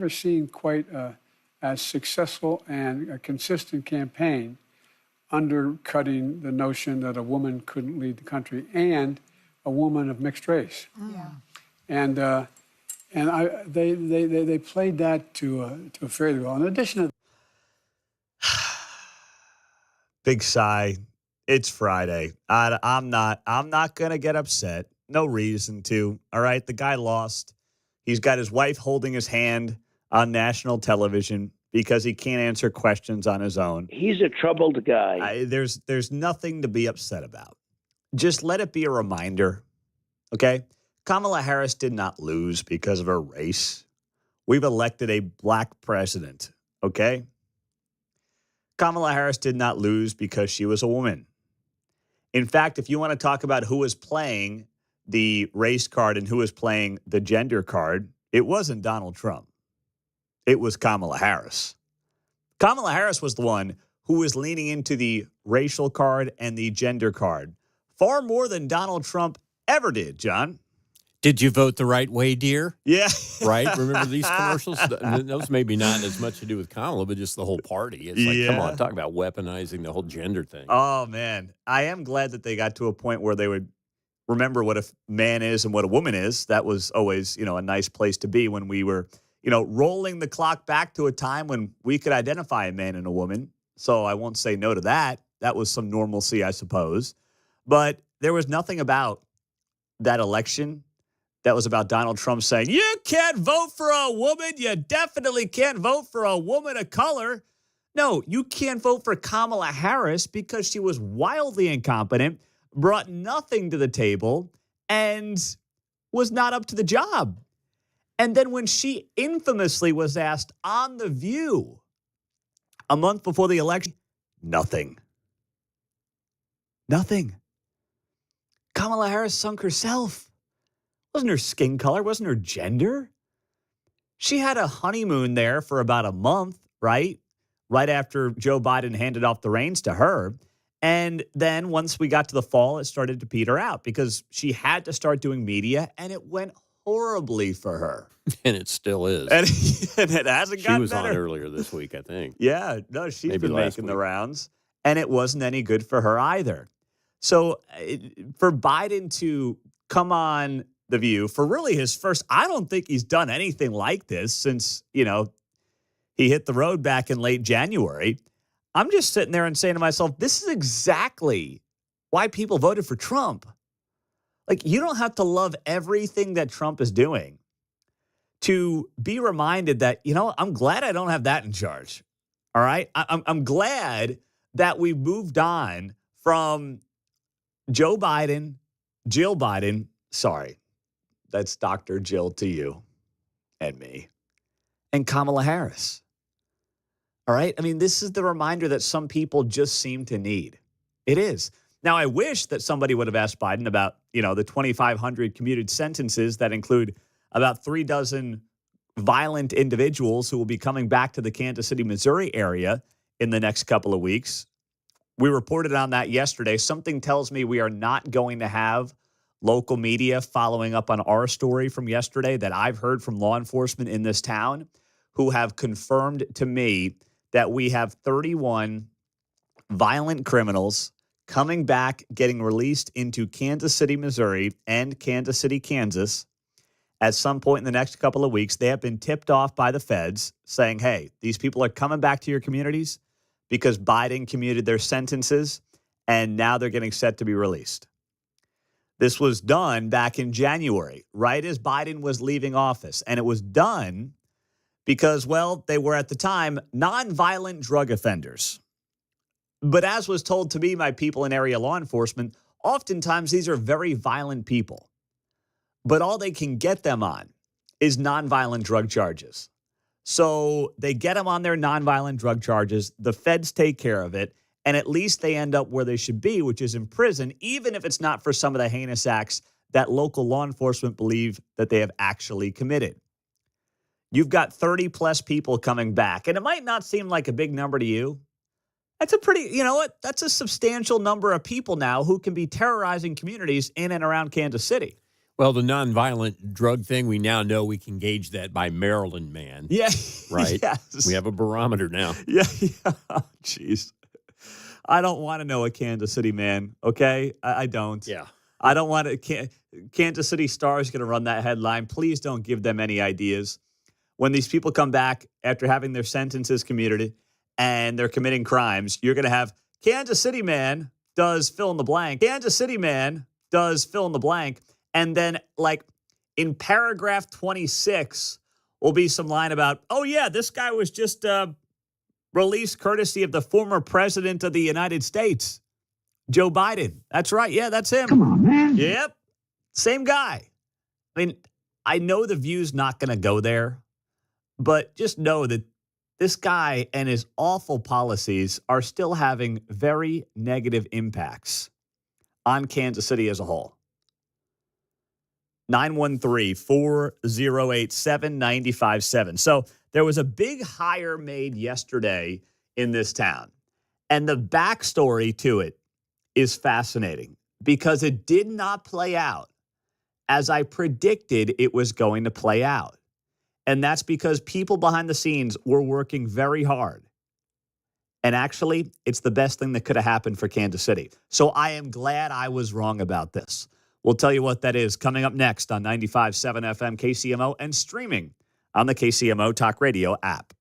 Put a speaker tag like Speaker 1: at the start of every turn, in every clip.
Speaker 1: never seen quite as successful and a consistent campaign undercutting the notion that a woman couldn't lead the country and a woman of mixed race.
Speaker 2: Yeah.
Speaker 1: They played that to a fairly well. In addition to
Speaker 3: Big sigh. It's Friday. I'm not gonna get upset. No reason to. All right, the guy lost. He's got his wife holding his hand on national television because he can't answer questions on his own.
Speaker 4: He's a troubled guy.
Speaker 3: There's nothing to be upset about. Just let it be a reminder, okay? Kamala Harris did not lose because of her race. We've elected a black president, okay? Kamala Harris did not lose because she was a woman. In fact, if you want to talk about who was playing the race card and who was playing the gender card, it wasn't Donald Trump. It was Kamala Harris. Kamala Harris was the one who was leaning into the racial card and the gender card far more than Donald Trump ever did, John.
Speaker 5: Did you vote the right way, dear?
Speaker 3: Yeah.
Speaker 5: Right? Remember these commercials? Those maybe not as much to do with Kamala, but just the whole party. It's like, come on, talk about weaponizing the whole gender thing.
Speaker 3: Oh, man. I am glad that they got to a point where they would remember what a man is and what a woman is. That was always, a nice place to be when we were, rolling the clock back to a time when we could identify a man and a woman. So I won't say no to that. That was some normalcy, I suppose. But there was nothing about that election that was about Donald Trump saying, you can't vote for a woman. You definitely can't vote for a woman of color. No, you can't vote for Kamala Harris because she was wildly incompetent, brought nothing to the table, and was not up to the job. And then when she infamously was asked on The View a month before the election, nothing. Kamala Harris sunk herself. Wasn't her skin color, wasn't her gender. She had a honeymoon there for about a month, right? Right after Joe Biden handed off the reins to her. And then once we got to the fall, it started to peter out because she had to start doing media, and it went horribly for her.
Speaker 5: And it still is.
Speaker 3: And it hasn't gotten better.
Speaker 5: She was on earlier this week, I think.
Speaker 3: Yeah, no, she's been making the rounds, and it wasn't any good for her either. So for Biden to come on The View for really his first, I don't think he's done anything like this since, he hit the road back in late January. I'm just sitting there and saying to myself, this is exactly why people voted for Trump. Like, you don't have to love everything that Trump is doing to be reminded that, I'm glad I don't have that in charge. All right. I'm glad that we moved on from Joe Biden, Jill Biden. Sorry, that's Dr. Jill to you and me, and Kamala Harris. All right. I mean, this is the reminder that some people just seem to need. It is. Now, I wish that somebody would have asked Biden about, the 2,500 commuted sentences that include about 36 violent individuals who will be coming back to the Kansas City, Missouri area in the next couple of weeks. We reported on that yesterday. Something tells me we are not going to have local media following up on our story from yesterday that I've heard from law enforcement in this town who have confirmed to me that we have 31 violent criminals coming back, getting released into Kansas City, Missouri and Kansas City, Kansas at some point in the next couple of weeks. They have been tipped off by the feds saying, hey, these people are coming back to your communities because Biden commuted their sentences and now they're getting set to be released. This was done back in January, right as Biden was leaving office. And it was done because, well, they were at the time nonviolent drug offenders. But as was told to me by people in area law enforcement, oftentimes these are very violent people. But all they can get them on is nonviolent drug charges. So they get them on their nonviolent drug charges. The feds take care of it. And at least they end up where they should be, which is in prison, even if it's not for some of the heinous acts that local law enforcement believe that they have actually committed. You've got 30 plus people coming back, and it might not seem like a big number to you. That's a pretty, that's a substantial number of people now who can be terrorizing communities in and around Kansas City.
Speaker 5: Well, the nonviolent drug thing, we now know we can gauge that by Maryland man.
Speaker 3: Yeah.
Speaker 5: Right?
Speaker 3: Yes.
Speaker 5: We have a barometer now.
Speaker 3: Yeah. Jeez. I don't want to know a Kansas City man, okay? I don't.
Speaker 5: Yeah.
Speaker 3: I don't want to. Kansas City Star is going to run that headline. Please don't give them any ideas. When these people come back after having their sentences commuted and they're committing crimes, you're going to have Kansas City man does fill in the blank. Kansas City man does fill in the blank. And then, like, in paragraph 26 will be some line about, oh, yeah, this guy was just released courtesy of the former president of the United States, Joe Biden. That's right. Yeah, that's him.
Speaker 4: Come on, man.
Speaker 3: Yep. Same guy. I mean, I know the View's not going to go there, but just know that this guy and his awful policies are still having very negative impacts on Kansas City as a whole. 913-408-7957. So there was a big hire made yesterday in this town. And the backstory to it is fascinating because it did not play out as I predicted it was going to play out. And that's because people behind the scenes were working very hard. And actually, it's the best thing that could have happened for Kansas City. So I am glad I was wrong about this. We'll tell you what that is coming up next on 95.7 FM KCMO and streaming on the KCMO Talk Radio app.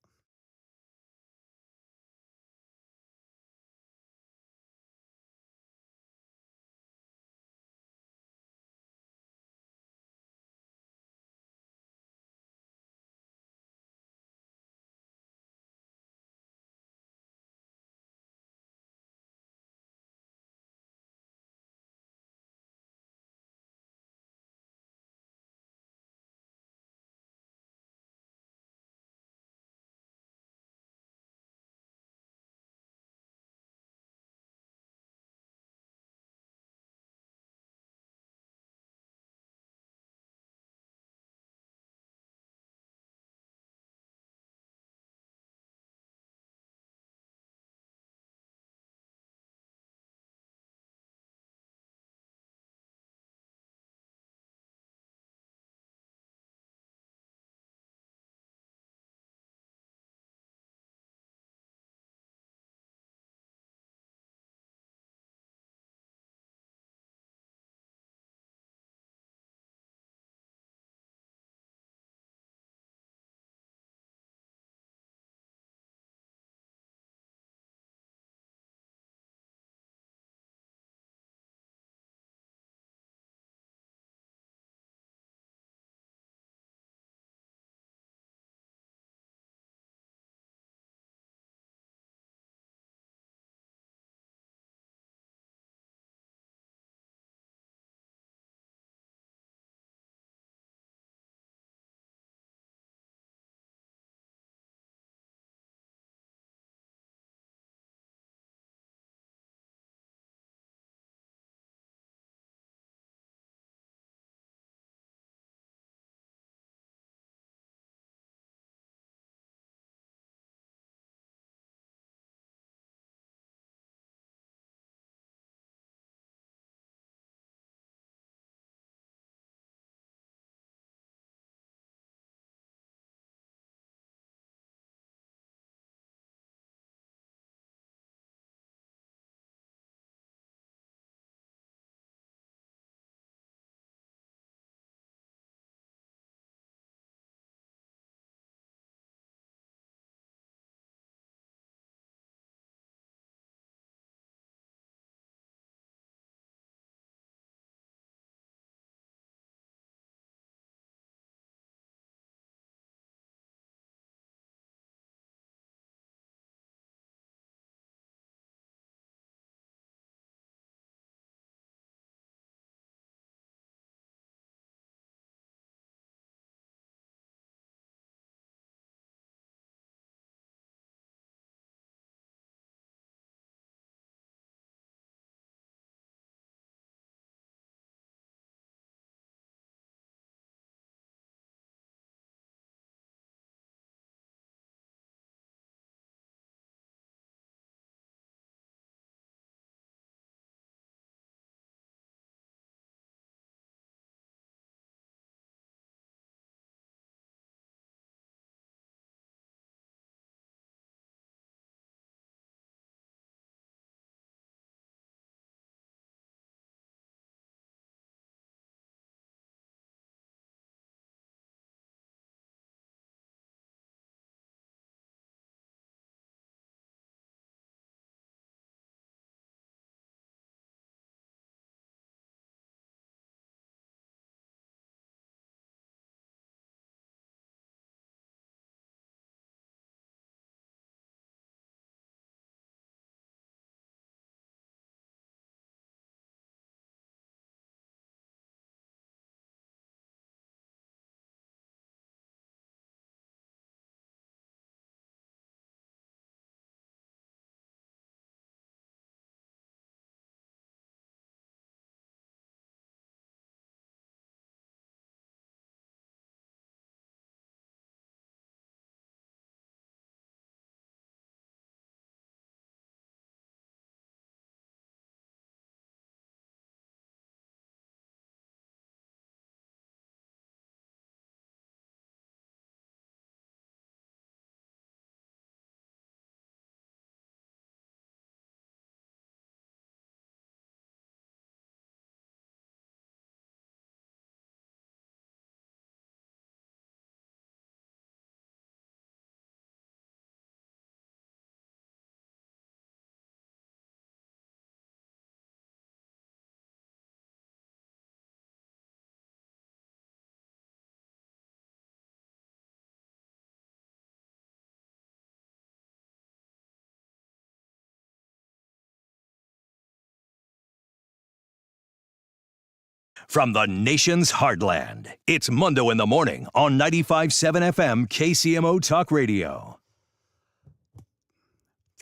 Speaker 2: from the nation's heartland. It's Mundo in the Morning on 95.7 FM KCMO Talk Radio.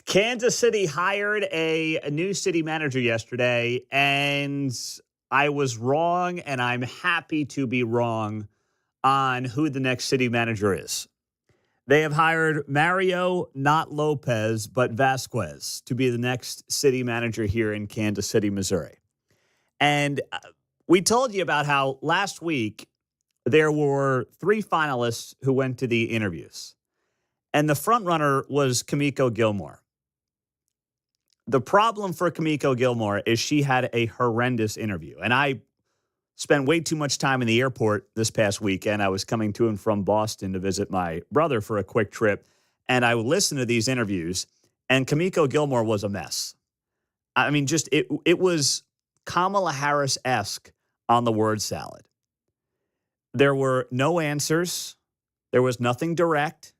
Speaker 3: Kansas City hired a new city manager yesterday, and I was wrong, and I'm happy to be wrong on who the next city manager is. They have hired Mario, not Lopez, but Vasquez, to be the next city manager here in Kansas City, Missouri. And we told you about how last week there were 3 finalists who went to the interviews. And the front runner was Kimiko Gilmore. The problem for Kimiko Gilmore is she had a horrendous interview. And I spent way too much time in the airport this past weekend. I was coming to and from Boston to visit my brother for a quick trip. And I would listen to these interviews, and Kimiko Gilmore was a mess. I mean, just it was Kamala Harris-esque on the word salad. There were no answers. There was nothing direct.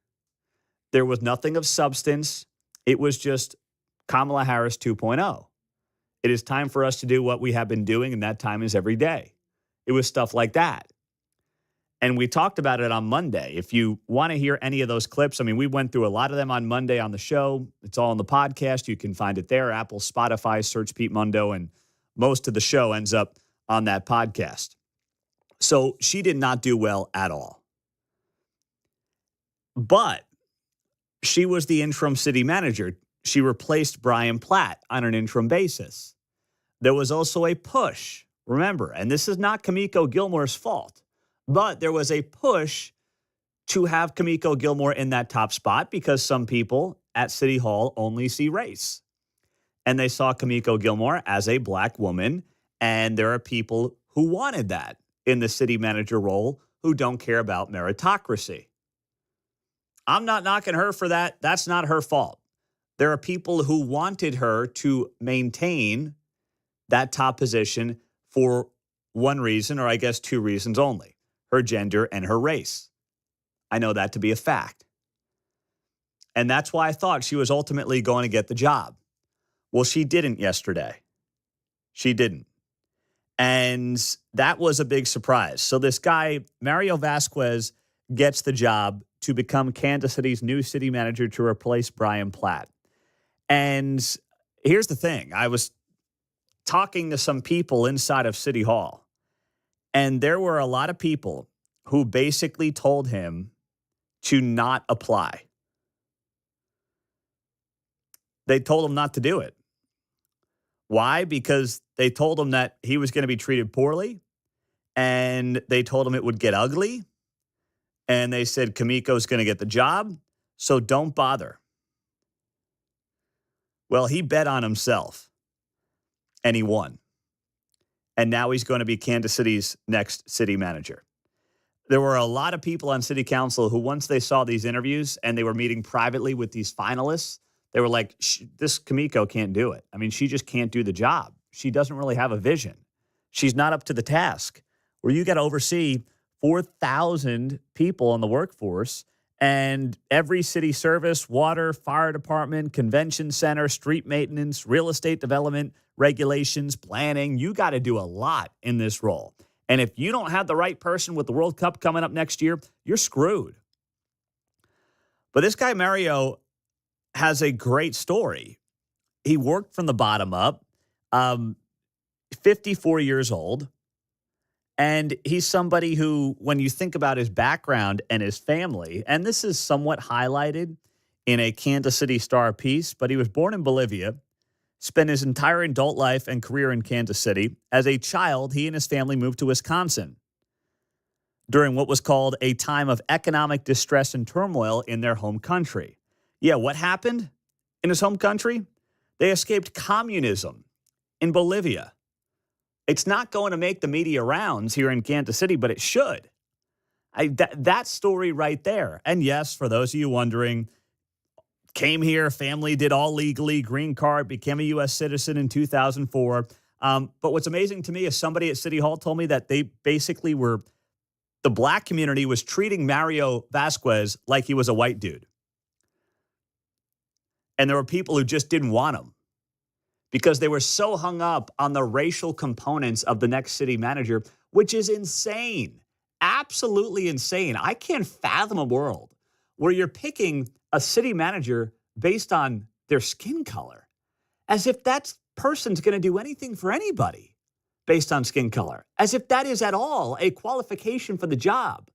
Speaker 3: There was nothing of substance. It was just Kamala Harris 2.0. It is time for us to do what we have been doing, and that time is every day. It was stuff like that. And we talked about it on Monday. If you want to hear any of those clips, I mean, we went through a lot of them on Monday on the show. It's all on the podcast. You can find it there, Apple, Spotify, search Pete Mundo, and most of the show ends up on that podcast. So she did not do well at all. But she was the interim city manager. She replaced Brian Platt on an interim basis. There was also a push, remember, and this is not Kimiko Gilmore's fault, but there was a push to have Kimiko Gilmore in that top spot because some people at City Hall only see race. And they saw Kimiko Gilmore as a black woman, and there are people who wanted that in the city manager role who don't care about meritocracy. I'm not knocking her for that. That's not her fault. There are people who wanted her to maintain that top position for one reason, or I guess 2 reasons only, her gender and her race. I know that to be a fact. And that's why I thought she was ultimately going to get the job. Well, she didn't yesterday. She didn't. And that was a big surprise. So this guy, Mario Vasquez, gets the job to become Kansas City's new city manager to replace Brian Platt. And here's the thing. I was talking to some people inside of City Hall, and there were a lot of people who basically told him to not apply. They told him not to do it. Why? Because they told him that he was going to be treated poorly, and they told him it would get ugly, and they said Kimiko's going to get the job, so don't bother. Well, he bet on himself, and he won. And now he's going to be Kansas City's next city manager. There were a lot of people on city council who, once they saw these interviews and they were meeting privately with these finalists, they were like, this Kimiko can't do it. I mean, she just can't do the job. She doesn't really have a vision. She's not up to the task. Where you got to oversee 4,000 people in the workforce, and every city service, water, fire department, convention center, street maintenance, real estate development, regulations, planning. You got to do a lot in this role. And if you don't have the right person with the World Cup coming up next year, you're screwed. But this guy, Mario, has a great story. He worked from the bottom up, 54 years old. And he's somebody who, when you think about his background and his family, and this is somewhat highlighted in a Kansas City Star piece, but he was born in Bolivia, spent his entire adult life and career in Kansas City. As a child, he and his family moved to Wisconsin during what was called a time of economic distress and turmoil in their home country. Yeah, what happened in his home country? They escaped communism in Bolivia. It's not going to make the media rounds here in Kansas City, but it should. That story right there. And yes, for those of you wondering, came here, family did all legally, green card, became a U.S. citizen in 2004. But what's amazing to me is somebody at City Hall told me that they basically were, the black community was treating Mario Vasquez like he was a white dude. And there were people who just didn't want him because they were so hung up on the racial components of the next city manager which is insane. Absolutely insane. I can't fathom a world where you're picking a city manager based on their skin color, as if that person's going to do anything for anybody based on skin color, as if that is at all a qualification for the job.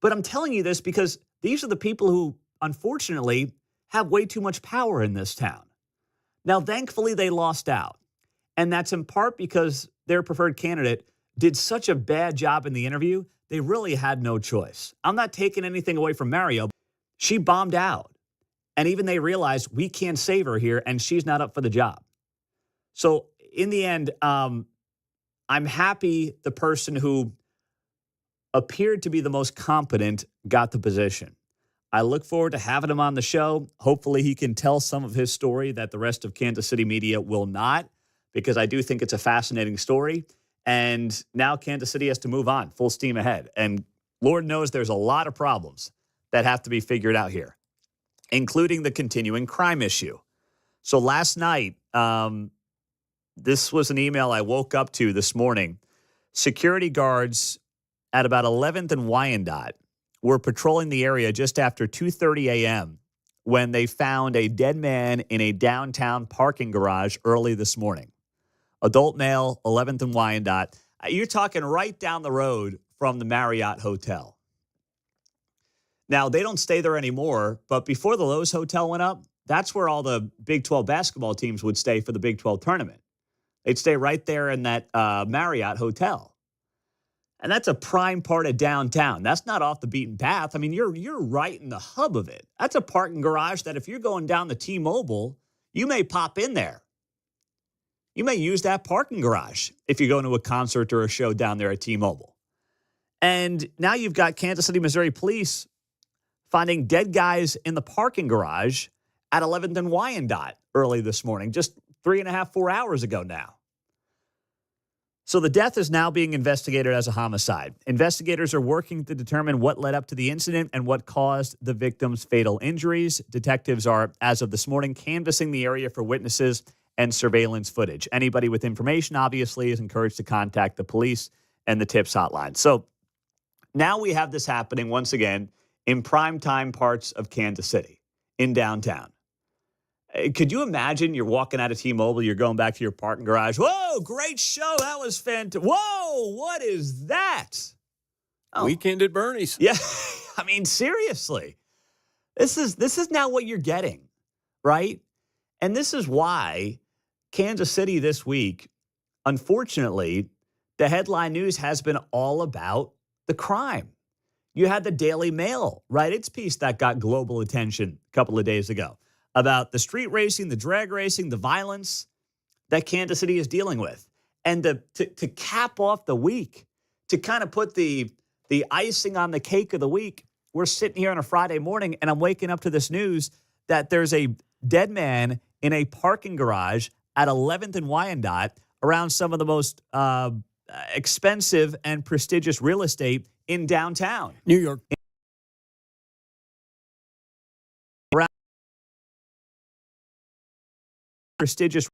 Speaker 3: But I'm telling you this because these are the people who, unfortunately, have way too much power in this town. Now, thankfully, they lost out. And that's in part because their preferred candidate did such a bad job in the interview, they really had no choice. I'm not taking anything away from Mario. She bombed out. And even they realized we can't save her here, and she's not up for the job. So in the end, I'm happy the person who appeared to be the most competent got the position. I look forward to having him on the show. Hopefully he can tell some of his story that the rest of Kansas City media will not, because I do think it's a fascinating story. And now Kansas City has to move on, full steam ahead. And Lord knows there's a lot of problems that have to be figured out here, including the continuing crime issue. So last night, this was an email I woke up to this morning. Security guards at about 11th and Wyandotte were patrolling the area just after 2:30 a.m. when they found a dead man in a downtown parking garage early this morning. Adult male, 11th and Wyandotte. You're talking right down the road from the Marriott Hotel. Now, they don't stay there anymore, but before the Lowe's Hotel went up, that's where all the Big 12 basketball teams would stay for the Big 12 tournament. They'd stay right there in that Marriott Hotel. And that's a prime part of downtown. That's not off the beaten path. I mean, you're right in the hub of it. That's a parking garage that if you're going down the T-Mobile, you may pop in there. You may use that parking garage if you're going to a concert or a show down there at T-Mobile. And now you've got Kansas City, Missouri police finding dead guys in the parking garage at 11th and Wyandotte early this morning, just 3.5, 4 hours ago now. So the death is now being investigated as a homicide. Investigators are working to determine what led up to the incident and what caused the victim's fatal injuries. Detectives are, as of this morning, canvassing the area for witnesses and surveillance footage. Anybody with information, obviously, is encouraged to contact the police and the TIPS hotline. So now we have this happening once again in primetime parts of Kansas City, in downtown. Could you imagine you're walking out of T-Mobile, you're going back to your parking garage. Whoa, great show. That was fantastic. Whoa, what is that?
Speaker 5: Oh. Weekend at Bernie's.
Speaker 3: Yeah, I mean, seriously. This is now what you're getting, right? And this is why Kansas City this week, unfortunately, the headline news has been all about the crime. You had the Daily Mail write its piece that got global attention a couple of days ago about the street racing, the drag racing, the violence that Kansas City is dealing with. And to cap off the week, to kind of put the icing on the cake of the week, we're sitting here on a Friday morning and I'm waking up to this news that there's a dead man in a parking garage at 11th and Wyandotte around some of the most expensive and prestigious real estate in downtown.
Speaker 5: New York.
Speaker 3: Prestigious.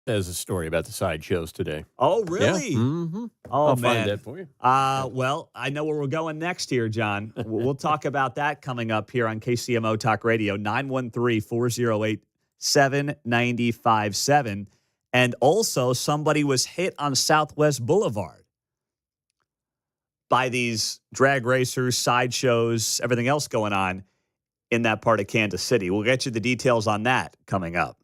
Speaker 5: There's a story about the sideshows today.
Speaker 3: Oh, really?
Speaker 5: Yeah. Mm-hmm.
Speaker 3: Oh,
Speaker 5: I'll
Speaker 3: man.
Speaker 5: find that for you.
Speaker 3: Well, I know where we're going next here, John. We'll talk about that coming up here on KCMO Talk Radio, 913-408-7957. And also, somebody was hit on Southwest Boulevard by these drag racers, sideshows, everything else going on in that part of Kansas City. We'll get you the details on that coming up.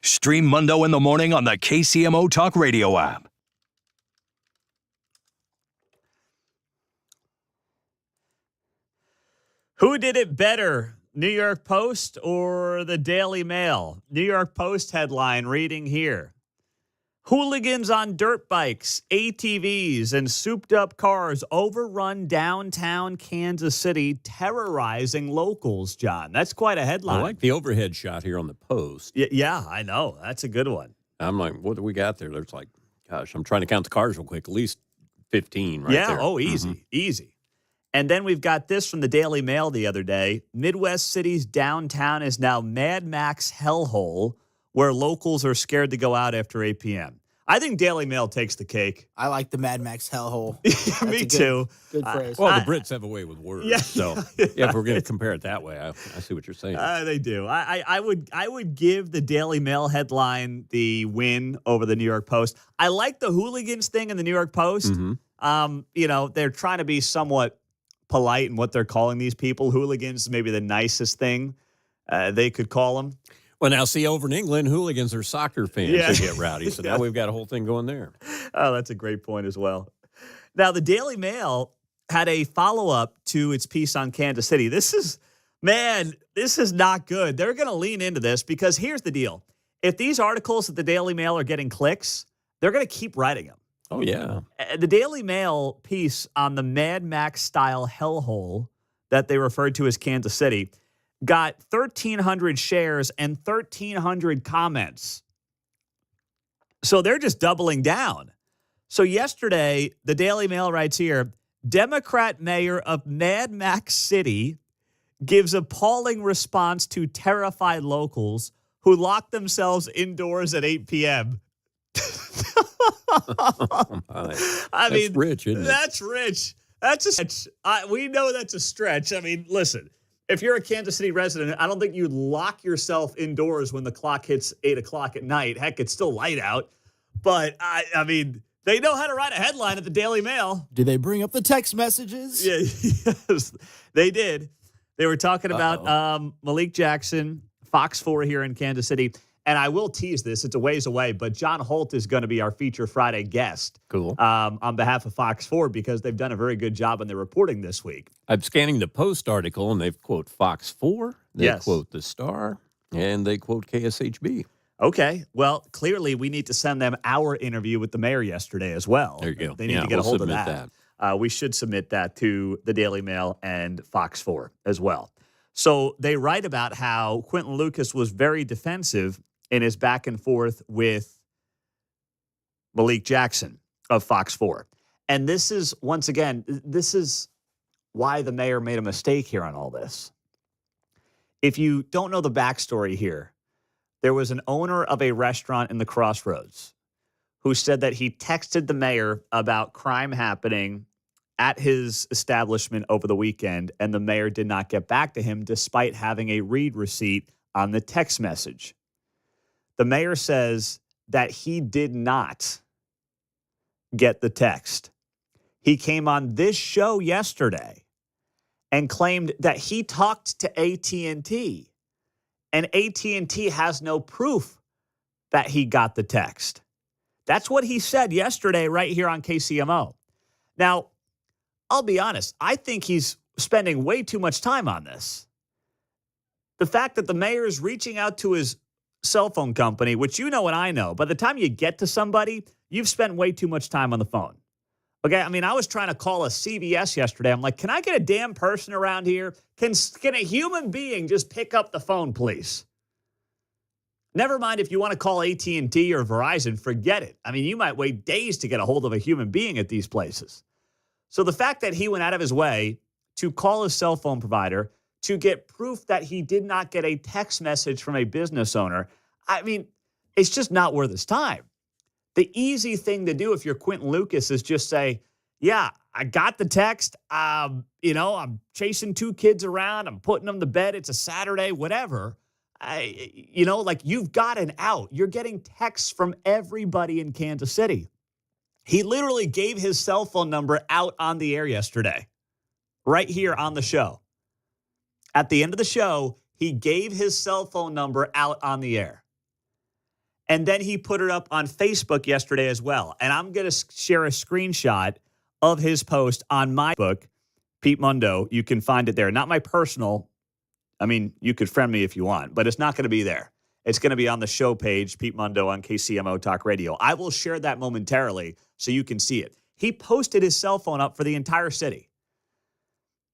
Speaker 2: Stream Mundo in the Morning on the KCMO Talk Radio app.
Speaker 3: Who did it better, New York Post or the Daily Mail? New York Post headline reading here. Hooligans on dirt bikes, ATVs, and souped-up cars overrun downtown Kansas City, terrorizing locals, John. That's quite a headline.
Speaker 5: I like the overhead shot here on the Post.
Speaker 3: Yeah, I know. That's a good one.
Speaker 5: I'm like, what do we got there? There's like, gosh, I'm trying to count the cars real quick. At least 15 right there.
Speaker 3: Yeah, easy. And then we've got this from the Daily Mail the other day. Midwest City's downtown is now Mad Max hellhole, where locals are scared to go out after 8 p.m. I think Daily Mail takes the cake.
Speaker 6: I like the Mad Max hellhole.
Speaker 3: Me too.
Speaker 6: Good phrase.
Speaker 5: Well, the Brits have a way with words.
Speaker 3: Yeah.
Speaker 5: So, if we're going to compare it that way, I see what you're saying.
Speaker 3: They do. I would give the Daily Mail headline the win over the New York Post. I like the hooligans thing in the New York Post.
Speaker 5: Mm-hmm.
Speaker 3: They're trying to be somewhat polite in what they're calling these people. Hooligans, maybe the nicest thing they could call them.
Speaker 5: Well, now, see, over in England, hooligans are soccer fans who get rowdy. So now we've got a whole thing going there.
Speaker 3: Oh, that's a great point as well. Now, the Daily Mail had a follow-up to its piece on Kansas City. This is not good. They're going to lean into this because here's the deal. If these articles at the Daily Mail are getting clicks, they're going to keep writing them.
Speaker 5: Oh, yeah.
Speaker 3: The Daily Mail piece on the Mad Max-style hellhole that they referred to as Kansas City got 1,300 shares and 1,300 comments. So they're just doubling down. So yesterday, the Daily Mail writes here, Democrat mayor of Mad Max City gives appalling response to terrified locals who lock themselves indoors at 8 p.m.
Speaker 5: I mean, that's rich, isn't it?
Speaker 3: That's rich. That's a stretch. We know that's a stretch. I mean, listen, if you're a Kansas City resident, I don't think you'd lock yourself indoors when the clock hits 8 o'clock at night. Heck, it's still light out. But, I mean, they know how to write a headline at the Daily Mail.
Speaker 6: Did they bring up the text messages?
Speaker 3: Yeah, yes, they did. They were talking about Malik Jackson, Fox 4 here in Kansas City. And I will tease this. It's a ways away, but John Holt is going to be our Feature Friday guest.
Speaker 5: Cool.
Speaker 3: On behalf of Fox 4 because they've done a very good job in their reporting this week.
Speaker 5: I'm scanning the Post article, and they've quote Fox 4, they quote The Star, and they quote KSHB.
Speaker 3: Okay. Well, clearly we need to send them our interview with the mayor yesterday as well.
Speaker 5: There you go.
Speaker 3: They need to get a hold of that. We should submit that to the Daily Mail and Fox 4 as well. So they write about how Quentin Lucas was very defensive in his back and forth with Malik Jackson of Fox 4. And this is, once again, this is why the mayor made a mistake here on all this. If you don't know the backstory here, there was an owner of a restaurant in the Crossroads who said that he texted the mayor about crime happening at his establishment over the weekend, and the mayor did not get back to him despite having a read receipt on the text message. The mayor says that he did not get the text. He came on this show yesterday and claimed that he talked to AT&T, and AT&T has no proof that he got the text. That's what he said yesterday right here on KCMO. Now, I'll be honest, I think he's spending way too much time on this. The fact that the mayor is reaching out to his cell phone company, which you know and I know, by the time you get to somebody, you've spent way too much time on the phone. Okay, I mean, I was trying to call a CVS yesterday. I'm like, can I get a damn person around here? Can a human being just pick up the phone, please? Never mind if you want to call AT&T or Verizon, forget it. I mean, you might wait days to get a hold of a human being at these places. So the fact that he went out of his way to call his cell phone provider to get proof that he did not get a text message from a business owner, I mean, it's just not worth his time. The easy thing to do if you're Quentin Lucas is just say, yeah, I got the text. I'm chasing two kids around. I'm putting them to bed. It's a Saturday, whatever. You've got an out. You're getting texts from everybody in Kansas City. He literally gave his cell phone number out on the air yesterday, right here on the show. At the end of the show, he gave his cell phone number out on the air. And then he put it up on Facebook yesterday as well. And I'm going to share a screenshot of his post on my book, Pete Mundo. You can find it there. Not my personal. I mean, you could friend me if you want, but it's not going to be there. It's going to be on the show page, Pete Mundo on KCMO Talk Radio. I will share that momentarily so you can see it. He posted his cell phone up for the entire city.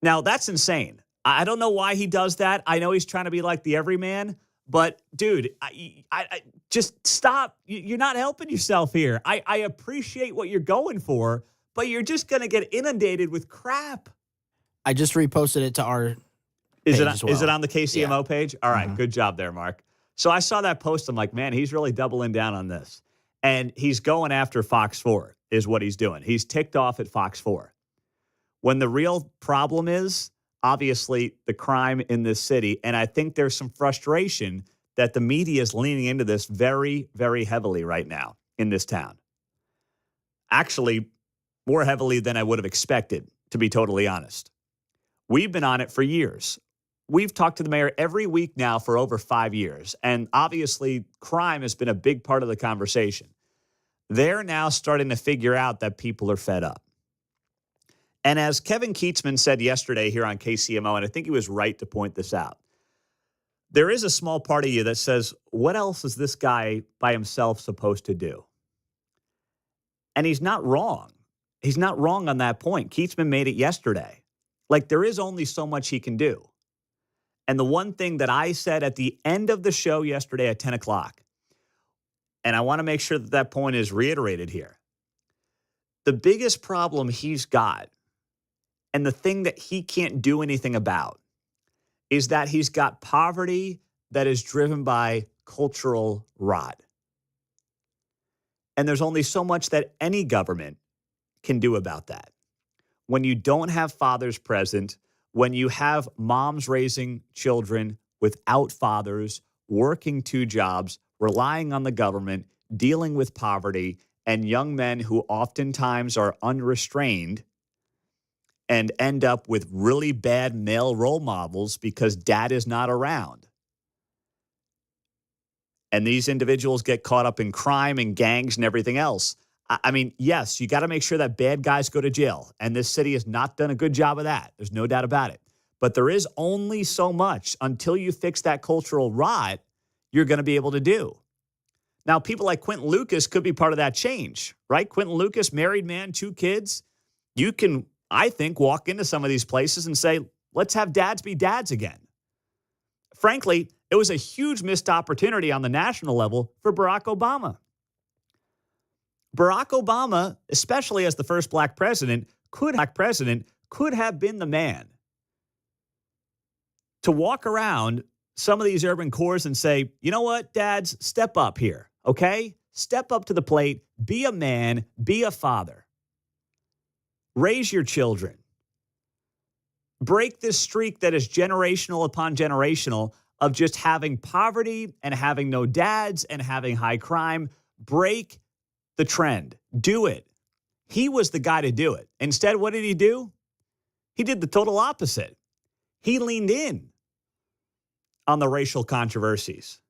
Speaker 3: Now, that's insane. I don't know why he does that. I know he's trying to be like the everyman, but dude, I just stop. You're not helping yourself here. I appreciate what you're going for, but you're just going to get inundated with crap.
Speaker 6: I just reposted it to our
Speaker 3: Is
Speaker 6: page
Speaker 3: it
Speaker 6: as well.
Speaker 3: Is it on the KCMO page? All right, good job there, Mark. So I saw that post. I'm like, man, he's really doubling down on this. And he's going after Fox 4 is what he's doing. He's ticked off at Fox 4. When the real problem is, obviously, the crime in this city. And I think there's some frustration that the media is leaning into this very, very heavily right now in this town. Actually, more heavily than I would have expected, to be totally honest. We've been on it for years. We've talked to the mayor every week now for over 5 years. And obviously, crime has been a big part of the conversation. They're now starting to figure out that people are fed up. And as Kevin Kietzman said yesterday here on KCMO, and I think he was right to point this out, there is a small part of you that says, what else is this guy by himself supposed to do? And he's not wrong. He's not wrong on that point. Kietzman made it yesterday. Like, there is only so much he can do. And the one thing that I said at the end of the show yesterday at 10 o'clock, and I want to make sure that that point is reiterated here. The biggest problem he's got, and the thing that he can't do anything about, is that he's got poverty that is driven by cultural rot. And there's only so much that any government can do about that. When you don't have fathers present, when you have moms raising children without fathers, working 2 jobs, relying on the government, dealing with poverty, and young men who oftentimes are unrestrained and end up with really bad male role models because dad is not around. And these individuals get caught up in crime and gangs and everything else. I mean, yes, you got to make sure that bad guys go to jail. And this city has not done a good job of that. There's no doubt about it. But there is only so much until you fix that cultural rot you're going to be able to do. Now, people like Quentin Lucas could be part of that change, right? Quentin Lucas, married man, 2 kids. You can, I think, walk into some of these places and say, let's have dads be dads again. Frankly, it was a huge missed opportunity on the national level for Barack Obama. Barack Obama, especially as the first black president, could have been the man to walk around some of these urban cores and say, you know what, dads, step up here, okay? Step up to the plate, be a man, be a father. Raise your children. Break this streak that is generational upon generational of just having poverty and having no dads and having high crime. Break the trend. Do it. He was the guy to do it. Instead, what did he do? He did the total opposite. He leaned in on the racial controversies.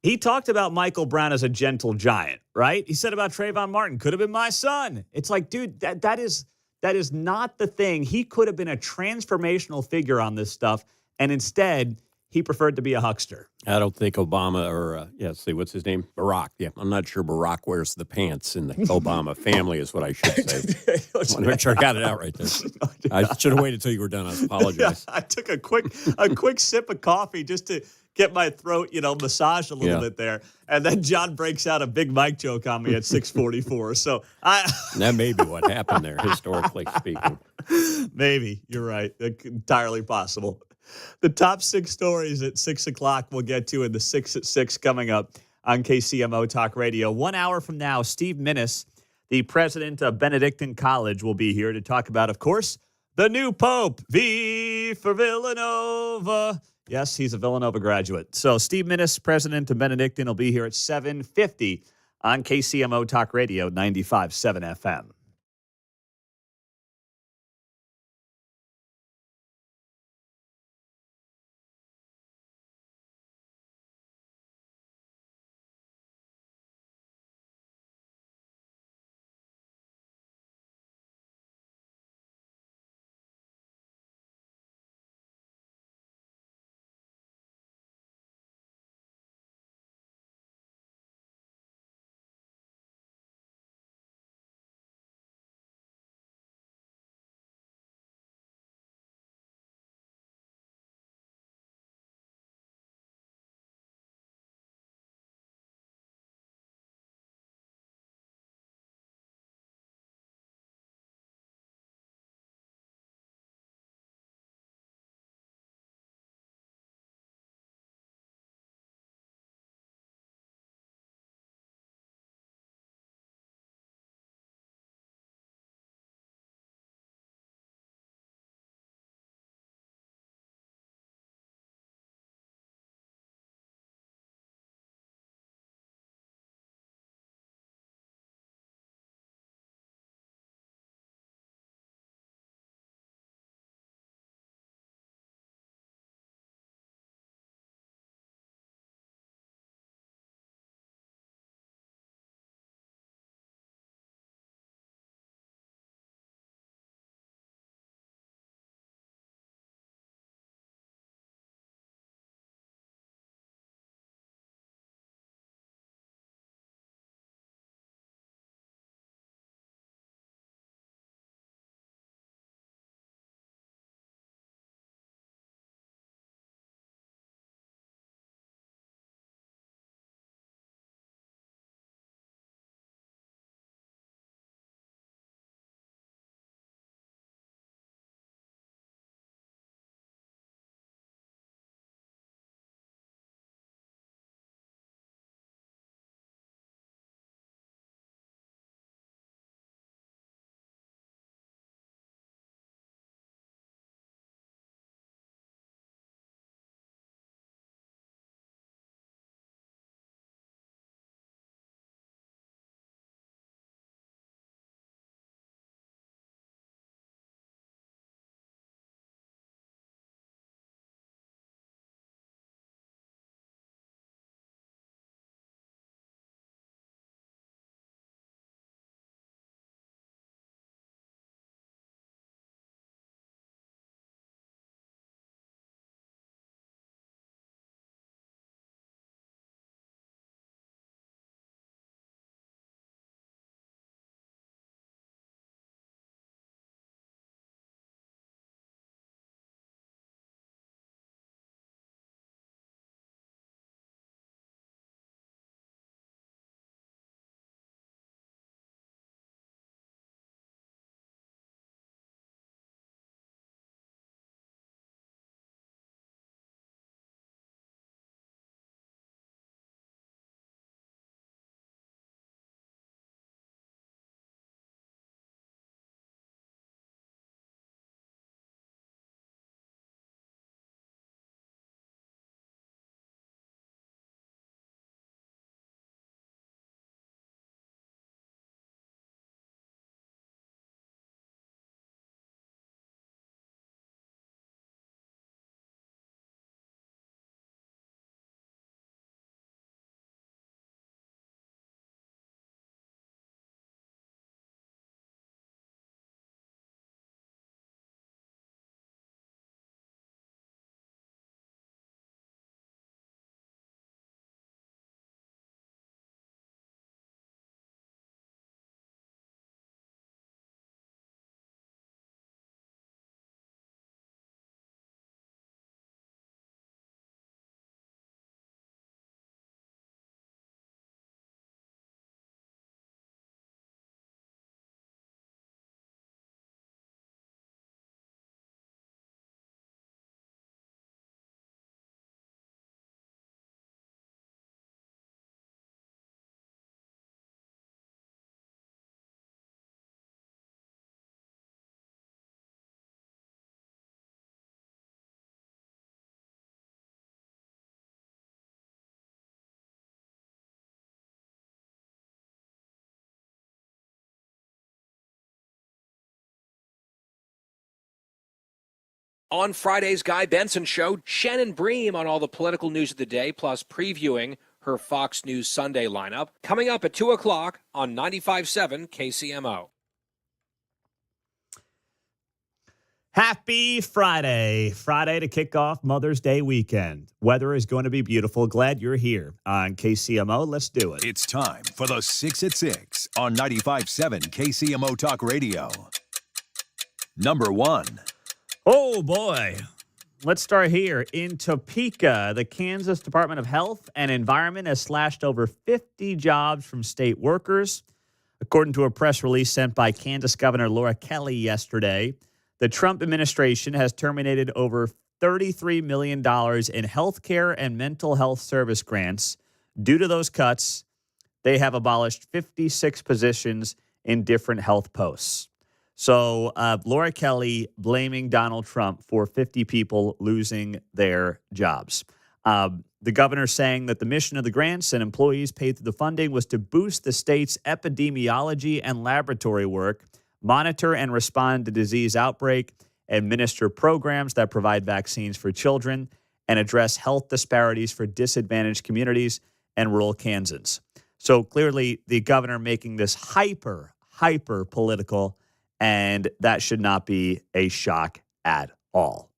Speaker 3: He talked about Michael Brown as a gentle giant, right? He said about Trayvon Martin, could have been my son. It's like, dude, that is not the thing. He could have been a transformational figure on this stuff, and instead, he preferred to be a huckster.
Speaker 5: I don't think Obama or, what's his name? Barack. Yeah, I'm not sure Barack wears the pants in the Obama family is what I should say. I want to make sure I got it out right there. I should have waited until you were done. I apologize.
Speaker 3: Yeah, I took a quick sip of coffee just to get my throat, massaged a little bit there. And then John breaks out a big mic joke on me at 6:44. So
Speaker 5: that may be what happened there, historically speaking.
Speaker 3: Maybe. You're right. Entirely possible. The top 6 stories at 6 o'clock we'll get to in the 6 at 6 coming up on KCMO Talk Radio. 1 hour from now, Steve Minnis, the president of Benedictine College, will be here to talk about, of course, the new Pope. V for Villanova. Yes, he's a Villanova graduate. So Steve Minnis, president of Benedictine, will be here at 7:50 on KCMO Talk Radio 95.7 FM.
Speaker 7: On Friday's Guy Benson Show, Shannon Bream on all the political news of the day, plus previewing her Fox News Sunday lineup. Coming up at 2 o'clock on 95.7 KCMO.
Speaker 3: Happy Friday. Friday to kick off Mother's Day weekend. Weather is going to be beautiful. Glad you're here on KCMO. Let's do it.
Speaker 2: It's time for the 6 at 6 on 95.7 KCMO Talk Radio. Number 1.
Speaker 3: Oh, boy. Let's start here. In Topeka, the Kansas Department of Health and Environment has slashed over 50 jobs from state workers. According to a press release sent by Kansas Governor Laura Kelly yesterday, the Trump administration has terminated over $33 million in health care and mental health service grants. Due to those cuts, they have abolished 56 positions in different health posts. So Laura Kelly blaming Donald Trump for 50 people losing their jobs. The governor saying that the mission of the grants and employees paid through the funding was to boost the state's epidemiology and laboratory work, monitor and respond to disease outbreak, administer programs that provide vaccines for children, and address health disparities for disadvantaged communities and rural Kansans. So clearly the governor making this hyper political, and that should not be a shock at all.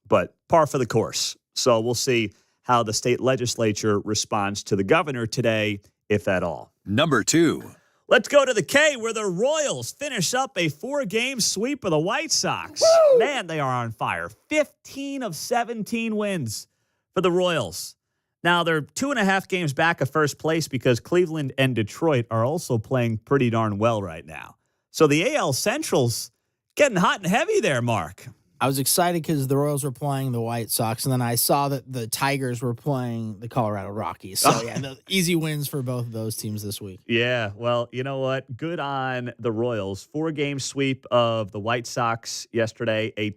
Speaker 3: But par for the course. So we'll see how the state legislature responds to the governor today, if at all.
Speaker 2: Number 2.
Speaker 3: Let's go to the K, where the Royals finish up a 4-game sweep of the White Sox. Woo! Man, they are on fire. 15 of 17 wins for the Royals. Now, they're 2.5 games back of first place because Cleveland and Detroit are also playing pretty darn well right now. So the AL Central's getting hot and heavy there, Mark.
Speaker 6: I was excited because the Royals were playing the White Sox, and then I saw that the Tigers were playing the Colorado Rockies. So, the easy wins for both of those teams this week.
Speaker 3: Yeah, well, you know what? Good on the Royals. 4-game sweep of the White Sox yesterday. A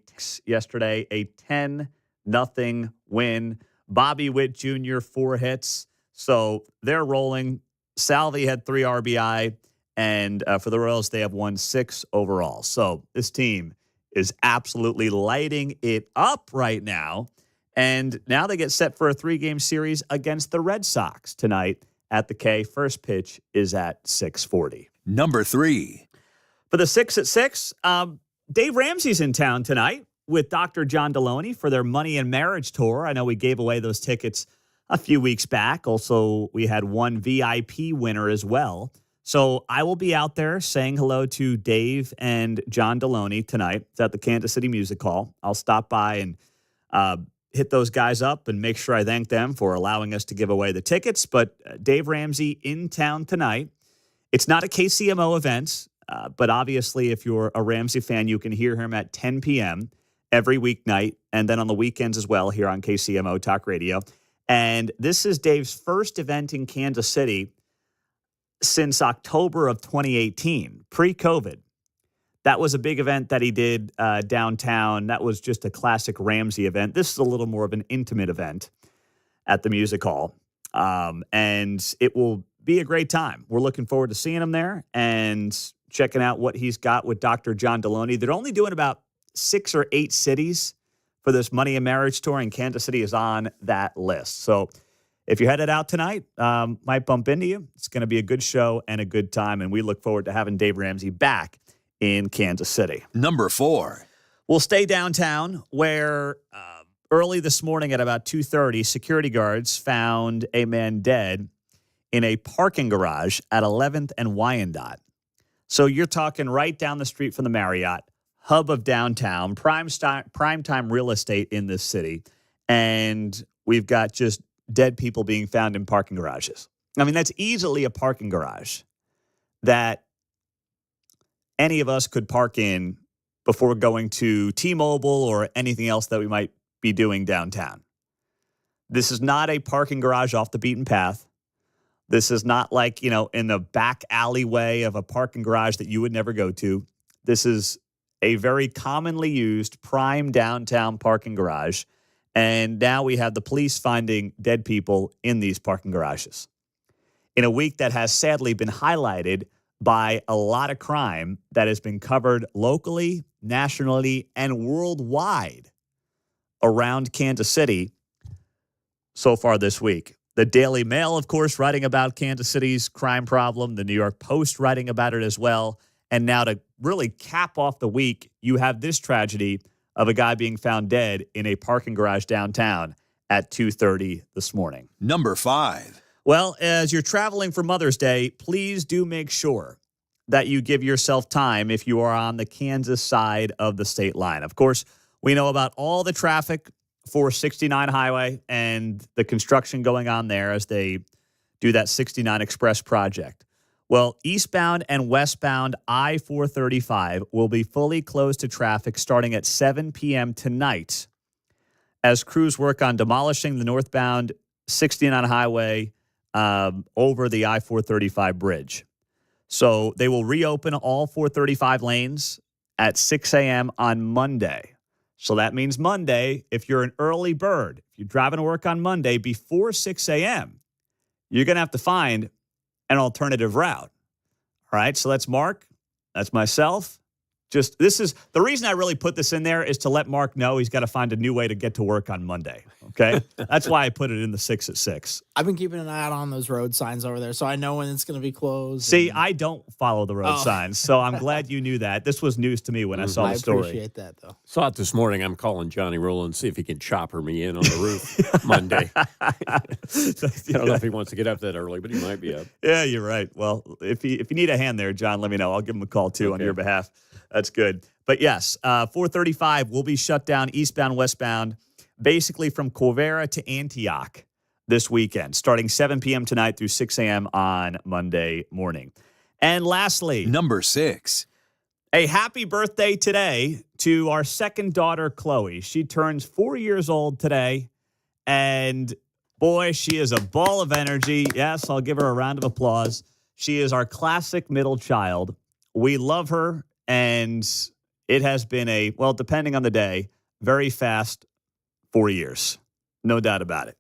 Speaker 3: 10-0 win. Bobby Witt Jr., 4 hits. So they're rolling. Salvi had 3 RBI. And for the Royals, they have won 6 overall. So this team is absolutely lighting it up right now. And now they get set for a 3-game series against the Red Sox tonight at the K. First pitch is at 6:40.
Speaker 2: Number 3.
Speaker 3: For the 6 at 6, Dave Ramsey's in town tonight with Dr. John Deloney for their Money and Marriage Tour. I know we gave away those tickets a few weeks back. Also, we had one VIP winner as well. So I will be out there saying hello to Dave and John Deloney tonight. It's at the Kansas City Music Hall. I'll stop by and hit those guys up and make sure I thank them for allowing us to give away the tickets. But Dave Ramsey in town tonight. It's not a KCMO event, but obviously if you're a Ramsey fan, you can hear him at 10 p.m. every weeknight and then on the weekends as well here on KCMO Talk Radio. And this is Dave's first event in Kansas City since October of 2018, pre-COVID. That was a big event that he did downtown. That was just a classic Ramsey event. This is a little more of an intimate event at the Music Hall. And it will be a great time. We're looking forward to seeing him there and checking out what he's got with Dr. John Deloney. They're only doing about 6 or 8 cities for this Money and Marriage Tour, and Kansas City is on that list. So if you're headed out tonight, might bump into you. It's going to be a good show and a good time, and we look forward to having Dave Ramsey back in Kansas City.
Speaker 2: Number 4.
Speaker 3: We'll stay downtown where early this morning at about 2:30, security guards found a man dead in a parking garage at 11th and Wyandotte. So you're talking right down the street from the Marriott, hub of downtown, prime time real estate in this city, and we've got just dead people being found in parking garages. I mean, that's easily a parking garage that any of us could park in before going to T-Mobile or anything else that we might be doing downtown. This is not a parking garage off the beaten path. This is not like, in the back alleyway of a parking garage that you would never go to. This is a very commonly used prime downtown parking garage. And now we have the police finding dead people in these parking garages. In a week that has sadly been highlighted by a lot of crime that has been covered locally, nationally, and worldwide around Kansas City so far this week. The Daily Mail, of course, writing about Kansas City's crime problem. The New York Post writing about it as well. And now to really cap off the week, you have this tragedy of a guy being found dead in a parking garage downtown at 2:30 this morning.
Speaker 2: Number 5.
Speaker 3: Well, as you're traveling for Mother's Day, please do make sure that you give yourself time if you are on the Kansas side of the state line. Of course, we know about all the traffic for 69 Highway and the construction going on there as they do that 69 Express project. Well, eastbound and westbound I-435 will be fully closed to traffic starting at 7 p.m. tonight as crews work on demolishing the northbound 69 Highway over the I-435 bridge. So they will reopen all 435 lanes at 6 a.m. on Monday. So that means Monday, if you're an early bird, if you're driving to work on Monday before 6 a.m., you're going to have to find an alternative route. All right, so that's Mark. That's myself. This is the reason I really put this in there is to let Mark know he's got to find a new way to get to work on Monday. Okay, that's why I put it in the 6 at 6.
Speaker 6: I've been keeping an eye out on those road signs over there, so I know when it's going to be closed.
Speaker 3: See, I don't follow the road signs, so I'm glad you knew that. This was news to me when I saw the story.
Speaker 6: I appreciate that, though.
Speaker 5: Saw it this morning. I'm calling Johnny Rowland, see if he can chopper me in on the roof Monday. I don't know if he wants to get up that early, but he might be up.
Speaker 3: Yeah, you're right. Well, if you need a hand there, John, let me know. I'll give him a call, too, on your behalf. That's good. But yes, 435 will be shut down eastbound, westbound, basically from Corvera to Antioch this weekend, starting 7 p.m. tonight through 6 a.m. on Monday morning. And lastly,
Speaker 2: Number 6.
Speaker 3: a happy birthday today to our second daughter, Chloe. She turns 4 years old today, and boy, she is a ball of energy. Yes, I'll give her a round of applause. She is our classic middle child. We love her, and it has been depending on the day, very fast 4 years. No doubt about it.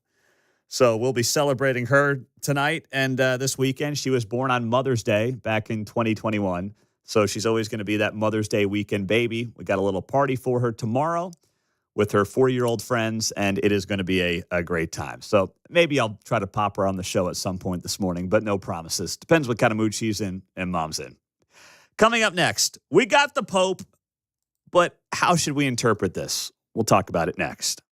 Speaker 3: So we'll be celebrating her tonight and this weekend. She was born on Mother's Day back in 2021. So she's always going to be that Mother's Day weekend baby. We got a little party for her tomorrow with her 4-year-old friends, and it is going to be a great time. So maybe I'll try to pop her on the show at some point this morning, but no promises. Depends what kind of mood she's in and Mom's in. Coming up next, we got the Pope, but how should we interpret this? We'll talk about it next.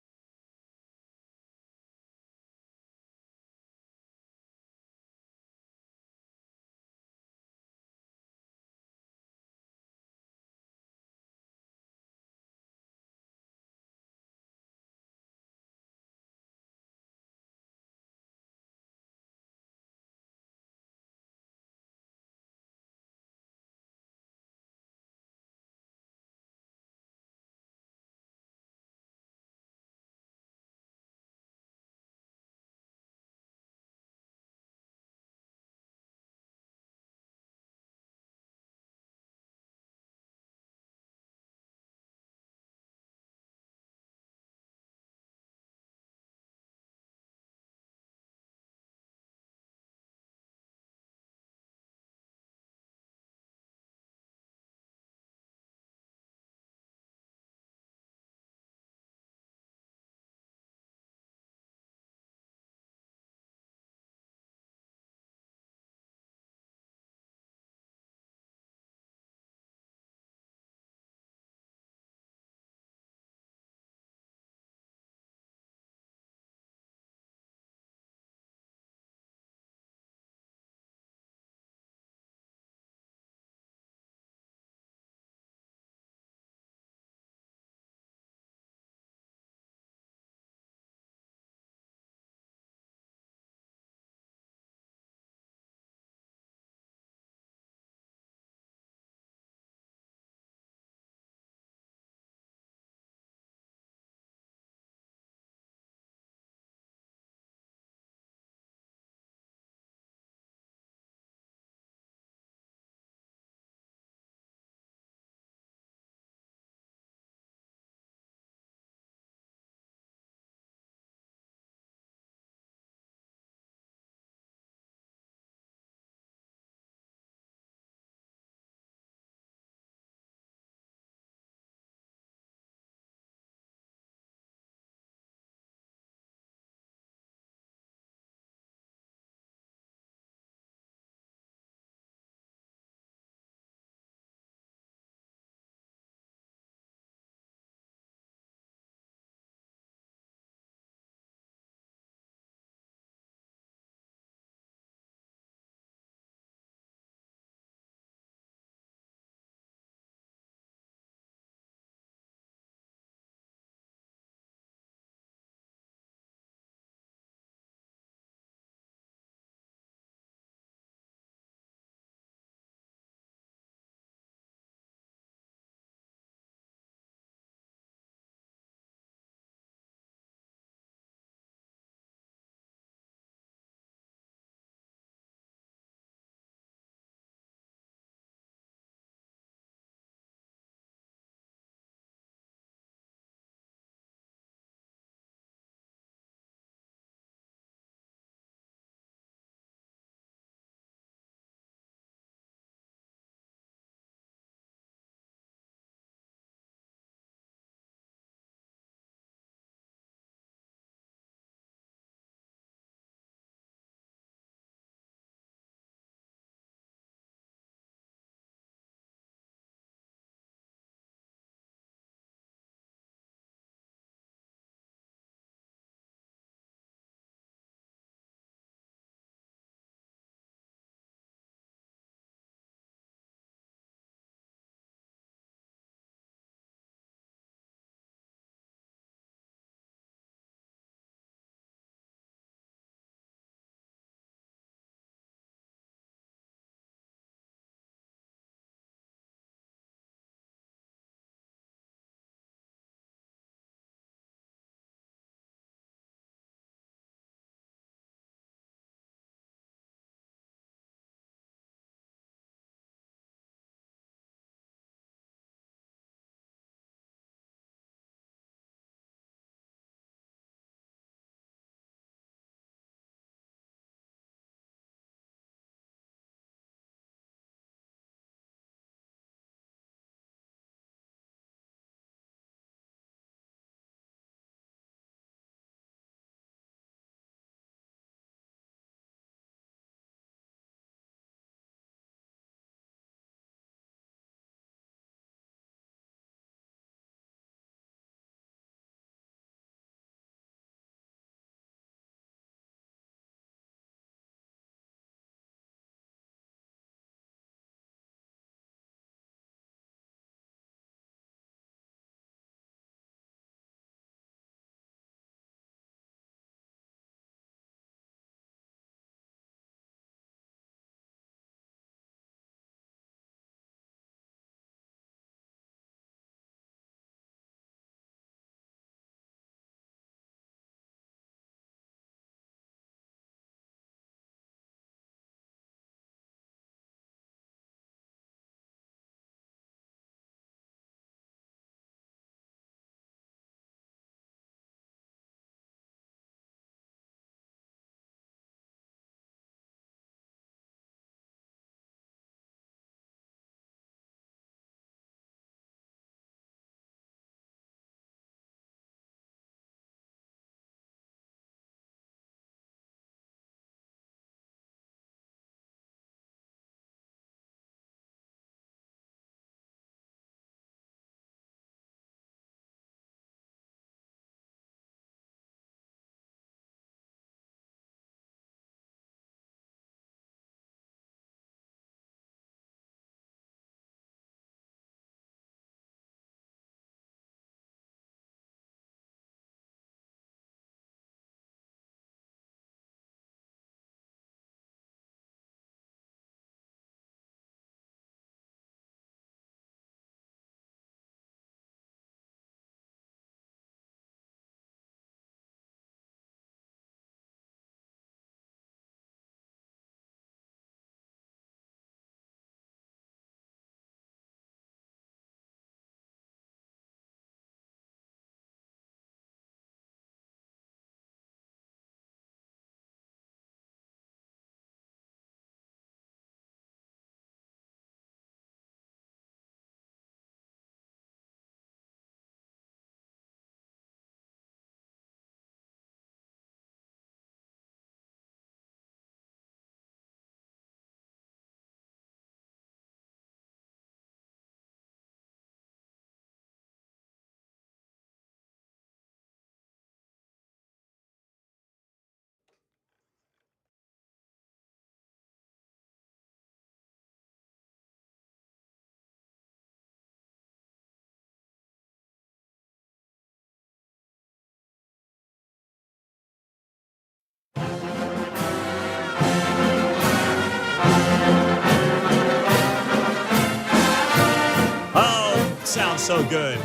Speaker 3: so good.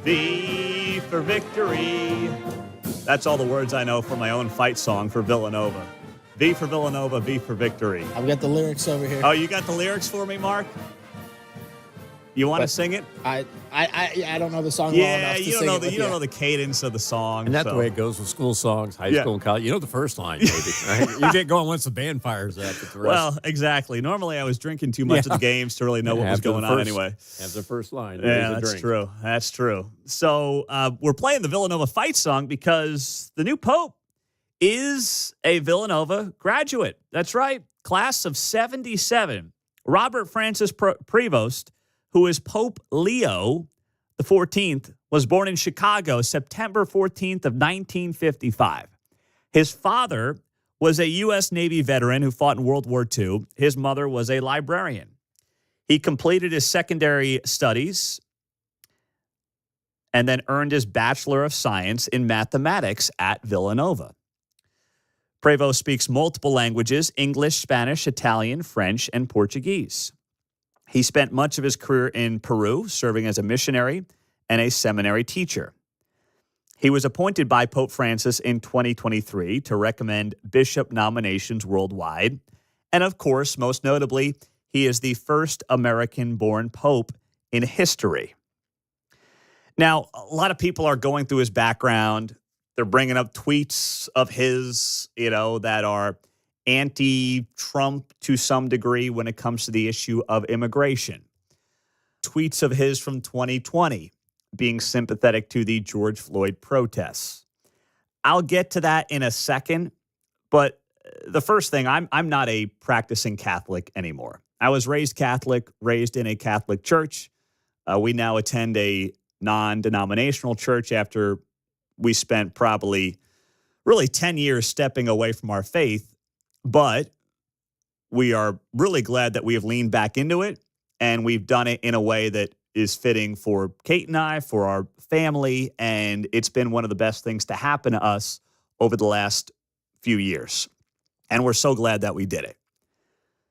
Speaker 3: V for victory. That's all the words I know for my own fight song for Villanova. V for Villanova, V for victory.
Speaker 6: I've got the lyrics over here.
Speaker 3: Oh, you got the lyrics for me, Mark? You want to sing it?
Speaker 6: I don't know the song well enough to sing it with
Speaker 3: you don't know the cadence of the song.
Speaker 5: And that's the way it goes with school songs, high school and college. You know the first line, maybe. Right? You get going once the band fires up.
Speaker 3: Well, exactly. Normally I was drinking too much at the games to really know what was going on anyway.
Speaker 5: Have the first line.
Speaker 3: Yeah, that's true. That's true. So we're playing the Villanova fight song because the new Pope is a Villanova graduate. That's right. Class of 77. Robert Francis Prevost, who is Pope Leo the 14th, was born in Chicago, September 14th of 1955. His father was a U.S. Navy veteran who fought in World War II. His mother was a librarian. He completed his secondary studies and then earned his Bachelor of Science in Mathematics at Villanova. Prevost speaks multiple languages: English, Spanish, Italian, French, and Portuguese. He spent much of his career in Peru, serving as a missionary and a seminary teacher. He was appointed by Pope Francis in 2023 to recommend bishop nominations worldwide. And of course, most notably, he is the first American-born pope in history. Now, a lot of people are going through his background. They're bringing up tweets of his, that are anti-Trump to some degree when it comes to the issue of immigration. Tweets of his from 2020 being sympathetic to the George Floyd protests. I'll get to that in a second, but the first thing, I'm not a practicing Catholic anymore. I was raised Catholic, raised in a Catholic church. We now attend a non-denominational church after we spent probably really 10 years stepping away from our faith. But we are really glad that we have leaned back into it, and we've done it in a way that is fitting for Kate and I, for our family, and it's been one of the best things to happen to us over the last few years. And we're so glad that we did it.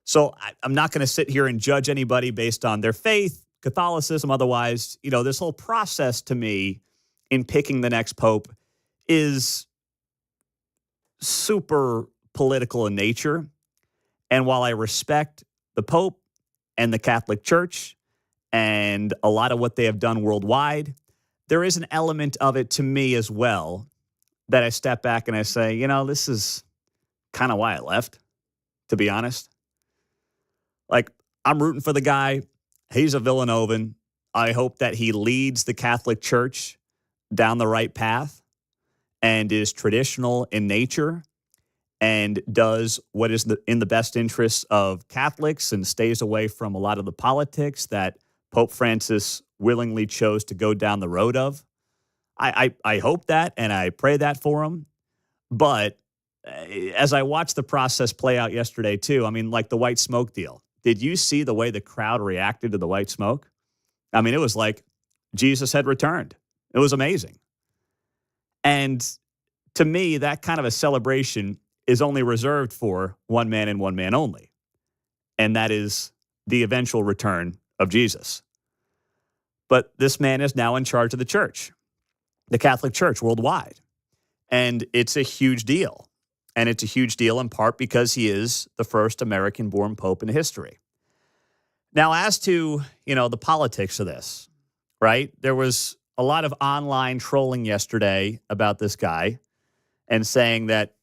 Speaker 3: So I'm not going to sit here and judge anybody based on their faith, Catholicism, otherwise. This whole process to me in picking the next pope is super political in nature. And while I respect the Pope and the Catholic Church and a lot of what they have done worldwide, there is an element of it to me as well that I step back and I say, this is kind of why I left, to be honest. Like, I'm rooting for the guy. He's a Villanovan. I hope that he leads the Catholic Church down the right path and is traditional in nature and does what is in the best interests of Catholics and stays away from a lot of the politics that Pope Francis willingly chose to go down the road of. I hope that, and I pray that for him. But as I watched the process play out yesterday, too, like the white smoke deal. Did you see the way the crowd reacted to the white smoke? It was like Jesus had returned. It was amazing. And to me, that kind of a celebration is only reserved for one man and one man only. And that is the eventual return of Jesus. But this man is now in charge of the church, the Catholic Church worldwide. And it's a huge deal. And it's a huge deal in part because he is the first American-born pope in history. Now, as to, the politics of this, right? There was a lot of online trolling yesterday about this guy and saying that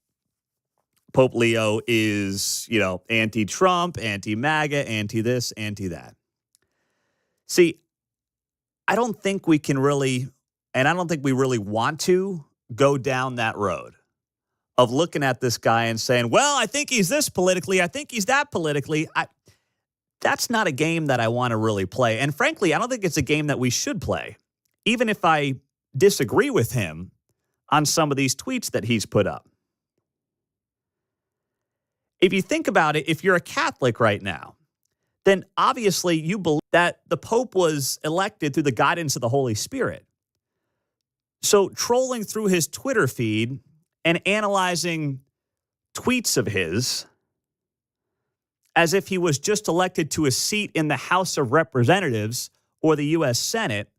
Speaker 3: Pope Leo is, anti-Trump, anti-MAGA, anti-this, anti-that. See, I don't think we can really, and I don't think we really want to go down that road of looking at this guy and saying, well, I think he's this politically, I think he's that politically. That's not a game that I want to really play. And frankly, I don't think it's a game that we should play, even if I disagree with him on some of these tweets that he's put up. If you think about it, if you're a Catholic right now, then obviously you believe that the Pope was elected through the guidance of the Holy Spirit. So trolling through his Twitter feed and analyzing tweets of his as if he was just elected to a seat in the House of Representatives or the U.S. Senate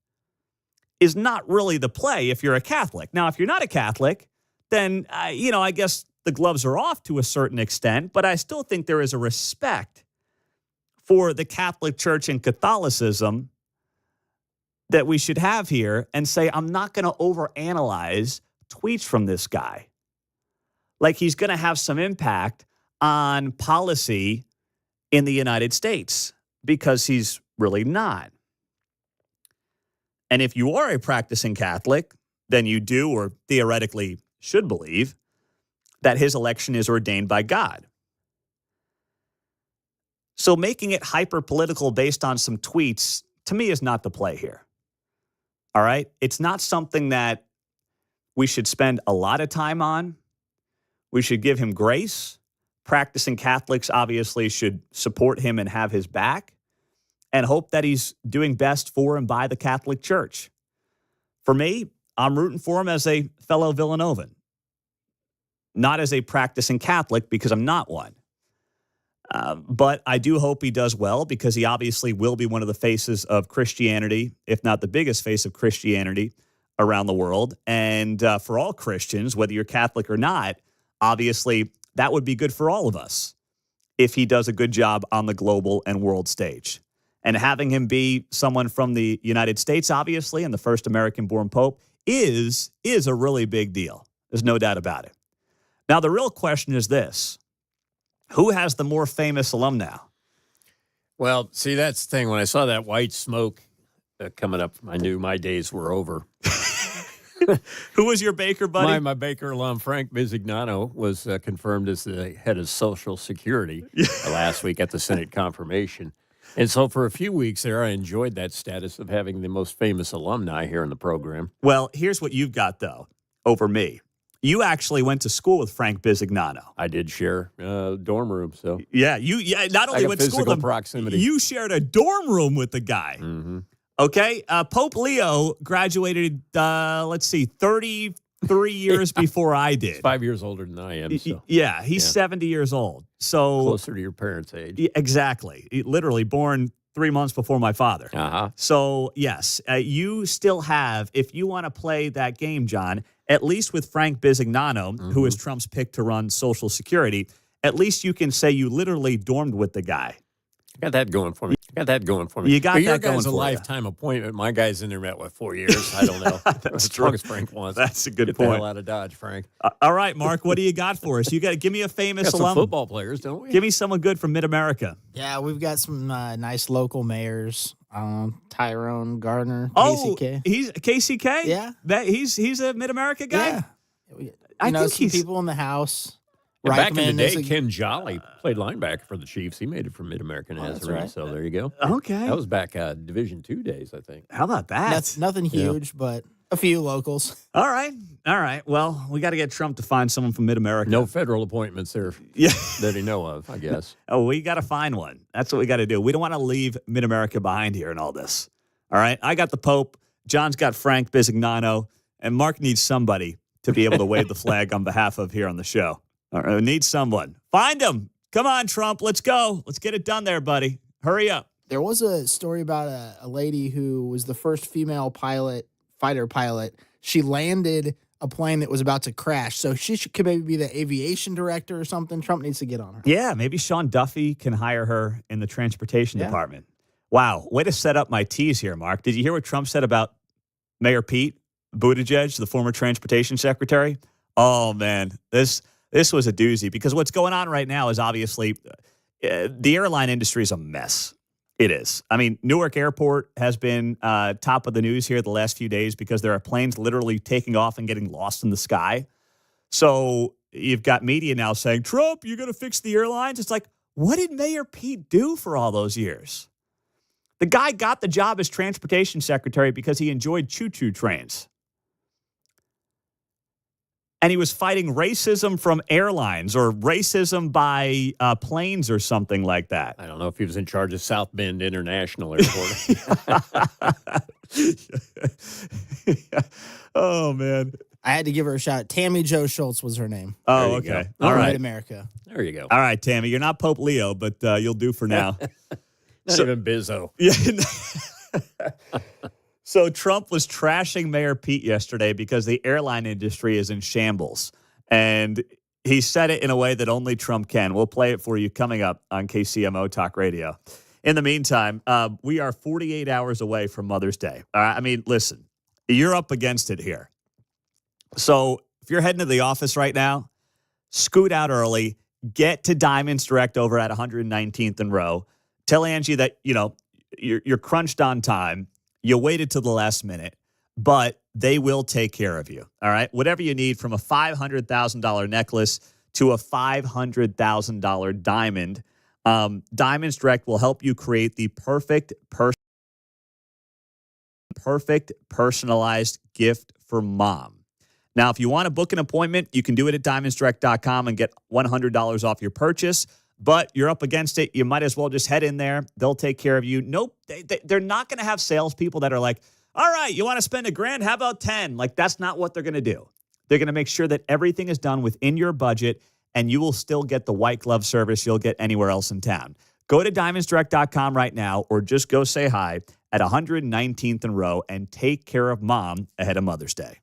Speaker 3: is not really the play if you're a Catholic. Now, if you're not a Catholic, then, I guess the gloves are off to a certain extent, but I still think there is a respect for the Catholic Church and Catholicism that we should have here and say, I'm not going to overanalyze tweets from this guy. Like he's going to have some impact on policy in the United States, because he's really not. And if you are a practicing Catholic, then you do, or theoretically should believe, that his election is ordained by God. So making it hyper-political based on some tweets, to me, is not the play here. All right? It's not something that we should spend a lot of time on. We should give him grace. Practicing Catholics obviously should support him and have his back and hope that he's doing best for and by the Catholic Church. For me, I'm rooting for him as a fellow Villanovan, not as a practicing Catholic, because I'm not one. But I do hope he does well, because he obviously will be one of the faces of Christianity, if not the biggest face of Christianity around the world. And for all Christians, whether you're Catholic or not, obviously that would be good for all of us if he does a good job on the global and world stage. And having him be someone from the United States, obviously, and the first American-born pope is a really big deal. There's no doubt about it. Now, the real question is this. Who has the more famous alum now?
Speaker 5: Well, see, that's the thing. When I saw that white smoke coming up, I knew my days were over.
Speaker 3: Who was your Baker buddy?
Speaker 5: My Baker alum, Frank Bisignano, was confirmed as the head of Social Security last week at the Senate confirmation. And so for a few weeks there, I enjoyed that status of having the most famous alumni here in the program.
Speaker 3: Well, here's what you've got, though, over me. You actually went to school with Frank Bisignano.
Speaker 5: I did share a dorm room, so.
Speaker 3: Yeah, not only went to school with him,
Speaker 5: proximity.
Speaker 3: You shared a dorm room with the guy.
Speaker 5: Mm-hmm.
Speaker 3: Okay, Pope Leo graduated, 33 years before I did.
Speaker 5: He's 5 years older than I am. So.
Speaker 3: Yeah, he's 70 years old. So
Speaker 5: closer to your parents' age.
Speaker 3: Exactly. Literally born 3 months before my father.
Speaker 5: Uh-huh.
Speaker 3: So, yes, you still have, if you want to play that game, John, at least with Frank Bisignano, who is Trump's pick to run Social Security, at least you can say you literally dormed with the guy.
Speaker 5: Got that going for me.
Speaker 3: You got that going for
Speaker 5: your
Speaker 3: you.
Speaker 5: guy's a lifetime appointment. My guy's in there, 4 years? I don't know.
Speaker 3: That's
Speaker 5: as long as Frank wants.
Speaker 3: That's a good
Speaker 5: Get
Speaker 3: point.
Speaker 5: The hell out of Dodge, Frank.
Speaker 3: All right, Mark, what do you got for us? You got to give me a famous
Speaker 5: got some
Speaker 3: alum.
Speaker 5: football players, don't we?
Speaker 3: Give me someone good from Mid-America.
Speaker 6: Yeah, we've got some nice local mayors. Tyrone Gardner,
Speaker 3: Oh,
Speaker 6: KCK.
Speaker 3: he's KCK?
Speaker 6: Yeah.
Speaker 3: He's a Mid-America guy?
Speaker 6: Yeah.
Speaker 3: I
Speaker 6: You know,
Speaker 3: think
Speaker 6: some
Speaker 3: he's
Speaker 6: people in the House.
Speaker 5: Yeah, back in the
Speaker 6: Reichman
Speaker 5: day,
Speaker 6: is a-
Speaker 5: Ken Jolly played linebacker for the Chiefs. He made it from Mid-American
Speaker 6: that's
Speaker 5: Nazarene,
Speaker 6: right.
Speaker 5: so there you go.
Speaker 3: Okay.
Speaker 5: That was back Division II days, I think.
Speaker 3: How about that?
Speaker 6: That's nothing huge, but a few locals.
Speaker 3: All right. Well, we got to get Trump to find someone from Mid-America.
Speaker 5: No federal appointments there
Speaker 3: Yeah.
Speaker 5: that he know of, I guess.
Speaker 3: Oh, we got to find one. That's what we got to do. We don't want to leave Mid-America behind here in all this. All right. I got the Pope. John's got Frank Bisignano. And Mark needs somebody to be able to wave the flag on behalf of here on the show. All right, we need someone. Find him. Come on, Trump. Let's go. Let's get it done there, buddy. Hurry up.
Speaker 6: There was a story about a lady who was the first female fighter pilot. She landed a plane that was about to crash. So she could maybe be the aviation director or something. Trump needs to get on her.
Speaker 3: Yeah, maybe Sean Duffy can hire her in the transportation department. Wow, way to set up my tease here, Mark. Did you hear what Trump said about Mayor Pete Buttigieg, the former transportation secretary? Oh, man, this was a doozy, because what's going on right now is obviously the airline industry is a mess. It is. I mean, Newark Airport has been top of the news here the last few days because there are planes literally taking off and getting lost in the sky. So you've got media now saying, Trump, you're going to fix the airlines? It's like, what did Mayor Pete do for all those years? The guy got the job as transportation secretary because he enjoyed choo-choo trains. And he was fighting racism from airlines or racism by planes or something like that.
Speaker 5: I don't know if he was in charge of South Bend International Airport.
Speaker 3: Oh, man.
Speaker 6: I had to give her a shot. Tammy Jo Schultz was her name.
Speaker 3: Oh, okay.
Speaker 6: All
Speaker 3: All
Speaker 6: right,
Speaker 3: right.
Speaker 6: America.
Speaker 5: There you go.
Speaker 3: All right, Tammy. You're not Pope Leo, but you'll do for now.
Speaker 5: Not even Bizzo.
Speaker 3: Yeah. So Trump was trashing Mayor Pete yesterday because the airline industry is in shambles. And he said it in a way that only Trump can. We'll play it for you coming up on KCMO Talk Radio. In the meantime, we are 48 hours away from Mother's Day. I mean, listen, you're up against it here. So if you're heading to the office right now, scoot out early, get to Diamonds Direct over at 119th and Row. Tell Angie that, you're crunched on time. You waited till the last minute, but they will take care of you. All right. Whatever you need, from a $500,000 necklace to a $500,000 diamond, Diamonds Direct will help you create the perfect personalized gift for mom. Now, if you want to book an appointment, you can do it at diamondsdirect.com and get $100 off your purchase. But you're up against it. You might as well just head in there. They'll take care of you. Nope. They're not going to have salespeople that are like, all right, you want to spend $1,000? How about 10? Like, that's not what they're going to do. They're going to make sure that everything is done within your budget, and you will still get the white glove service you'll get anywhere else in town. Go to diamondsdirect.com right now, or just go say hi at 119th and Row and take care of mom ahead of Mother's Day.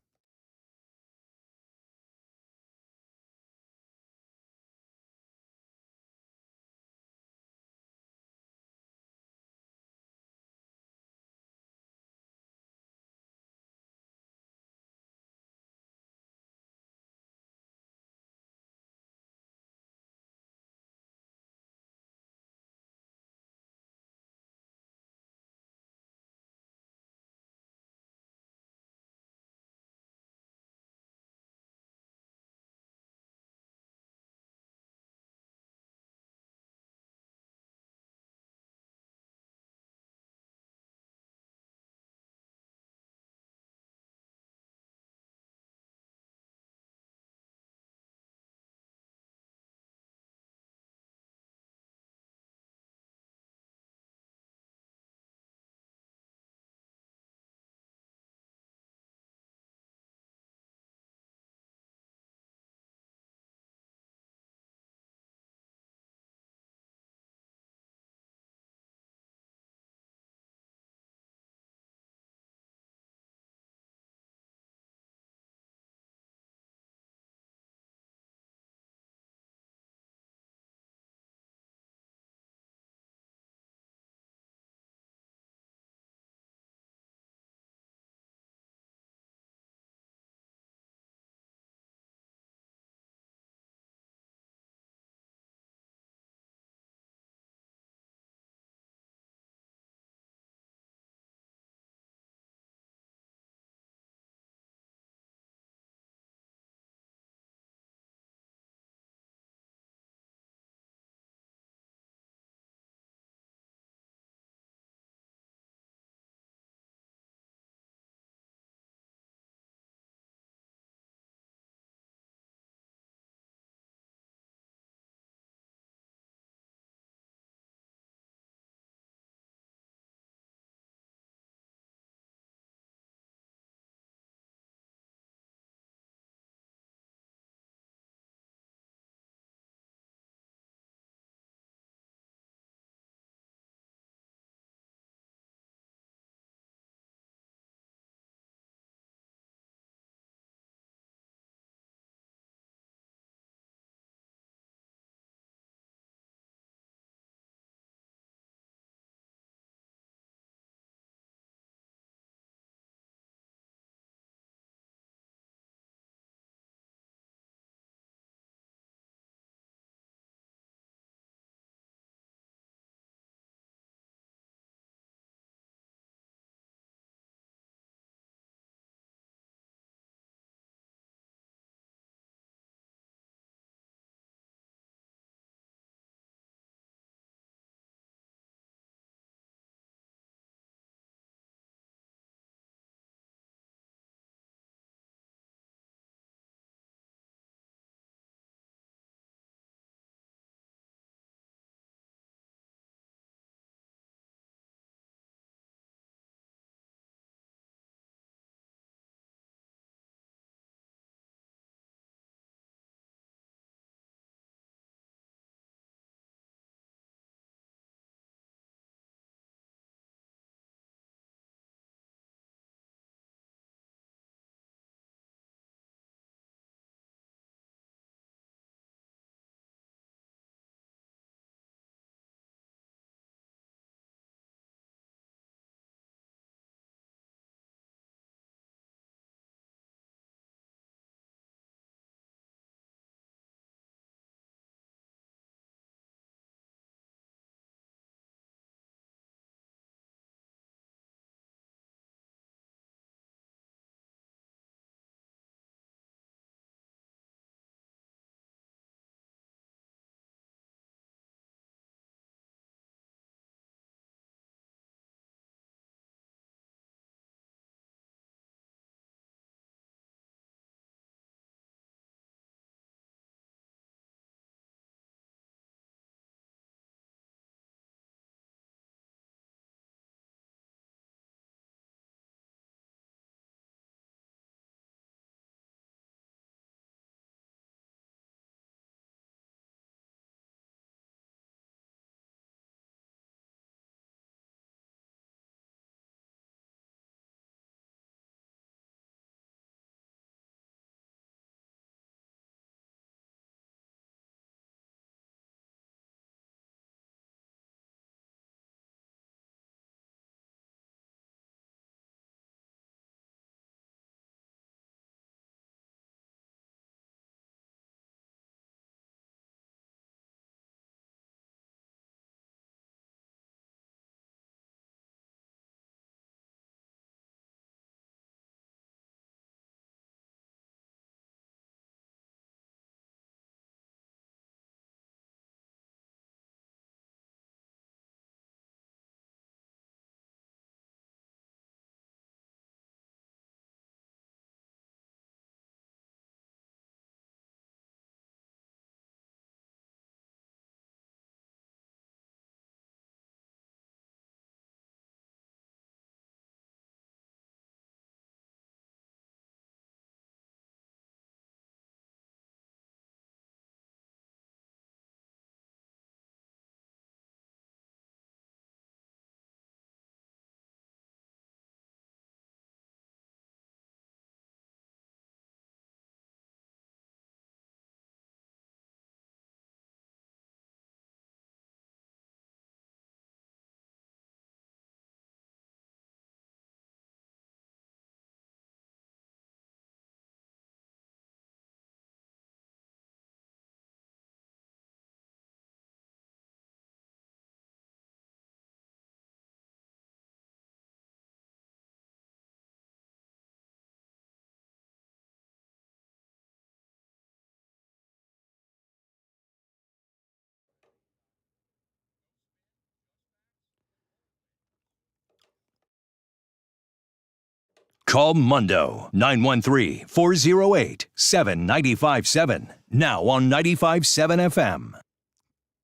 Speaker 2: Call Mundo 913-408-7957. Now on 95.7 FM.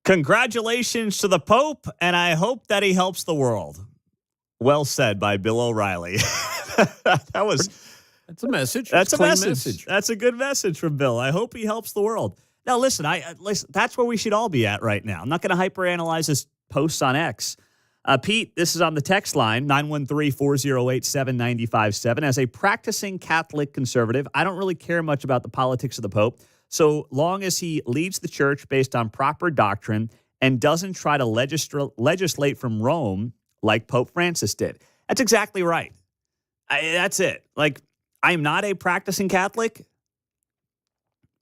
Speaker 3: Congratulations to the Pope, and I hope that he helps the world. Well said by Bill O'Reilly. That's
Speaker 5: a message.
Speaker 3: That's a message. That's a good message from Bill. I hope he helps the world. Now, listen, listen. That's where we should all be at right now. I'm not going to hyperanalyze his posts on X. Pete, this is on the text line, 913-408-7957. As a practicing Catholic conservative, I don't really care much about the politics of the Pope, so long as he leads the church based on proper doctrine and doesn't try to legislate from Rome like Pope Francis did. That's exactly right. That's it. Like, I'm not a practicing Catholic,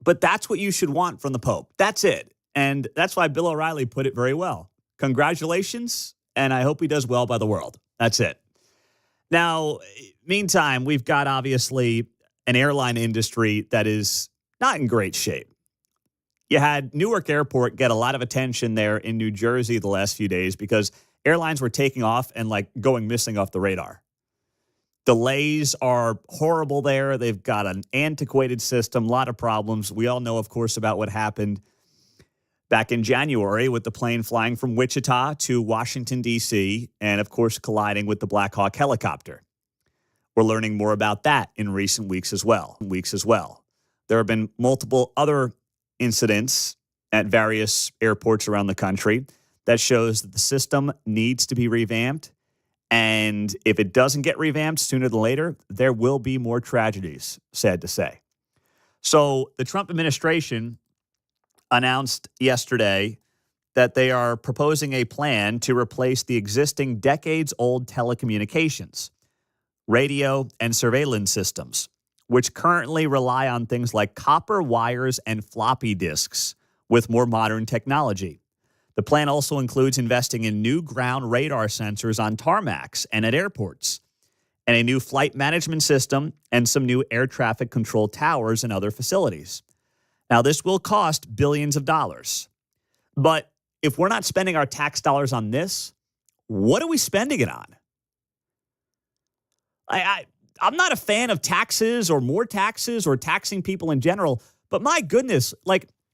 Speaker 3: but that's what you should want from the Pope. That's it. And that's why Bill O'Reilly put it very well. Congratulations, and I hope he does well by the world. That's it. Now, meantime, we've got obviously an airline industry that is not in great shape. You had Newark Airport get a lot of attention there in New Jersey the last few days because airlines were taking off and going missing off the radar. Delays are horrible there. They've got an antiquated system, a lot of problems. We all know, of course, about what happened back in January with the plane flying from Wichita to Washington, D.C., and, of course, colliding with the Black Hawk helicopter. We're learning more about that in recent weeks as well. There have been multiple other incidents at various airports around the country that shows that the system needs to be revamped. And if it doesn't get revamped sooner than later, there will be more tragedies, sad to say. So the Trump administration announced yesterday that they are proposing a plan to replace the existing decades-old telecommunications, radio, and surveillance systems, which currently rely on things like copper wires and floppy disks with more modern technology. The plan also includes investing in new ground radar sensors on tarmacs and at airports, and a new flight management system and some new air traffic control towers and other facilities. Now, this will cost billions of dollars. But if we're not spending our tax dollars on this, what are we spending it on? I'm not a fan of taxes or more taxes or taxing people in general, but my goodness,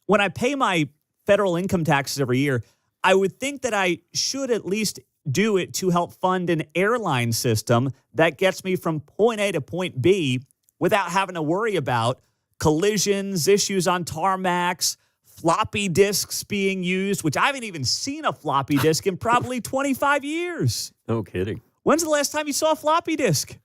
Speaker 3: when I pay my federal income taxes every year, I would think that I should at least do it to help fund an airline system that gets me from point A to point B without having to worry about collisions, issues on tarmacs, floppy disks being used, which I haven't even seen a floppy disk in probably 25 years.
Speaker 5: No kidding.
Speaker 3: When's the last time you saw a floppy disk?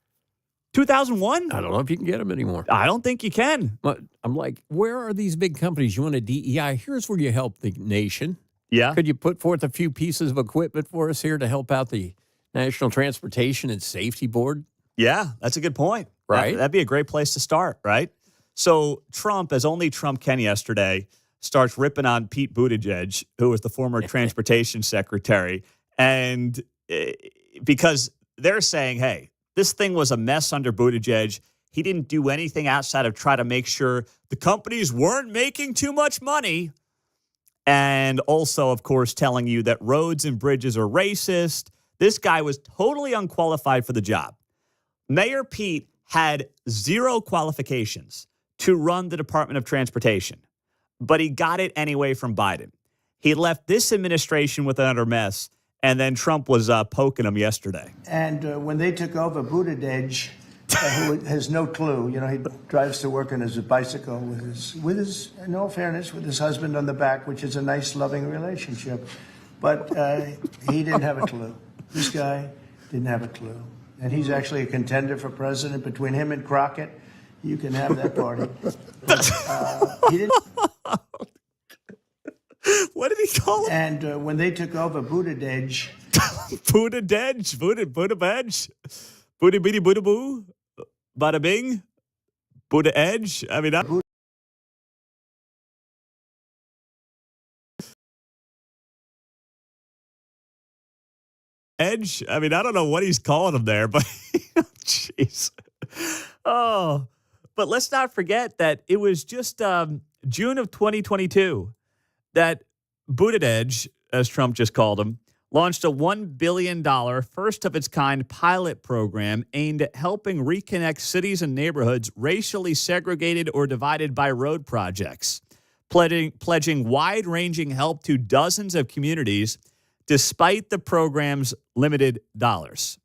Speaker 3: 2001?
Speaker 5: I don't know if you can get them anymore.
Speaker 3: I don't think you can.
Speaker 5: But I'm like, where are these big companies? You want a DEI? Here's where you help the nation.
Speaker 3: Yeah.
Speaker 5: Could you put forth a few pieces of equipment for us here to help out the National Transportation and Safety Board?
Speaker 3: Yeah, that's a good point.
Speaker 5: Right.
Speaker 3: That'd be a great place to start, right? So Trump, as only Trump can yesterday, starts ripping on Pete Buttigieg, who was the former transportation secretary. And because they're saying, hey, this thing was a mess under Buttigieg. He didn't do anything outside of try to make sure the companies weren't making too much money. And also, of course, telling you that roads and bridges are racist. This guy was totally unqualified for the job. Mayor Pete had zero qualifications to run the Department of Transportation, but he got it anyway from Biden. He left this administration with another mess, and then Trump was poking him yesterday.
Speaker 8: And when they took over, Buttigieg, who has no clue, he drives to work on his bicycle with his, in all fairness, with his husband on the back, which is a nice, loving relationship. But he didn't have a clue. This guy didn't have a clue. And he's actually a contender for president. Between him and Crockett, you can have that party. But, he didn't.
Speaker 3: What did he call him?
Speaker 8: And when they took over, Buttigieg.
Speaker 3: Booty bitty booty boo. Bada bing. Buddha edge. I mean, Edge. I mean, I don't know what he's calling him there, but jeez. Oh, but let's not forget that it was just June of 2022 that Buttigieg, as Trump just called him, launched a $1 billion, first-of-its-kind pilot program aimed at helping reconnect cities and neighborhoods racially segregated or divided by road projects, pledging wide-ranging help to dozens of communities despite the program's limited dollars.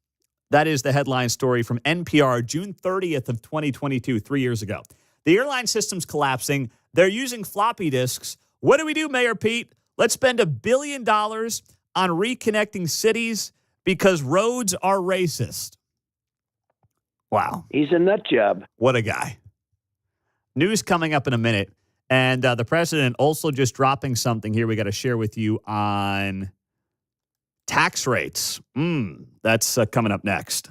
Speaker 3: That is the headline story from NPR, June 30th of 2022, 3 years ago. The airline system's collapsing. They're using floppy disks. What do we do, Mayor Pete? Let's spend $1 billion on reconnecting cities because roads are racist. Wow.
Speaker 4: He's a nut job.
Speaker 3: What a guy. News coming up in a minute. And the president also just dropping something here we got to share with you on tax rates. That's coming up next.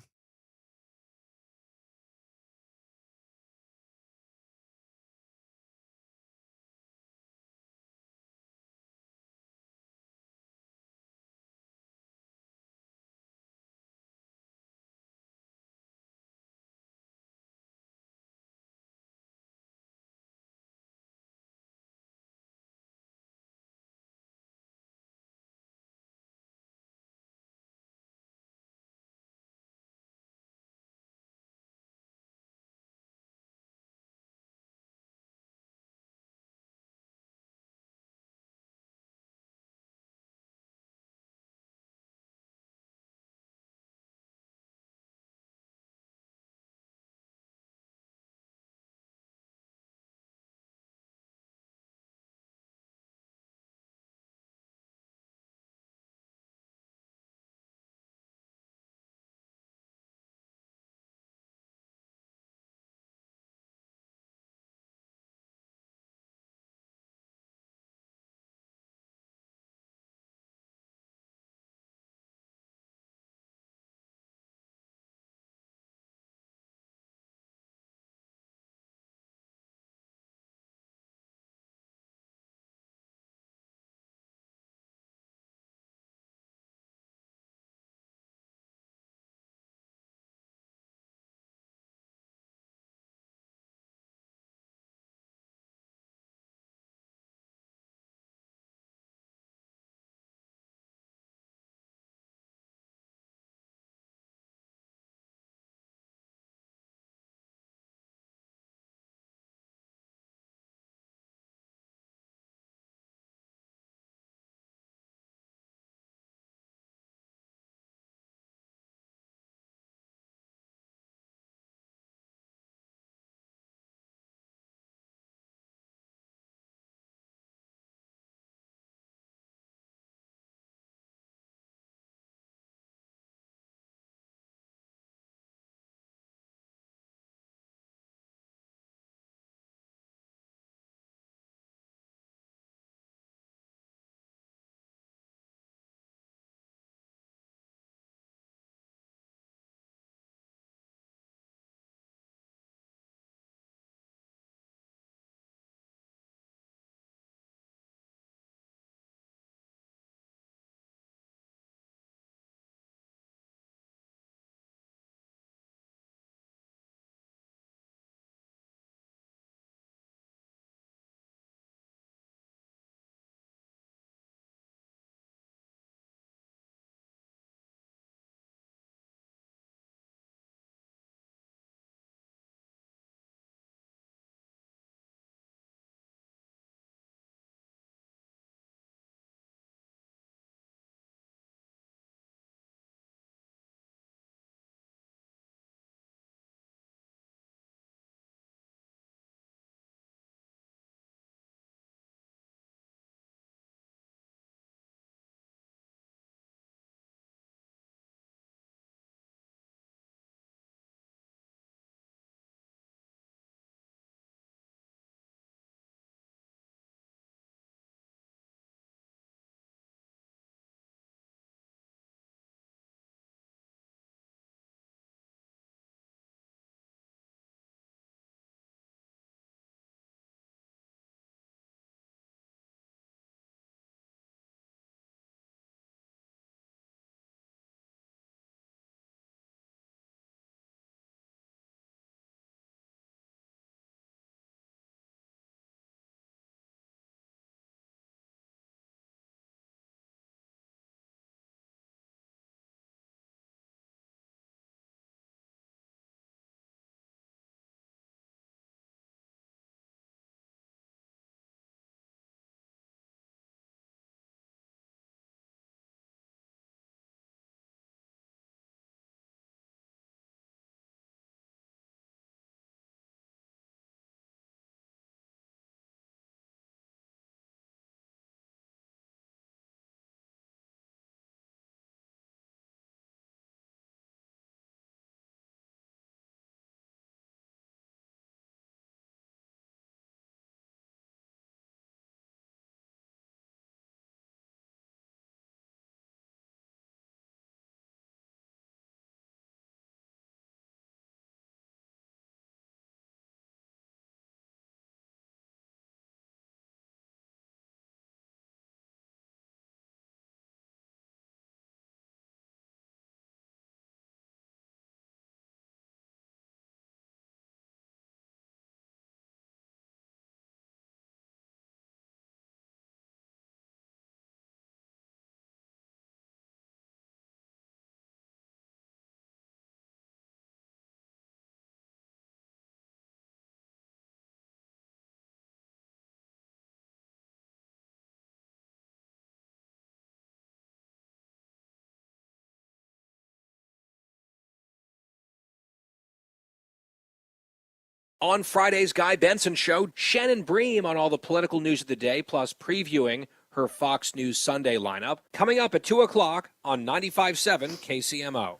Speaker 7: On Friday's Guy Benson Show, Shannon Bream on all the political news of the day, plus previewing her Fox News Sunday lineup. Coming up at 2 o'clock on 95.7 KCMO.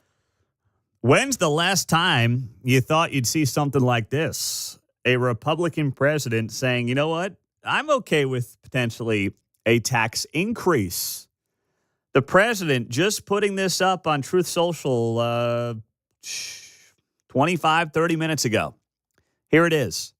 Speaker 3: When's the last time you thought you'd see something like this? A Republican president saying, you know what? I'm okay with potentially a tax increase. The president just putting this up on Truth Social 25, 30 minutes ago. Here it is.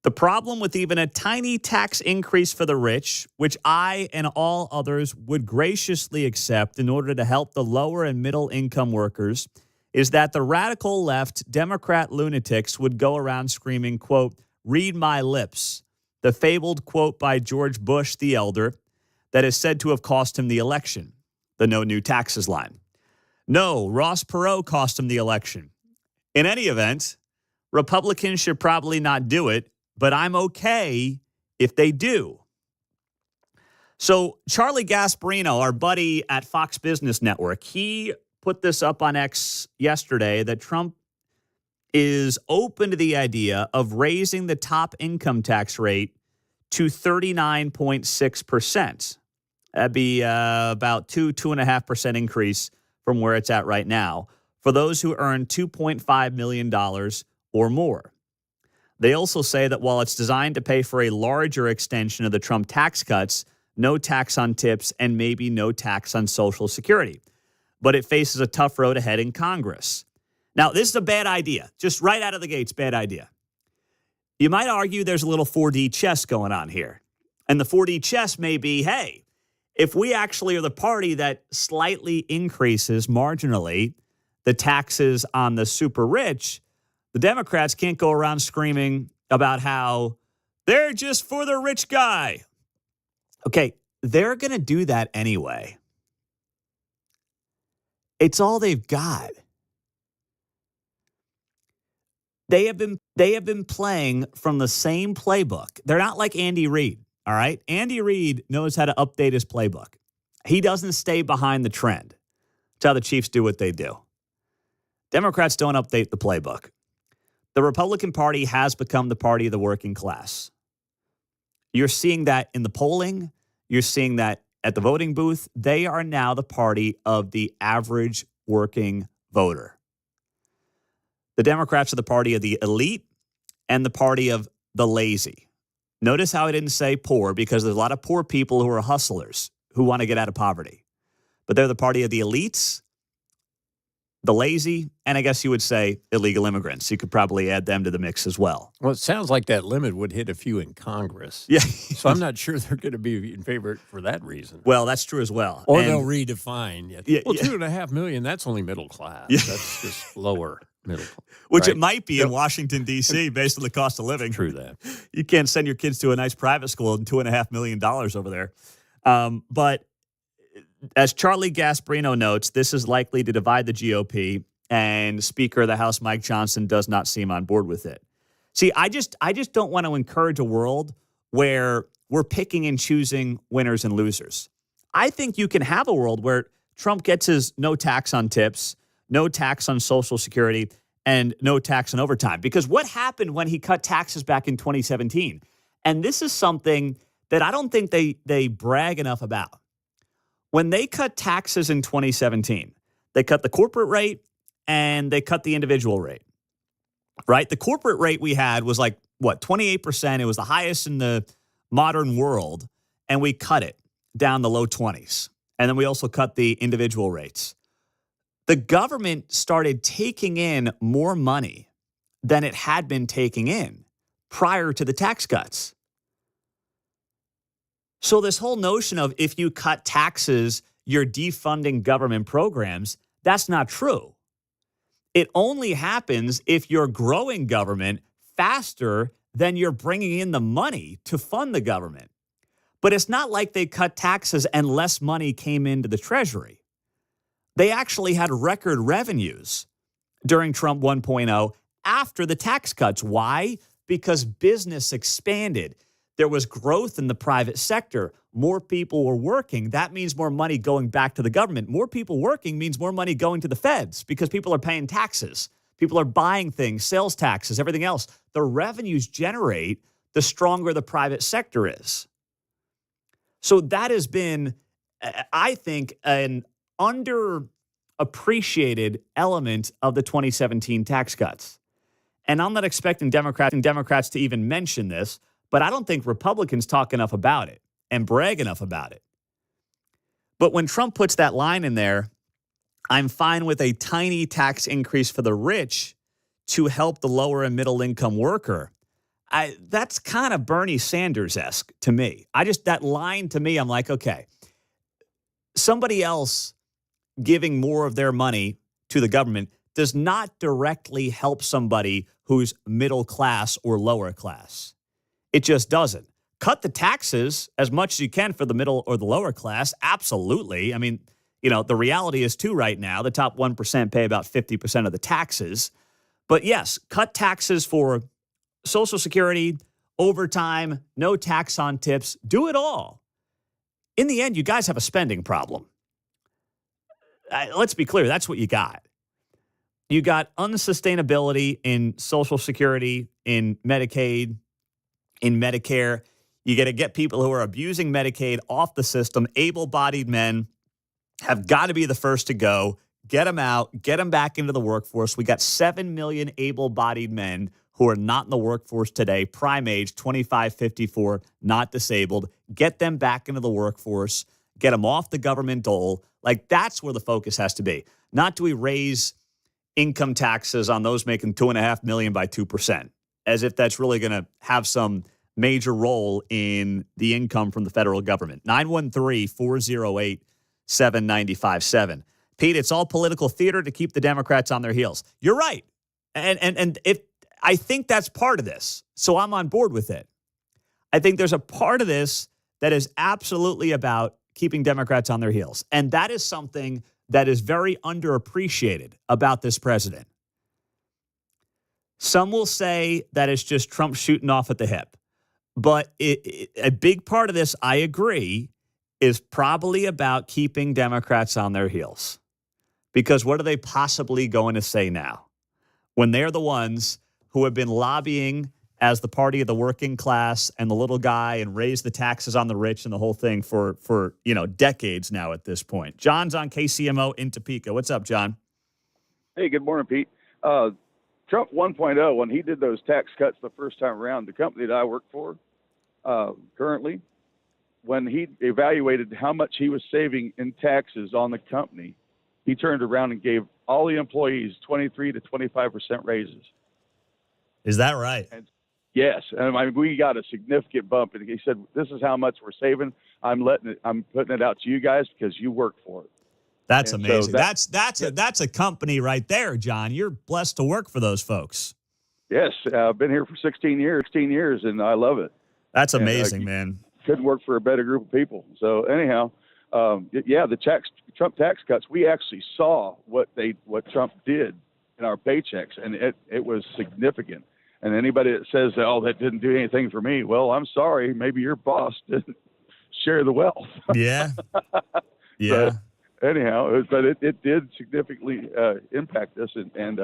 Speaker 3: The problem with even a tiny tax increase for the rich, which I and all others would graciously accept in order to help the lower and middle income workers, is that the radical left Democrat lunatics would go around screaming, quote, "Read my lips," the fabled quote by George Bush the elder that is said to have cost him the election, the no new taxes line. No, Ross Perot cost him the election. In any event, Republicans should probably not do it, but I'm okay if they do. So Charlie Gasparino, our buddy at Fox Business Network, he put this up on X yesterday that Trump is open to the idea of raising the top income tax rate to 39.6%. That'd be about 2.5% increase from where it's at right now for those who earn $2.5 million or more. They also say that while it's designed to pay for a larger extension of the Trump tax cuts, no tax on tips and maybe no tax on Social Security. But it faces a tough road ahead in Congress. Now, this is a bad idea. Just right out of the gates, bad idea. You might argue there's a little 4D chess going on here. And the 4D chess may be, hey, if we actually are the party that slightly increases marginally the taxes on the super rich, the Democrats can't go around screaming about how they're just for the rich guy. Okay, they're going to do that anyway. It's all they've got. They have been playing from the same playbook. They're not like Andy Reid, all right? Andy Reid knows how to update his playbook. He doesn't stay behind the trend. That's how the Chiefs do what they do. Democrats don't update the playbook. The Republican Party has become the party of the working class. You're seeing that in the polling. You're seeing that at the voting booth. They are now the party of the average working voter. The Democrats are the party of the elite and the party of the lazy. Notice how I didn't say poor, because there's a lot of poor people who are hustlers who want to get out of poverty. But they're the party of the elites, the lazy, and I guess you would say illegal immigrants. You could probably add them to the mix as well.
Speaker 5: Well, it sounds like that limit would hit a few in Congress.
Speaker 3: Yeah.
Speaker 5: So I'm not sure they're going to be in favor for that reason.
Speaker 3: Well, that's true as well.
Speaker 5: Or they'll redefine.
Speaker 3: Yeah,
Speaker 5: well, 2.5 million, that's only middle class.
Speaker 3: Yeah.
Speaker 5: That's just lower middle class.
Speaker 3: Which
Speaker 5: right?
Speaker 3: it might be in Washington, D.C., based on the cost of living.
Speaker 5: True that.
Speaker 3: You can't send your kids to a nice private school and $2.5 million over there. But as Charlie Gasparino notes, this is likely to divide the GOP, and Speaker of the House Mike Johnson does not seem on board with it. See, I just don't want to encourage a world where we're picking and choosing winners and losers. I think you can have a world where Trump gets his no tax on tips, no tax on Social Security, and no tax on overtime. Because what happened when he cut taxes back in 2017? And this is something that I don't think they brag enough about. When they cut taxes in 2017, they cut the corporate rate and they cut the individual rate, right? The corporate rate we had was like, 28%. It was the highest in the modern world. And we cut it down the low 20s. And then we also cut the individual rates. The government started taking in more money than it had been taking in prior to the tax cuts. So this whole notion of if you cut taxes, you're defunding government programs, that's not true. It only happens if you're growing government faster than you're bringing in the money to fund the government. But it's not like they cut taxes and less money came into the Treasury. They actually had record revenues during Trump 1.0 after the tax cuts. Why? Because business expanded. There was growth in the private sector. More people were working. That means more money going back to the government. More people working means more money going to the feds because people are paying taxes. People are buying things, sales taxes, everything else. The revenues generate, the stronger the private sector is. So that has been, I think, an underappreciated element of the 2017 tax cuts. And I'm not expecting Democrats to even mention this, but I don't think Republicans talk enough about it and brag enough about it. But when Trump puts that line in there, I'm fine with a tiny tax increase for the rich to help the lower and middle income worker. That's kind of Bernie Sanders-esque to me. That line to me, I'm like, okay, somebody else giving more of their money to the government does not directly help somebody who's middle class or lower class. It just doesn't. Cut the taxes as much as you can for the middle or the lower class. Absolutely. I mean, the reality is too right now, the top 1% pay about 50% of the taxes. But yes, cut taxes for Social Security, overtime, no tax on tips, do it all. In the end, you guys have a spending problem. Let's be clear, that's what you got. You got unsustainability in Social Security, in Medicaid, in Medicare. You got to get people who are abusing Medicaid off the system. Able-bodied men have got to be the first to go. Get them out, get them back into the workforce. We got 7 million able-bodied men who are not in the workforce today, prime age, 25, 54, not disabled. Get them back into the workforce. Get them off the government dole. Like, that's where the focus has to be. Not do we raise income taxes on those making $2.5 million by 2%, as if that's really going to have some major role in the income from the federal government. 913-408-7957. Pete, it's all political theater to keep the Democrats on their heels. You're right. And if I think that's part of this, so I'm on board with it. I think there's a part of this that is absolutely about keeping Democrats on their heels. And that is something that is very underappreciated about this president. Some will say that it's just Trump shooting off at the hip. But a big part of this, I agree, is probably about keeping Democrats on their heels. Because what are they possibly going to say now when they're the ones who have been lobbying as the party of the working class and the little guy and raise the taxes on the rich and the whole thing for decades now at this point? John's on KCMO in Topeka. What's up, John?
Speaker 9: Hey, good morning, Pete. Trump 1.0, when he did those tax cuts the first time around, the company that I work for currently, when he evaluated how much he was saving in taxes on the company, he turned around and gave all the employees 23 to 25% raises.
Speaker 3: Is that right?
Speaker 9: And yes. And we got a significant bump. And he said, this is how much we're saving. I'm putting it out to you guys because you work for it.
Speaker 3: That's
Speaker 9: and
Speaker 3: amazing.
Speaker 9: So
Speaker 3: that's a company right there, John. You're blessed to work for those folks.
Speaker 9: Yes. I've been here for 16 years, and I love it.
Speaker 3: That's amazing, man.
Speaker 9: Couldn't work for a better group of people. So anyhow, the Trump tax cuts, we actually saw what Trump did in our paychecks, and it was significant. And anybody that says, oh, that didn't do anything for me, well, I'm sorry. Maybe your boss didn't share the wealth.
Speaker 3: Yeah. Yeah.
Speaker 9: But anyhow, it did significantly impact us. And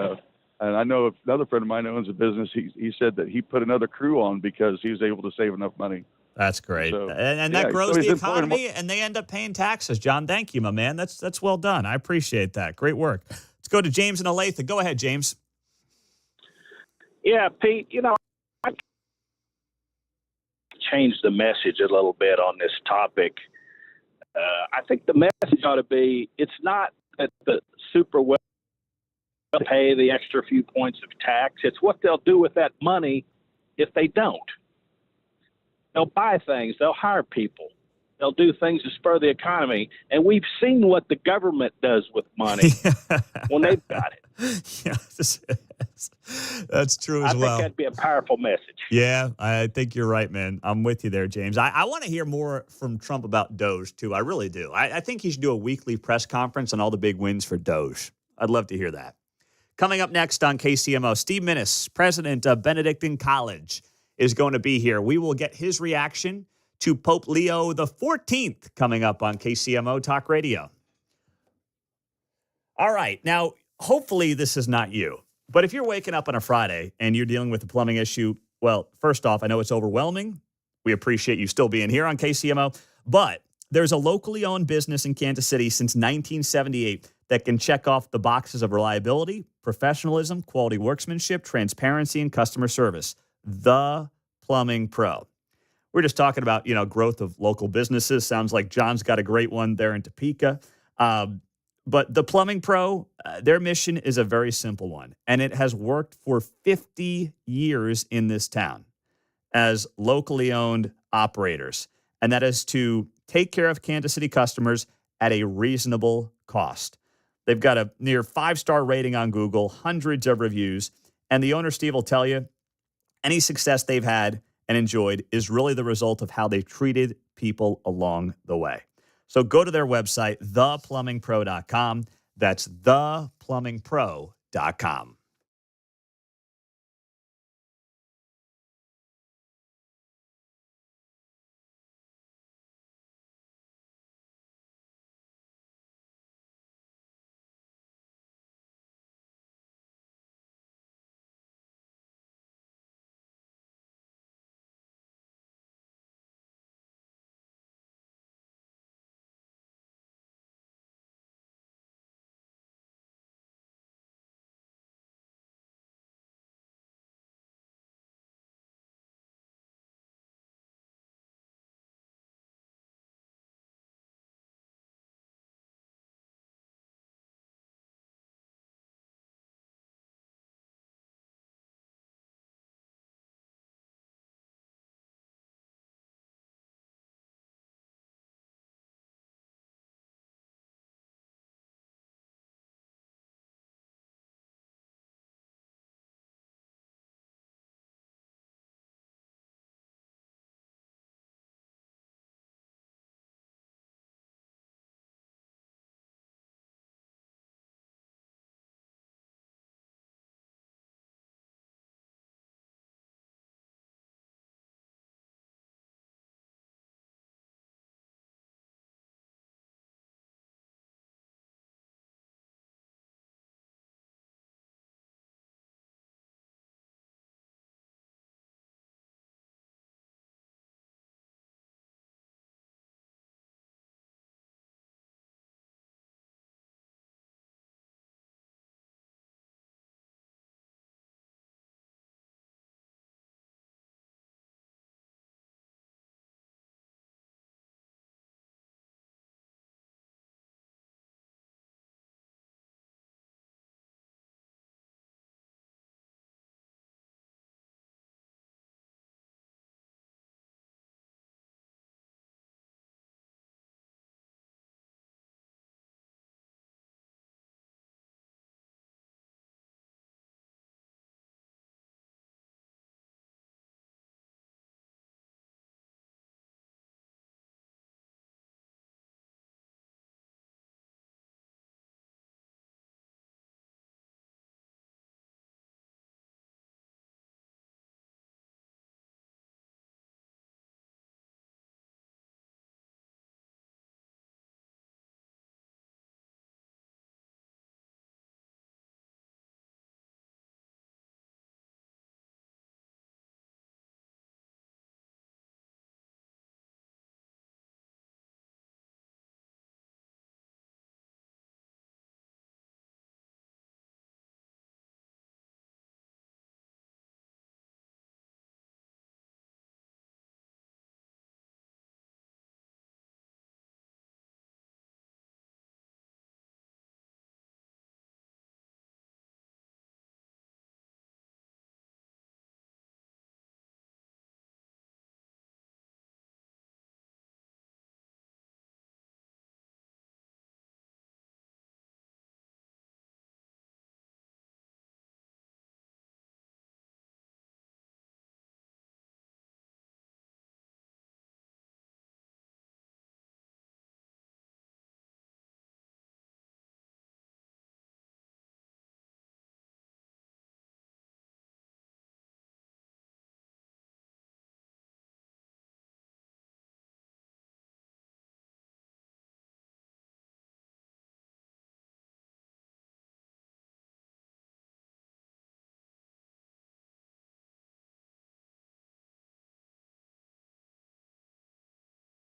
Speaker 9: I know another friend of mine owns a business. He said that he put another crew on because he was able to save enough money.
Speaker 3: That's great.
Speaker 9: So,
Speaker 3: and that grows the economy, and they end up paying taxes. John, thank you, my man. That's well done. I appreciate that. Great work. Let's go to James in Olathe. Go ahead, James.
Speaker 4: Yeah, Pete, I changed the message a little bit on this topic. I think the message ought to be, it's not that the super well pay the extra few points of tax. It's what they'll do with that money if they don't. They'll buy things. They'll hire people. They'll do things to spur the economy. And we've seen what the government does with money when they've got it.
Speaker 3: Yes, that's true as well.
Speaker 4: I think that'd be a powerful message.
Speaker 3: Yeah, I think you're right, man. I'm with you there, James. I want to hear more from Trump about Doge, too. I really do. I think he should do a weekly press conference on all the big wins for Doge. I'd love to hear that. Coming up next on KCMO, Steve Minnis, president of Benedictine College, is going to be here. We will get his reaction to Pope Leo XIV coming up on KCMO Talk Radio. All right. Now, hopefully this is not you, But if you're waking up on a Friday and you're dealing with a plumbing issue, well, first off, I know it's overwhelming. We appreciate you still being here on KCMO. But there's a locally owned business in Kansas City since 1978 that can check off the boxes of reliability, professionalism, quality workmanship, transparency, and customer service. The Plumbing Pro. We're just talking about, growth of local businesses. Sounds like John's got a great one there in Topeka. But the Plumbing Pro, their mission is a very simple one, and it has worked for 50 years in this town as locally owned operators, and that is to take care of Kansas City customers at a reasonable cost. They've got a near 5-star rating on Google, hundreds of reviews, and the owner, Steve, will tell you any success they've had and enjoyed is really the result of how they've treated people along the way. So go to their website, theplumbingpro.com. That's theplumbingpro.com.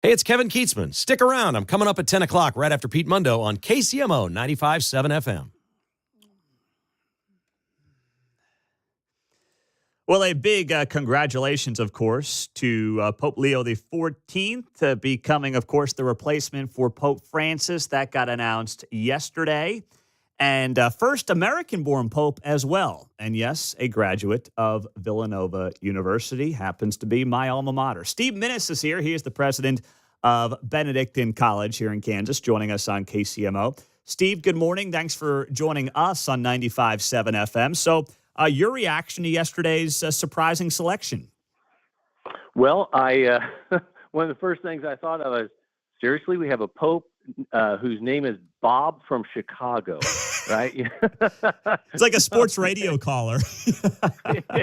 Speaker 5: Hey, it's Kevin Kietzman. Stick around. I'm coming up at 10 o'clock right after Pete Mundo on KCMO 95.7 FM.
Speaker 3: Well, a big congratulations, of course, to Pope Leo XIV becoming, of course, the replacement for Pope Francis. That got announced yesterday. And first American-born Pope as well. And yes, a graduate of Villanova University, happens to be my alma mater. Steve Minnis is here. He is the president of Benedictine College here in Kansas, joining us on KCMO. Steve, good morning. Thanks for joining us on 95.7 FM. So your reaction to yesterday's surprising selection?
Speaker 10: Well, one of the first things I thought of is, seriously, we have a pope whose name is Bob from Chicago, right?
Speaker 3: It's like a sports radio caller.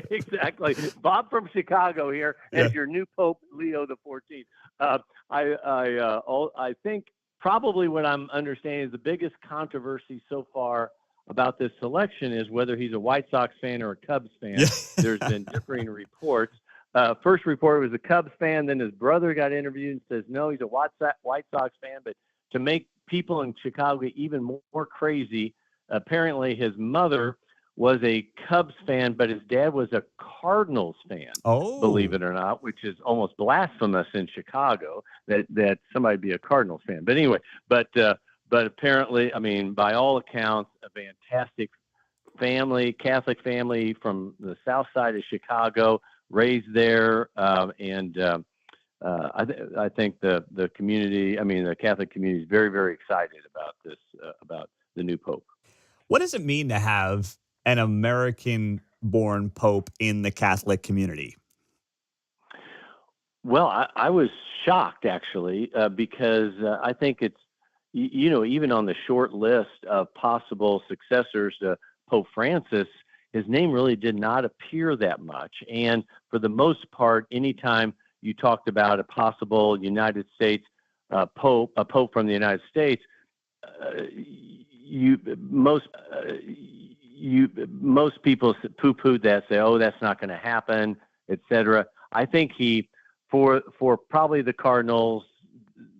Speaker 10: Exactly. Bob from Chicago here as your new Pope Leo XIV. I think probably what I'm understanding is the biggest controversy so far about this selection is whether he's a White Sox fan or a Cubs fan. Yeah. There's been differing reports. First report was a Cubs fan. Then his brother got interviewed and says, no, he's a White Sox fan. But to make people in Chicago even more crazy, apparently his mother was a Cubs fan, but his dad was a Cardinals fan, believe it or not, which is almost blasphemous in Chicago that somebody be a Cardinals fan. But anyway, but apparently, I mean, by all accounts, a fantastic family, Catholic family from the south side of Chicago, raised there, and I think the community, I mean, the Catholic community is very, very excited about this, about the new Pope.
Speaker 3: What does it mean to have an American-born Pope in the Catholic community?
Speaker 10: Well, I was shocked, actually, because I think it's, even on the short list of possible successors to Pope Francis, his name really did not appear that much. And for the most part, anytime you talked about a possible United States Pope, a Pope from the United States, most people poo-pooed that, say, oh, that's not going to happen, etc. I think for probably the Cardinals,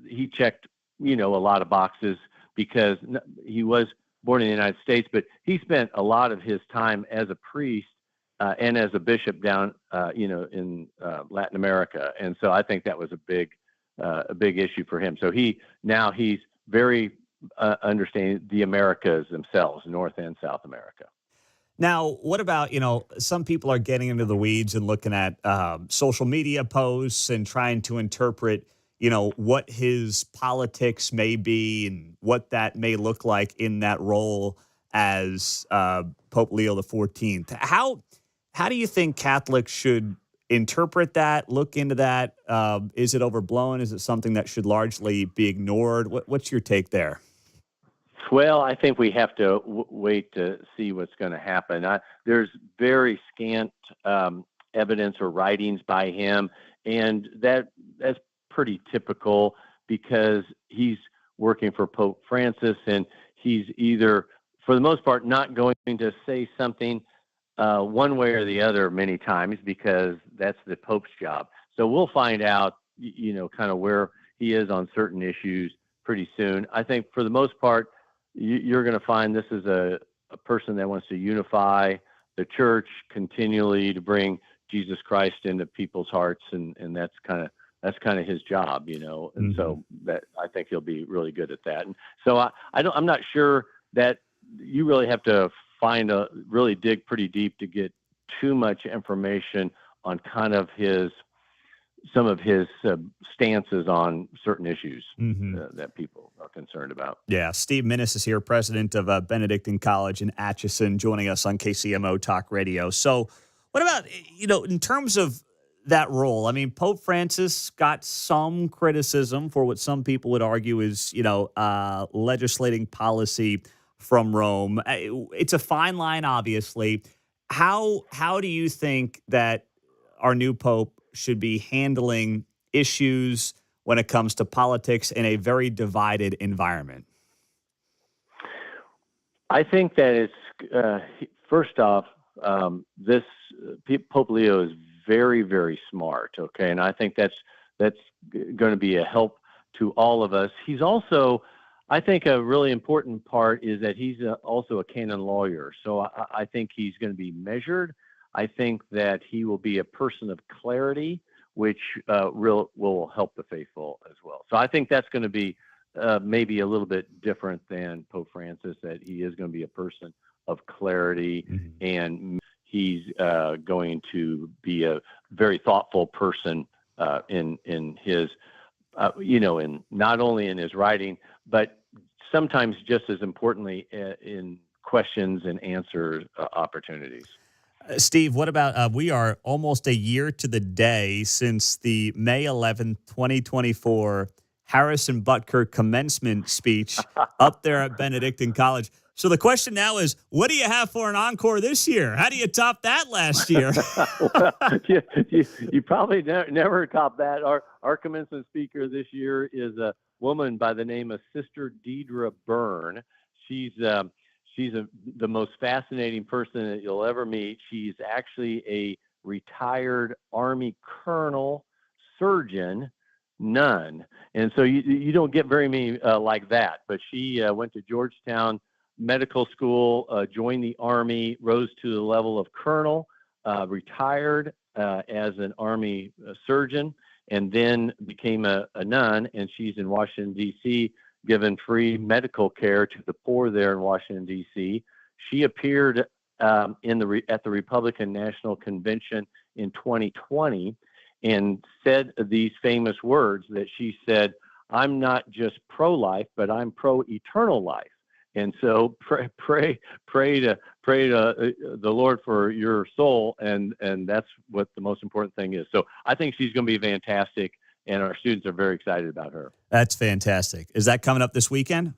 Speaker 10: he checked, a lot of boxes because he was born in the United States, but he spent a lot of his time as a priest and as a bishop down, in Latin America, and so I think that was a big issue for him. So he's very understanding the Americas themselves, North and South America.
Speaker 3: Now, what about, some people are getting into the weeds and looking at social media posts and trying to interpret, what his politics may be and what that may look like in that role as Pope Leo XIV. How do you think Catholics should interpret that, look into that? Is it overblown? Is it something that should largely be ignored? What's your take there?
Speaker 10: Well, I think we have to wait to see what's going to happen. There's very scant evidence or writings by him, and that's pretty typical because he's working for Pope Francis, and he's either, for the most part, not going to say something one way or the other many times because that's the Pope's job. So we'll find out, kind of where he is on certain issues pretty soon. I think for the most part, you're going to find this is a person that wants to unify the church continually, to bring Jesus Christ into people's hearts, and that's kind of his job, and mm-hmm. So that I think he'll be really good at that. And so I'm not sure that you really have to really dig pretty deep to get too much information on kind of some of his stances on certain issues mm-hmm. That people are concerned about.
Speaker 3: Yeah, Steve Minnis is here, president of Benedictine College in Atchison, joining us on KCMO Talk Radio. So what about, in terms of that role? I mean, Pope Francis got some criticism for what some people would argue is, legislating policy from Rome. It's a fine line, obviously. How do you think that our new Pope should be handling issues when it comes to politics in a very divided environment?
Speaker 10: I think that it's, first off, this Pope Leo is very, very smart, okay? And I think that's that's going to be a help to all of us. He's also, I think, a really important part is that he's also a canon lawyer. So I think he's going to be measured. I think that he will be a person of clarity, which will help the faithful as well. So I think that's going to be maybe a little bit different than Pope Francis, that he is going to be a person of clarity, and he's going to be a very thoughtful person in his, in not only in his writing, but sometimes just as importantly in questions and answer opportunities.
Speaker 3: Steve, what about we are almost a year to the day since the May 11th, 2024 Harrison Butker commencement speech up there at Benedictine College. So the question now is, what do you have for an encore this year? How do you top that last year?
Speaker 10: you probably never top that. Our commencement speaker this year is a woman by the name of Sister Deidre Byrne. She's the most fascinating person that you'll ever meet. She's actually a retired Army colonel, surgeon, nun. And so you don't get very many like that. But she went to Georgetown Medical School, joined the Army, rose to the level of colonel, retired as an Army surgeon, and then became a nun. And she's in Washington, D.C., given free medical care to the poor there in Washington, D.C. She appeared at the Republican National Convention in 2020 and said these famous words that she said, "I'm not just pro-life, but I'm pro-eternal life." And so pray to the Lord for your soul, and that's what the most important thing is. So I think she's going to be fantastic, and our students are very excited about her.
Speaker 3: That's fantastic. Is that coming up this weekend?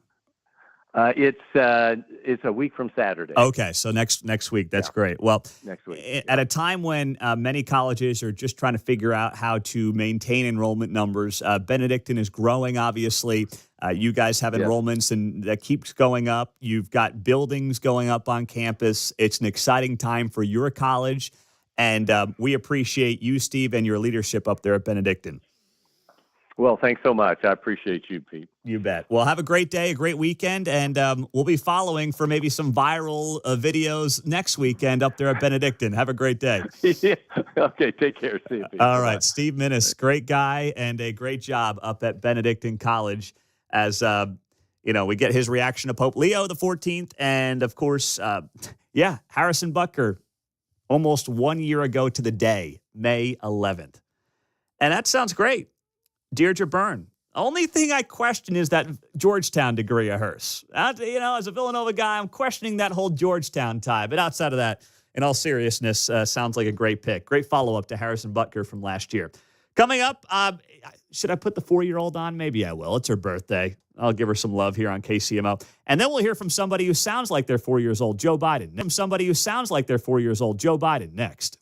Speaker 10: It's a week from Saturday.
Speaker 3: Okay, so next week. That's great. Well,
Speaker 10: next week.
Speaker 3: At a time when many colleges are just trying to figure out how to maintain enrollment numbers, Benedictine is growing, obviously. You guys have enrollments, and that keeps going up. You've got buildings going up on campus. It's an exciting time for your college, and we appreciate you, Steve, and your leadership up there at Benedictine.
Speaker 10: Well, thanks so much. I appreciate you, Pete.
Speaker 3: You bet. Well, have a great day, a great weekend, and we'll be following for maybe some viral videos next weekend up there at Benedictine. Have a great day.
Speaker 10: Okay, take care. See you, Pete.
Speaker 3: All right, Steve Minnis, great guy and a great job up at Benedictine College as, we get his reaction to Pope Leo the 14th, and, of course, Harrison Butker, almost 1 year ago to the day, May 11th. And that sounds great. Deirdre Byrne. Only thing I question is that Georgetown degree of hers. As a Villanova guy, I'm questioning that whole Georgetown tie. But outside of that, in all seriousness, sounds like a great pick. Great follow-up to Harrison Butker from last year. Coming up, should I put the 4-year-old on? Maybe I will. It's her birthday. I'll give her some love here on KCMO. And then we'll hear from somebody who sounds like they're 4 years old, Joe Biden. From somebody who sounds like they're 4 years old, Joe Biden, next.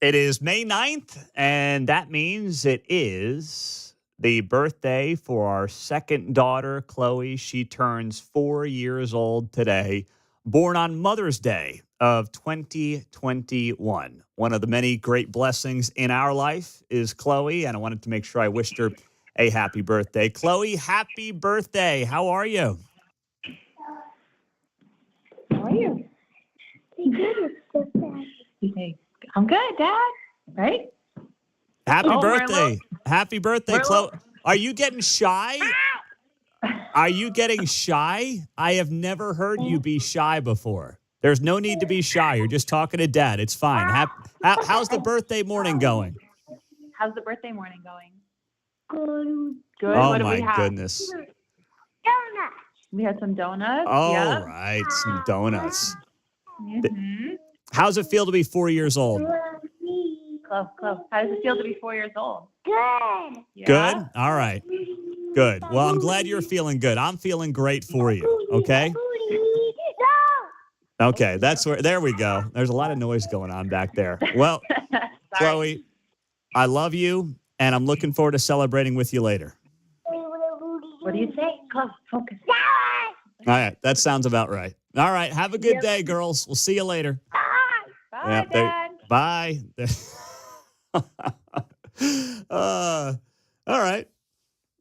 Speaker 3: It is May 9th, and that means it is the birthday for our second daughter, Chloe. She turns 4 years old today, born on Mother's Day of 2021. One of the many great blessings in our life is Chloe, and I wanted to make sure I wished her a happy birthday. Chloe, happy birthday. How are you?
Speaker 11: How are you? I'm good, Dad. Right?
Speaker 3: Happy birthday. Happy birthday, Chloe. Are you getting shy? Are you getting shy? I have never heard you be shy before. There's no need to be shy. You're just talking to Dad. It's fine. How's the birthday morning going?
Speaker 11: How's the birthday morning going? Good.
Speaker 3: Oh,
Speaker 11: What do we
Speaker 3: my
Speaker 11: have?
Speaker 3: goodness.
Speaker 11: Donuts. We had some donuts.
Speaker 3: All
Speaker 11: Yep.
Speaker 3: right, some donuts.
Speaker 11: Mm-hmm.
Speaker 3: How's it feel to be 4 years old?
Speaker 11: Chloe. How does it feel to be 4 years old?
Speaker 12: Good.
Speaker 11: Yeah?
Speaker 3: Good? All right. Good. Well, I'm glad you're feeling good. I'm feeling great for you. Okay? Okay, there we go. There's a lot of noise going on back there. Well, Chloe, I love you, and I'm looking forward to celebrating with you later.
Speaker 11: What do you say? Chloe, focus.
Speaker 3: All right, that sounds about right. All right, have a good day, girls. We'll see you later.
Speaker 11: Bye, Dad.
Speaker 3: Bye. All right.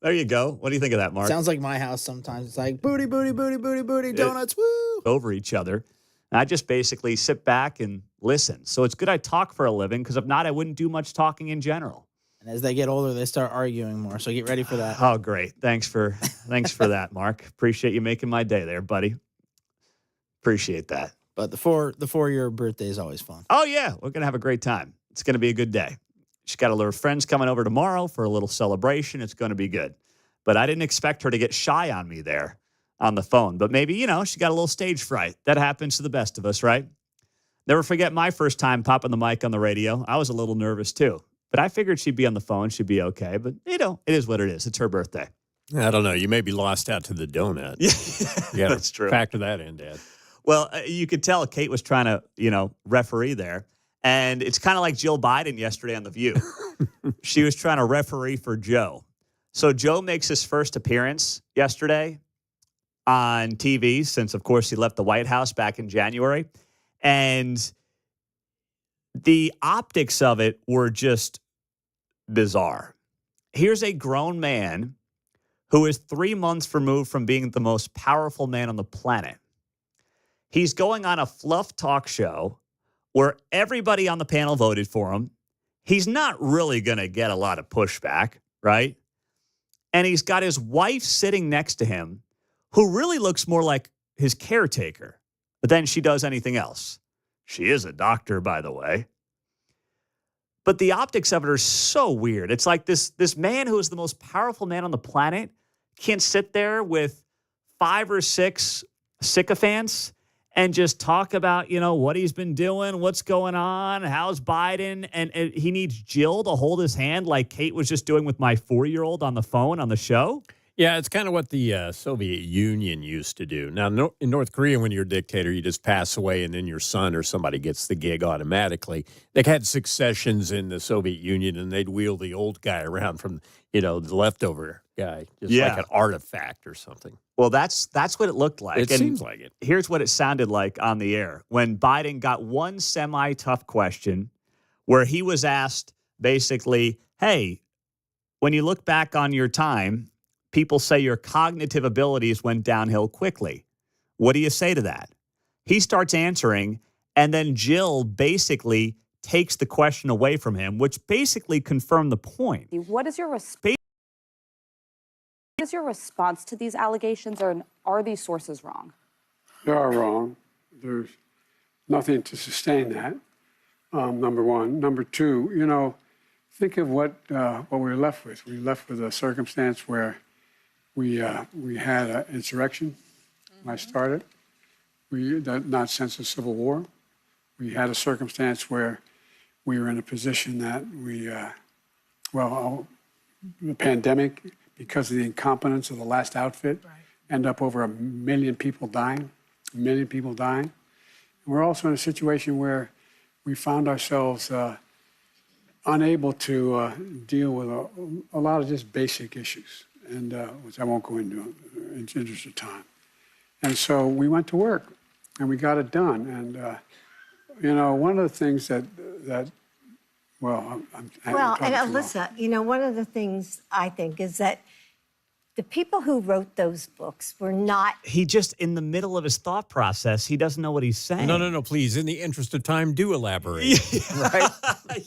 Speaker 3: There you go. What do you think of that, Mark?
Speaker 6: Sounds like my house sometimes. It's like booty, donuts, woo.
Speaker 3: Over each other. And I just basically sit back and listen. So it's good I talk for a living, because if not, I wouldn't do much talking in general.
Speaker 6: And as they get older, they start arguing more. So get ready for that.
Speaker 3: Oh, great. Thanks for that, Mark. Appreciate you making my day there, buddy. Appreciate that.
Speaker 6: But the 4-year birthday is always fun.
Speaker 3: Oh, yeah. We're going to have a great time. It's going to be a good day. She's got a little friends coming over tomorrow for a little celebration. It's going to be good. But I didn't expect her to get shy on me there on the phone. But maybe, she got a little stage fright. That happens to the best of us, right? Never forget my first time popping the mic on the radio. I was a little nervous, too. But I figured she'd be on the phone. She'd be okay. But, it is what it is. It's her birthday.
Speaker 5: I don't know. You may be lost out to the donut.
Speaker 3: Yeah, that's true.
Speaker 5: Factor that in, Dad.
Speaker 3: Well, you could tell Kate was trying to, referee there. And it's kind of like Jill Biden yesterday on The View. She was trying to referee for Joe. So Joe makes his first appearance yesterday on TV since, of course, he left the White House back in January. And the optics of it were just bizarre. Here's a grown man who is 3 months removed from being the most powerful man on the planet. He's going on a fluff talk show where everybody on the panel voted for him. He's not really going to get a lot of pushback, right? And he's got his wife sitting next to him, who really looks more like his caretaker than she does anything else. She is a doctor, by the way. But the optics of it are so weird. It's like this man who is the most powerful man on the planet can sit there with 5 or 6 sycophants and just talk about, what he's been doing, what's going on, how's Biden, and he needs Jill to hold his hand like Kate was just doing with my 4-year-old on the phone on the show.
Speaker 5: Yeah, it's kind of what the Soviet Union used to do. Now, in North Korea, when you're a dictator, you just pass away and then your son or somebody gets the gig automatically. They had successions in the Soviet Union, and they'd wheel the old guy around from, the leftover guy, just like an artifact or something.
Speaker 3: Well, that's what it looked like.
Speaker 5: It seems like it.
Speaker 3: Here's what it sounded like on the air. When Biden got one semi-tough question where he was asked basically, hey, when you look back on your time, people say your cognitive abilities went downhill quickly. What do you say to that? He starts answering, and then Jill basically takes the question away from him, which basically confirmed the point.
Speaker 12: What is your response to these allegations, or are these sources wrong?
Speaker 1: They are wrong. There's nothing to sustain that, number one. Number two, think of what we were left with. We were left with a circumstance where we had an insurrection when I started, not since the Civil War. We had a circumstance where we were in a position that the pandemic, because of the incompetence of the last outfit, end up over 1 million people dying. And we're also in a situation where we found ourselves unable to deal with a lot of just basic issues, and which I won't go into in the interest of time. And so we went to work, and we got it done. And one of the things that well, I'm
Speaker 13: and Alyssa, one of the things I think is that the people who wrote those books were not.
Speaker 3: He just, in the middle of his thought process, he doesn't know what he's saying.
Speaker 5: No, please. In the interest of time, do elaborate.
Speaker 3: Right?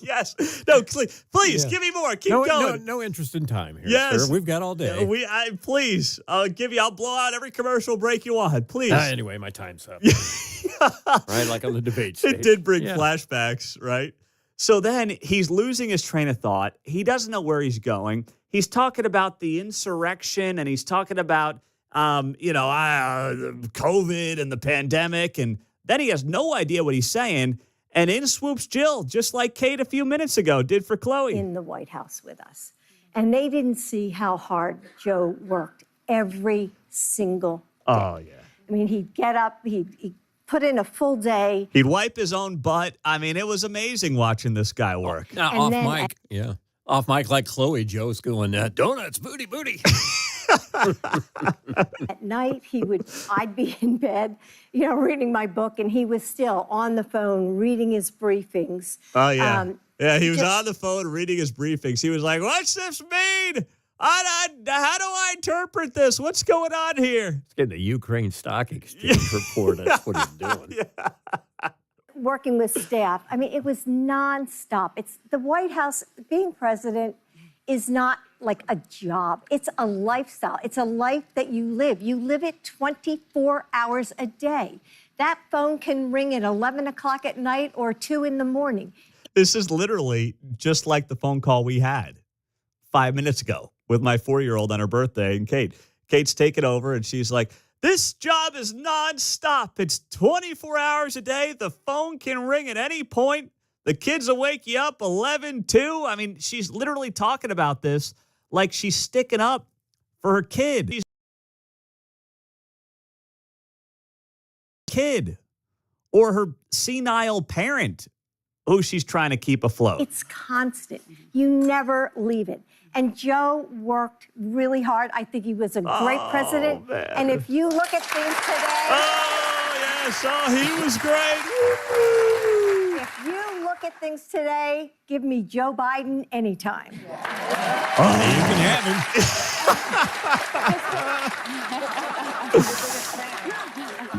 Speaker 3: Yes. No, please, give me more. Keep going.
Speaker 5: No interest in time here,
Speaker 3: yes.
Speaker 5: sir. We've got all day.
Speaker 3: Please, I'll blow out every commercial break you want. Please.
Speaker 5: Anyway, my time's up. Right, like on the debate stage.
Speaker 3: It did bring flashbacks, right? So then he's losing his train of thought. He doesn't know where he's going. He's talking about the insurrection, and he's talking about, COVID and the pandemic. And then he has no idea what he's saying. And in swoops Jill, just like Kate a few minutes ago did for Chloe.
Speaker 13: In the White House with us. And they didn't see how hard Joe worked every single day.
Speaker 3: Oh, yeah.
Speaker 13: I mean, he'd get up, he'd put in a full day.
Speaker 3: He'd wipe his own butt. I mean, it was amazing watching this guy work.
Speaker 5: Now, off mic, Off mic like Chloe, Joe's going, donuts, booty.
Speaker 13: At night, I'd be in bed, reading my book, and he was still on the phone reading his briefings.
Speaker 3: Oh, yeah. He was on the phone reading his briefings. He was like, what's this mean? How do I interpret this? What's going on here?
Speaker 5: He's getting the Ukraine Stock Exchange report. That's what he's doing.
Speaker 3: Yeah.
Speaker 13: Working with staff. I mean, it was nonstop. It's the White House. Being president is not like a job. It's a lifestyle. It's a life that you live. You live it 24 hours a day. That phone can ring at 11 o'clock at night or 2 in the morning.
Speaker 3: This is literally just like the phone call we had 5 minutes ago with my 4-year-old on her birthday, and Kate's taken over, and she's like, this job is nonstop. It's 24 hours a day. The phone can ring at any point. The kids will wake you up 11, 2. I mean, she's literally talking about this like she's sticking up for her kid. Or her senile parent who she's trying to keep afloat.
Speaker 13: It's constant. You never leave it. And Joe worked really hard. I think he was a great president.
Speaker 3: Man.
Speaker 13: And if you look at things today...
Speaker 3: Oh, yes. Oh, he was great.
Speaker 13: If you look at things today, give me Joe Biden anytime.
Speaker 5: Oh, you can have him.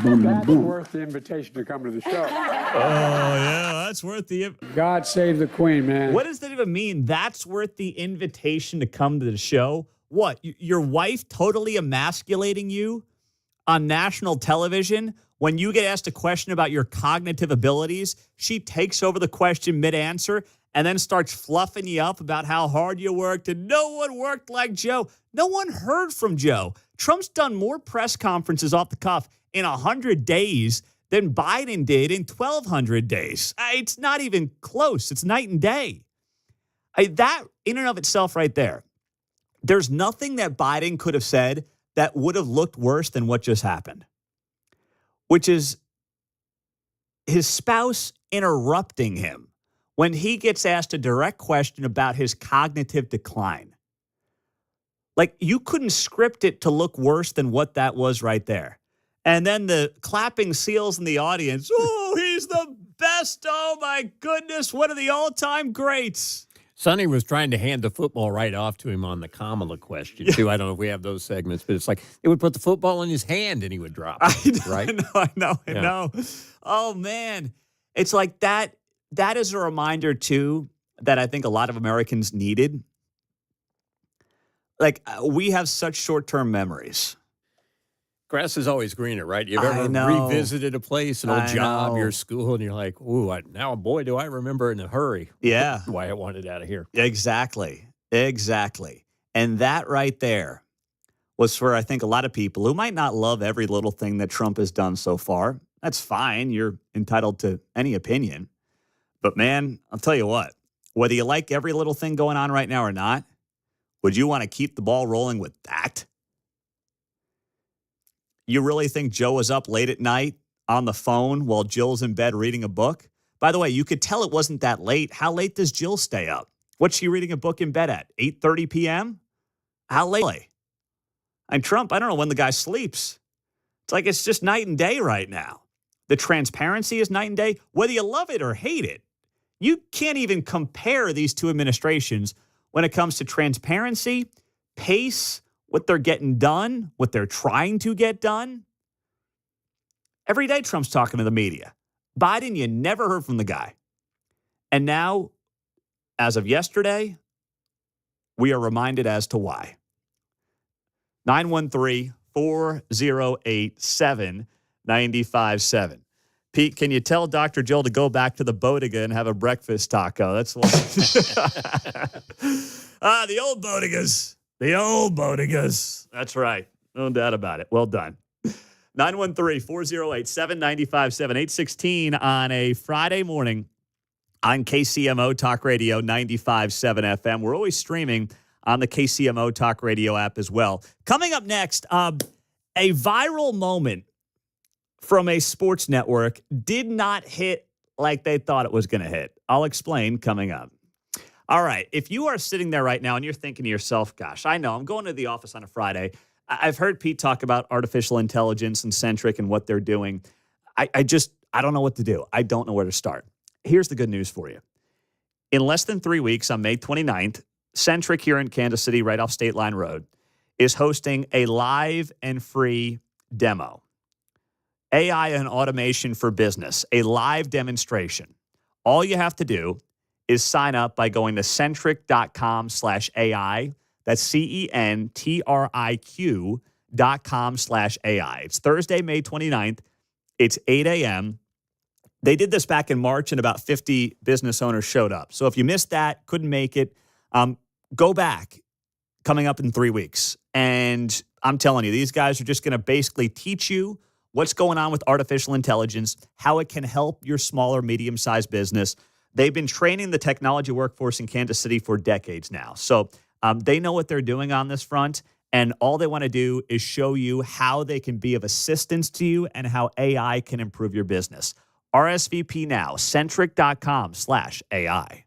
Speaker 1: That's worth the invitation to come to the show.
Speaker 3: Oh, yeah, that's worth the...
Speaker 1: God save the Queen, man.
Speaker 3: What does that even mean? That's worth the invitation to come to the show? What, your wife totally emasculating you on national television? When you get asked a question about your cognitive abilities, she takes over the question mid-answer and then starts fluffing you up about how hard you worked and no one worked like Joe. No one heard from Joe. Trump's done more press conferences off the cuff in 100 days than Biden did in 1,200 days. It's not even close. It's night and day. That in and of itself right there, there's nothing that Biden could have said that would have looked worse than what just happened, which is his spouse interrupting him when he gets asked a direct question about his cognitive decline. Like, you couldn't script it to look worse than what that was right there. And then the clapping seals in the audience. Oh, he's the best. Oh, my goodness. One of the all-time greats.
Speaker 5: Sonny was trying to hand the football right off to him on the Kamala question, too. I don't know if we have those segments, but it's like they would put the football in his hand and he would drop it, right?
Speaker 3: I know. Oh, man. It's like that. That is a reminder, too, that I think a lot of Americans needed. Like, we have such short-term memories.
Speaker 5: Grass is always greener, right? You've ever revisited a place, an old job, your school, and you're like, ooh, now, boy, do I remember in a hurry.
Speaker 3: Yeah.
Speaker 5: Why I wanted out of here.
Speaker 3: Exactly. And that right there was for, I think, a lot of people who might not love every little thing that Trump has done so far. That's fine. You're entitled to any opinion. But, man, I'll tell you what, whether you like every little thing going on right now or not, would you want to keep the ball rolling with that? You really think Joe was up late at night on the phone while Jill's in bed reading a book? By the way, you could tell it wasn't that late. How late does Jill stay up? What's she reading a book in bed at? 8:30 p.m.? How late? And Trump, I don't know when the guy sleeps. It's like it's just night and day right now. The transparency is night and day. Whether you love it or hate it, you can't even compare these two administrations when it comes to transparency, pace, what they're getting done, what they're trying to get done. Every day Trump's talking to the media. Biden, you never heard from the guy. And now, as of yesterday, we are reminded as to why. 913-408-7957. Pete, can you tell Dr. Jill to go back to the bodega and have a breakfast taco? That's one. The old bodegas. The old bodegas. That's right. No doubt about it. Well done. 913-408-7957. 816 on a Friday morning on KCMO Talk Radio 95.7 FM. We're always streaming on the KCMO Talk Radio app as well. Coming up next, a viral moment from a sports network did not hit like they thought it was going to hit. I'll explain coming up. All right. If you are sitting there right now and you're thinking to yourself, gosh, I know I'm going to the office on a Friday. I've heard Pete talk about artificial intelligence and Centric and what they're doing. I don't know what to do. I don't know where to start. Here's the good news for you. In less than 3 weeks, on May 29th, Centric here in Kansas City, right off State Line Road, is hosting a live and free demo. AI and automation for business, a live demonstration. All you have to do is sign up by going to centric.com/AI. That's CENTRIQ.com/AI. It's Thursday, May 29th. It's 8 a.m. They did this back in March, and about 50 business owners showed up. So if you missed that, couldn't make it, go back coming up in 3 weeks. And I'm telling you, these guys are just going to basically teach you what's going on with artificial intelligence, how it can help your small or medium-sized business. They've been training the technology workforce in Kansas City for decades now. So they know what they're doing on this front, and all they want to do is show you how they can be of assistance to you and how AI can improve your business. RSVP now, centric.com/AI.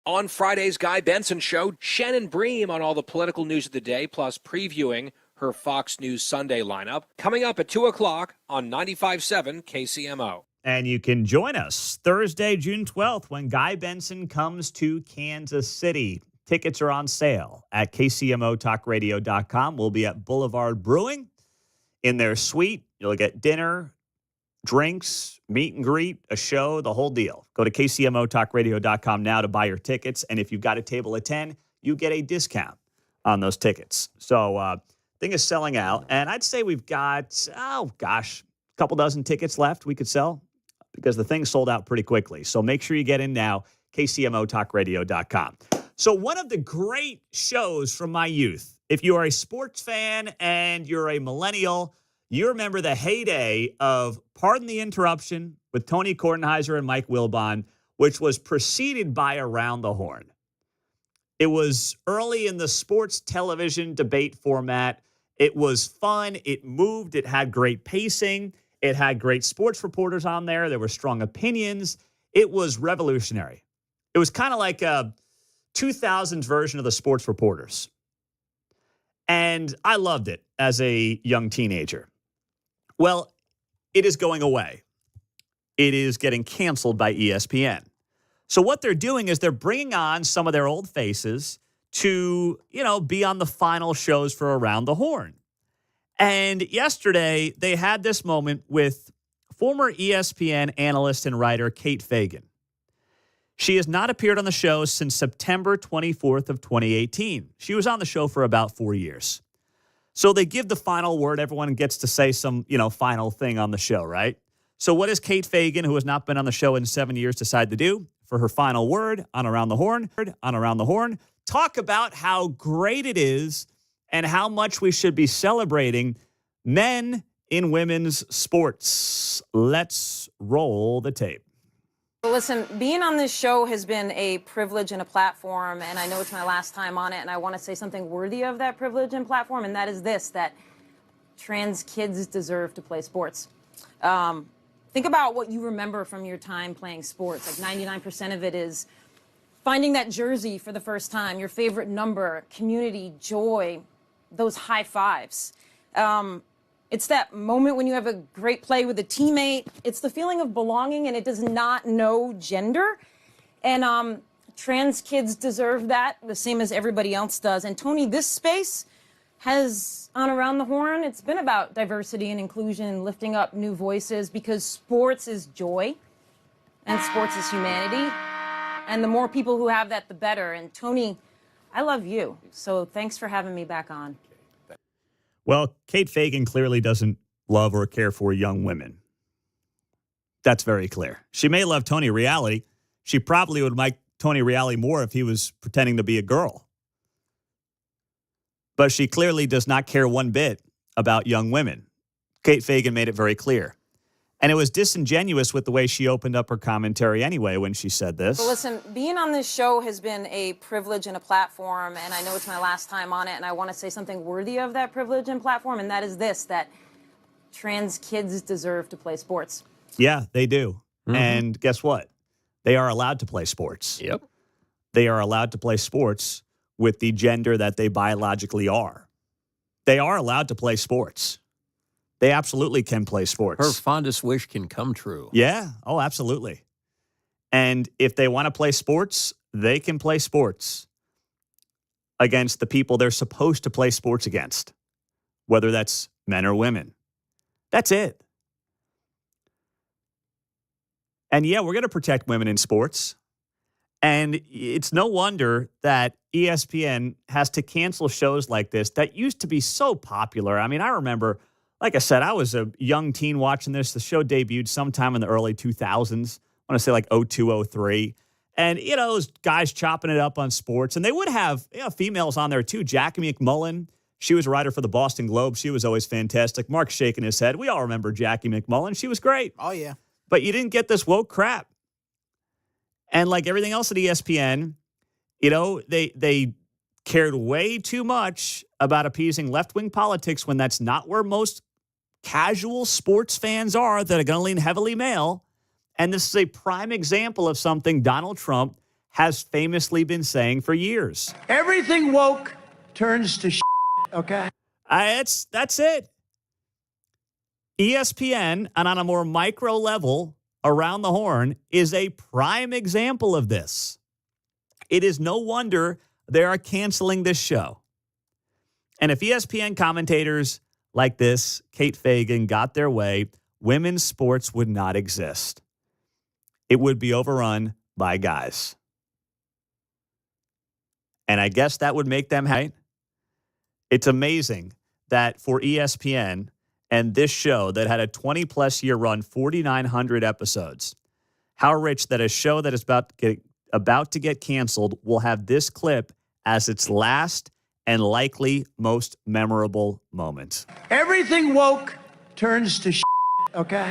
Speaker 7: On Friday's Guy Benson Show, Shannon Bream on all the political news of the day, plus previewing her Fox News Sunday lineup. Coming up at 2 o'clock on 95.7 KCMO.
Speaker 3: And you can join us Thursday, June 12th, when Guy Benson comes to Kansas City. Tickets are on sale at KCMOTalkRadio.com. We'll be at Boulevard Brewing in their suite. You'll get dinner, drinks, meet and greet, a show, the whole deal. Go to KCMOTalkRadio.com now to buy your tickets. And if you've got a table of 10, you get a discount on those tickets. So thing is selling out. And I'd say we've got, a couple dozen tickets left we could sell because the thing sold out pretty quickly. So make sure you get in now, KCMOTalkRadio.com. So one of the great shows from my youth, if you are a sports fan and you're a millennial, you remember the heyday of Pardon the Interruption with Tony Kornheiser and Mike Wilbon, which was preceded by Around the Horn. It was early in the sports television debate format. It was fun. It moved. It had great pacing. It had great sports reporters on there. There were strong opinions. It was revolutionary. It was kind of like a 2000s version of the sports reporters. And I loved it as a young teenager. Well, it is going away. It is getting canceled by ESPN. So what they're doing is they're bringing on some of their old faces to, be on the final shows for Around the Horn. And yesterday, they had this moment with former ESPN analyst and writer Kate Fagan. She has not appeared on the show since September 24th of 2018. She was on the show for about 4 years. So they give the final word. Everyone gets to say some, final thing on the show, right? So what does Kate Fagan, who has not been on the show in 7 years, decide to do for her final word on Around the Horn? Talk about how great it is and how much we should be celebrating men in women's sports. Let's roll the tape.
Speaker 14: Well, listen, being on this show has been a privilege and a platform, and I know it's my last time on it, and I want to say something worthy of that privilege and platform, and that is this, that trans kids deserve to play sports. Think about what you remember from your time playing sports. Like 99% of it is finding that jersey for the first time, your favorite number, community, joy, those high fives. It's that moment when you have a great play with a teammate. It's the feeling of belonging, and it does not know gender. And trans kids deserve that the same as everybody else does. And Tony, this space has, on Around the Horn, it's been about diversity and inclusion and lifting up new voices, because sports is joy and sports is humanity. And the more people who have that, the better. And Tony, I love you. So thanks for having me back on.
Speaker 3: Well, Kate Fagan clearly doesn't love or care for young women. That's very clear. She may love Tony Reali. She probably would like Tony Reali more if he was pretending to be a girl. But she clearly does not care one bit about young women. Kate Fagan made it very clear. And it was disingenuous with the way she opened up her commentary anyway when she said this.
Speaker 14: Well, listen, being on this show has been a privilege and a platform, and I know it's my last time on it, and I want to say something worthy of that privilege and platform, and that is this, that trans kids deserve to play sports.
Speaker 3: Yeah, they do. Mm-hmm. And guess what? They are allowed to play sports.
Speaker 5: Yep.
Speaker 3: They are allowed to play sports with the gender that they biologically are. They are allowed to play sports. They absolutely can play sports.
Speaker 5: Her fondest wish can come true.
Speaker 3: Yeah. Oh, absolutely. And if they want to play sports, they can play sports against the people they're supposed to play sports against, whether that's men or women. That's it. And yeah, we're going to protect women in sports. And it's no wonder that ESPN has to cancel shows like this that used to be so popular. I mean, I remember, like I said, I was a young teen watching this. The show debuted sometime in the early 2000s. I want to say like 02, 03. And, it was guys chopping it up on sports. And they would have females on there too. Jackie McMullen, she was a writer for the Boston Globe. She was always fantastic. Mark's shaking his head. We all remember Jackie McMullen. She was great.
Speaker 6: Oh, yeah.
Speaker 3: But you didn't get this woke crap. And like everything else at ESPN, they cared way too much about appeasing left-wing politics when that's not where most casual sports fans are that are going to lean heavily male. And this is a prime example of something Donald Trump has famously been saying for years.
Speaker 8: Everything woke turns to okay?
Speaker 3: That's it. ESPN, and on a more micro level, Around the Horn, is a prime example of this. It is no wonder they are canceling this show. And if ESPN commentators like this, Kate Fagan, got their way, women's sports would not exist. It would be overrun by guys. And I guess that would make them happy. It's amazing that for ESPN and this show that had a 20-plus year run, 4,900 episodes, how rich that a show that is about to get canceled will have this clip as its last and likely most memorable moment.
Speaker 8: Everything woke turns to okay?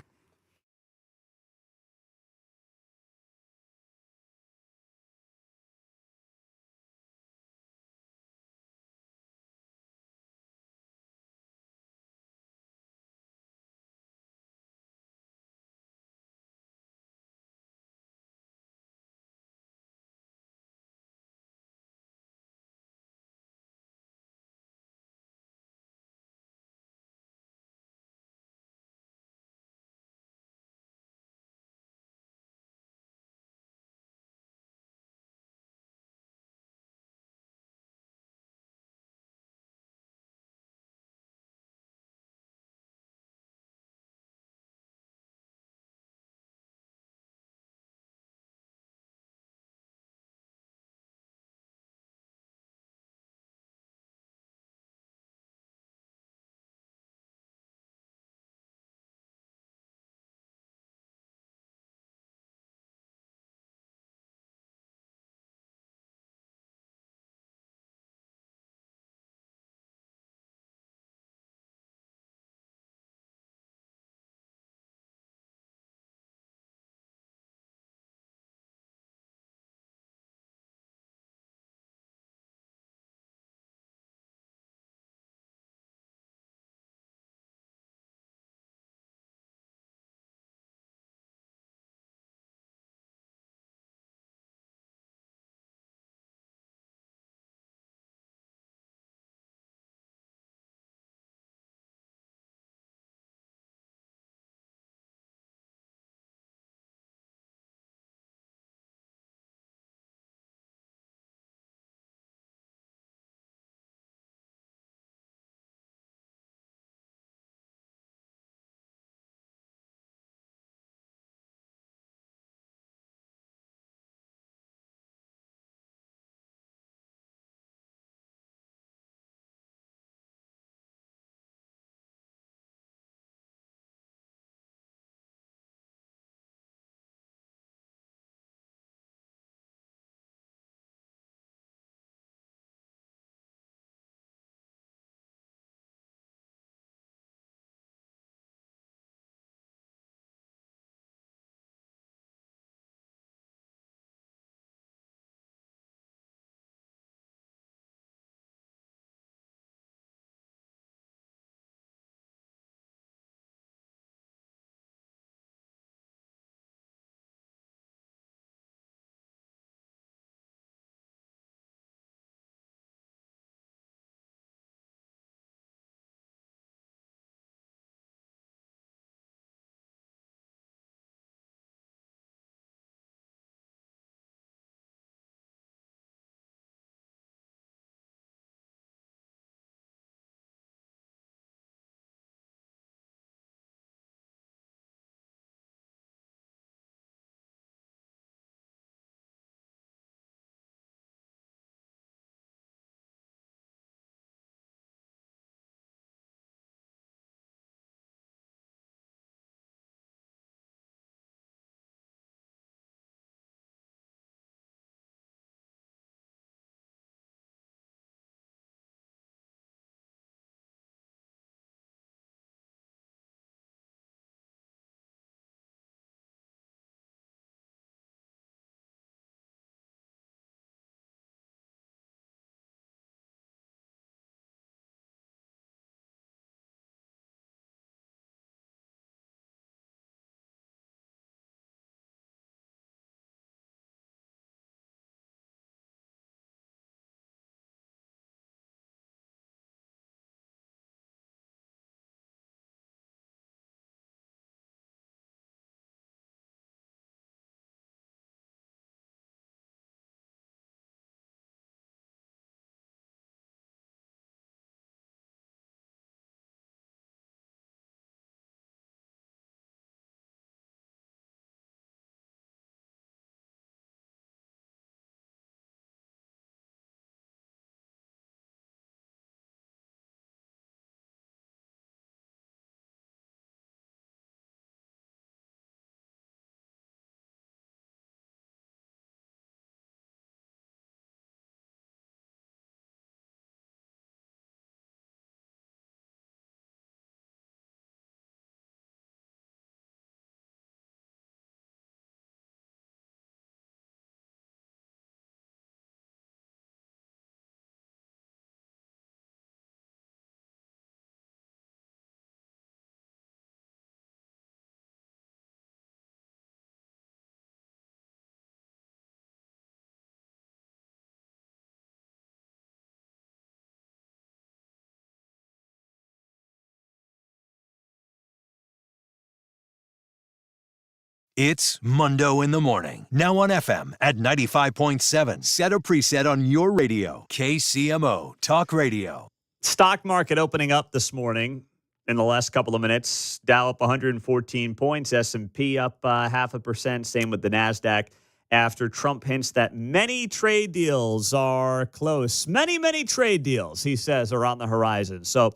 Speaker 2: It's Mundo in the Morning. Now on FM at 95.7. Set a preset on your radio. KCMO Talk Radio.
Speaker 3: Stock market opening up this morning in the last couple of minutes. Dow up 114 points. S&P up 0.5%. Same with the NASDAQ. After Trump hints that many trade deals are close. Many trade deals, he says, are on the horizon. So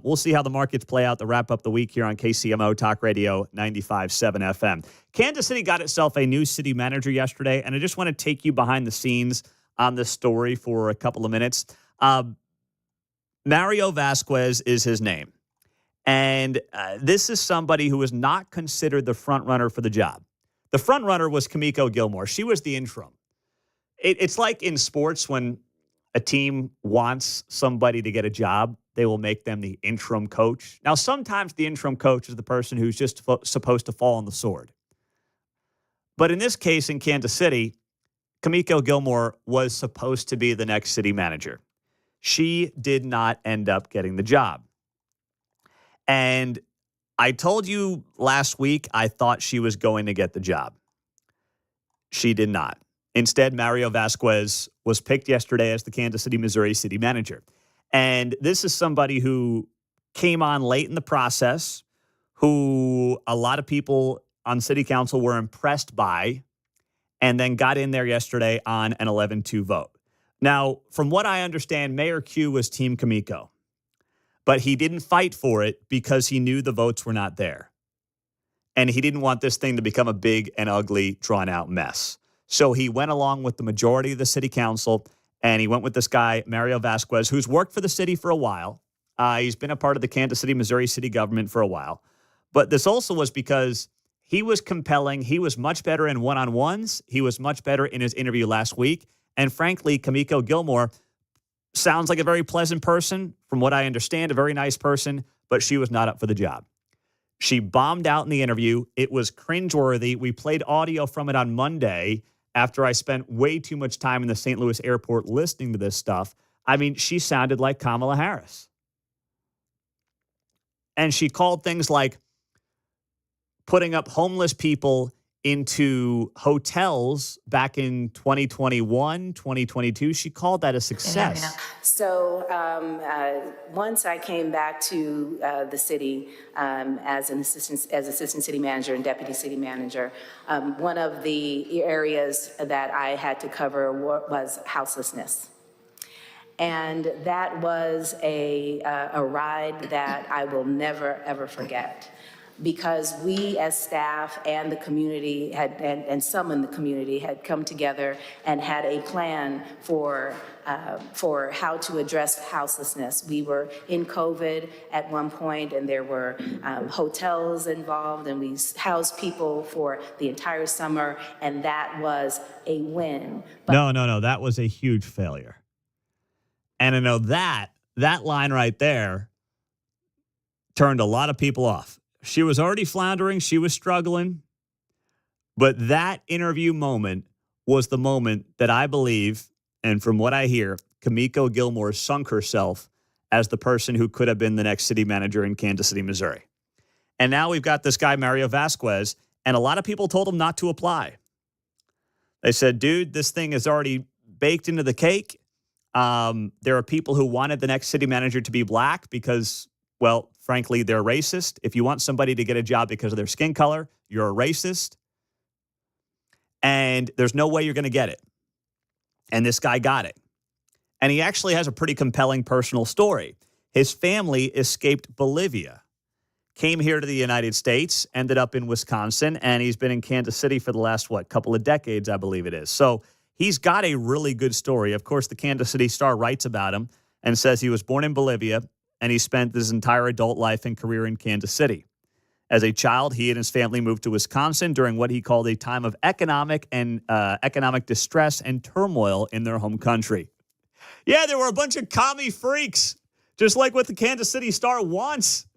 Speaker 3: we'll see how the markets play out to wrap up the week here on KCMO Talk Radio 95.7 FM. Kansas City got itself a new city manager yesterday, and I just want to take you behind the scenes on this story for a couple of minutes. Mario Vasquez is his name. And this is somebody who was not considered the front runner for the job. The front runner was Kimiko Gilmore. She was the interim. It's like in sports when a team wants somebody to get a job, they will make them the interim coach. Now, sometimes the interim coach is the person who's just supposed to fall on the sword. But in this case, in Kansas City, Kimiko Gilmore was supposed to be the next city manager. She did not end up getting the job. And I told you last week I thought she was going to get the job. She did not. Instead, Mario Vasquez was picked yesterday as the Kansas City, Missouri city manager. And this is somebody who came on late in the process, who a lot of people on city council were impressed by, and then got in there yesterday on an 11-2 vote. Now, from what I understand, Mayor Q was Team Kimiko, but he didn't fight for it because he knew the votes were not there. And he didn't want this thing to become a big and ugly, drawn-out mess. So he went along with the majority of the city council, and he went with this guy, Mario Vasquez, who's worked for the city for a while. He's been a part of the Kansas City, Missouri city government for a while. But this also was because he was compelling. He was much better in one-on-ones. He was much better in his interview last week. And frankly, Kimiko Gilmore sounds like a very pleasant person. From what I understand, a very nice person, but she was not up for the job. She bombed out in the interview. It was cringeworthy. We played audio from it on Monday after I spent way too much time in the St. Louis airport listening to this stuff. I mean, she sounded like Kamala Harris. And she called things like putting up homeless people into hotels back in 2021, 2022. She called that a success.
Speaker 15: So once I came back to the city as assistant city manager and deputy city manager, one of the areas that I had to cover was houselessness. And that was a ride that I will never, ever forget. Because we as staff and the community and some in the community had come together and had a plan for how to address houselessness. We were in COVID at one point, and there were hotels involved, and we housed people for the entire summer, and that was a win.
Speaker 3: But no, that was a huge failure. And I know that line right there turned a lot of people off. She was already floundering. She was struggling. But that interview moment was the moment that I believe, and from what I hear, Kimiko Gilmore sunk herself as the person who could have been the next city manager in Kansas City, Missouri. And now we've got this guy, Mario Vasquez, and a lot of people told him not to apply. They said, dude, this thing is already baked into the cake. There are people who wanted the next city manager to be black because, well, frankly, they're racist. If you want somebody to get a job because of their skin color, you're a racist. And there's no way you're going to get it. And this guy got it. And he actually has a pretty compelling personal story. His family escaped Bolivia, came here to the United States, ended up in Wisconsin, and he's been in Kansas City for the last, couple of decades, I believe it is. So he's got a really good story. Of course, the Kansas City Star writes about him and says he was born in Bolivia, and he spent his entire adult life and career in Kansas City. As a child, he and his family moved to Wisconsin during what he called a time of economic distress and turmoil in their home country. Yeah, there were a bunch of commie freaks, just like what the Kansas City Star wants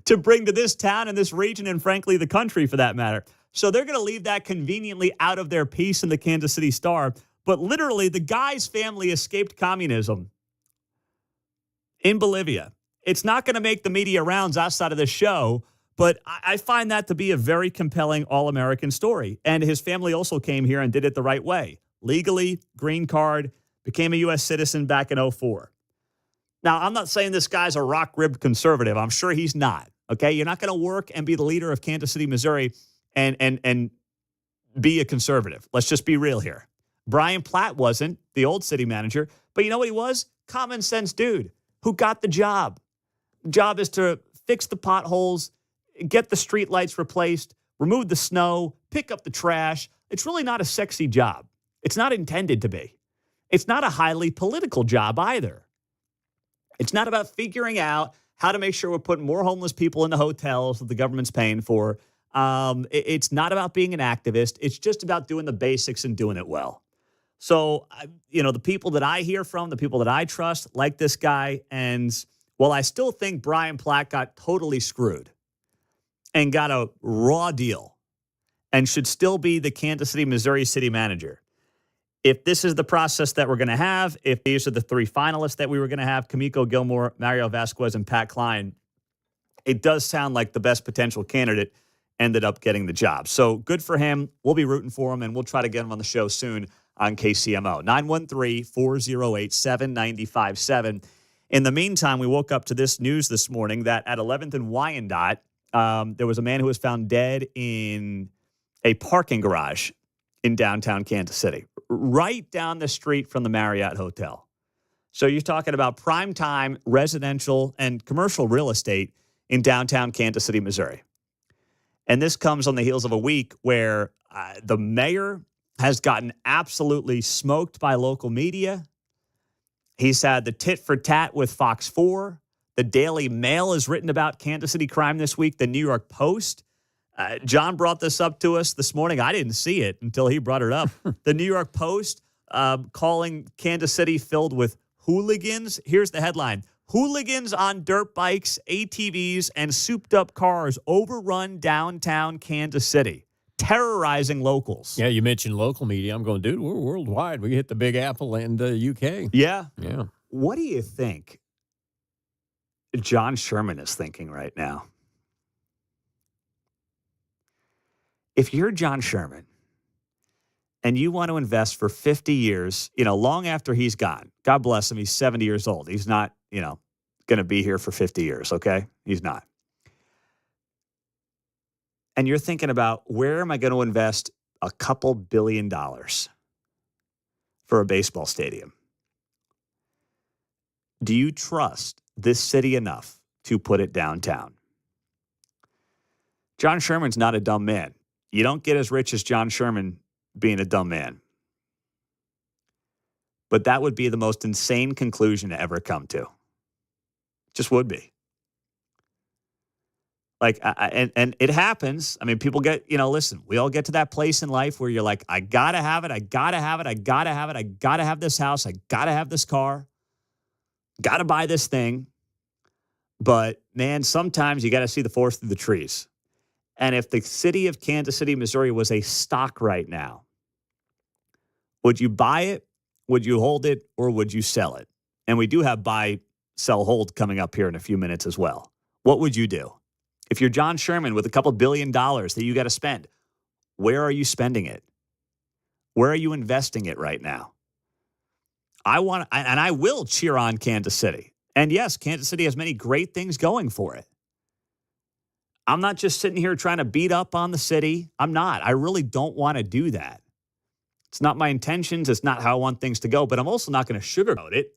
Speaker 3: to bring to this town and this region and, frankly, the country for that matter. So they're going to leave that conveniently out of their piece in the Kansas City Star. But literally, the guy's family escaped communism in Bolivia. It's not going to make the media rounds outside of the show, But I find that to be a very compelling all-American story. And his family also came here and did it the right way. Legally, green card, became a U.S. citizen back in 2004. Now, I'm not saying this guy's a rock-ribbed conservative. I'm sure he's not, okay? You're not going to work and be the leader of Kansas City, Missouri, and be a conservative. Let's just be real here. Brian Platt wasn't the old city manager, but you know what he was? Common sense dude who got the job. The job is to fix the potholes, get the street lights replaced, remove the snow, pick up the trash. It's really not a sexy job. It's not intended to be. It's not a highly political job either. It's not about figuring out how to make sure we're putting more homeless people in the hotels that the government's paying for. It's not about being an activist. It's just about doing the basics and doing it well. So, the people that I hear from, the people that I trust, like this guy. And while I still think Brian Platt got totally screwed and got a raw deal and should still be the Kansas City, Missouri city manager, if this is the process that we're going to have, if these are the three finalists that we were going to have, Kimiko Gilmore, Mario Vasquez, and Pat Klein, it does sound like the best potential candidate ended up getting the job. So good for him. We'll be rooting for him, and we'll try to get him on the show soon on KCMO. 913-408-7957. In the meantime, we woke up to this news this morning that at 11th and Wyandotte, there was a man who was found dead in a parking garage in downtown Kansas City, right down the street from the Marriott Hotel. So you're talking about primetime residential and commercial real estate in downtown Kansas City, Missouri. And this comes on the heels of a week where the mayor has gotten absolutely smoked by local media. He's had the tit for tat with Fox 4. The Daily Mail has written about Kansas City crime this week. The New York Post. John brought this up to us this morning. I didn't see it until he brought it up. The New York Post calling Kansas City filled with hooligans. Here's the headline. Hooligans on dirt bikes, ATVs, and souped-up cars overrun downtown Kansas City, terrorizing locals.
Speaker 5: Yeah, you mentioned local media. I'm going, dude, we're worldwide. We hit the Big Apple and UK.
Speaker 3: Yeah.
Speaker 5: Yeah.
Speaker 3: What do you think John Sherman is thinking right now? If you're John Sherman and you want to invest for 50 years, long after he's gone, God bless him, he's 70 years old. He's not, going to be here for 50 years, okay? He's not. And you're thinking about, where am I going to invest a couple $1 billion for a baseball stadium? Do you trust this city enough to put it downtown? John Sherman's not a dumb man. You don't get as rich as John Sherman being a dumb man. But that would be the most insane conclusion to ever come to. Just would be. And it happens. I mean, people get, listen, we all get to that place in life where you're like, I got to have it. I got to have it. I got to have it. I got to have this house. I got to have this car. Got to buy this thing. But man, sometimes you got to see the forest through the trees. And if the city of Kansas City, Missouri was a stock right now, would you buy it? Would you hold it? Or would you sell it? And we do have buy, sell, hold coming up here in a few minutes as well. What would you do? If you're John Sherman with a couple $1 billion that you got to spend, where are you spending it? Where are you investing it right now? I will cheer on Kansas City. And yes, Kansas City has many great things going for it. I'm not just sitting here trying to beat up on the city. I'm not. I really don't want to do that. It's not my intentions. It's not how I want things to go. But I'm also not going to sugarcoat it,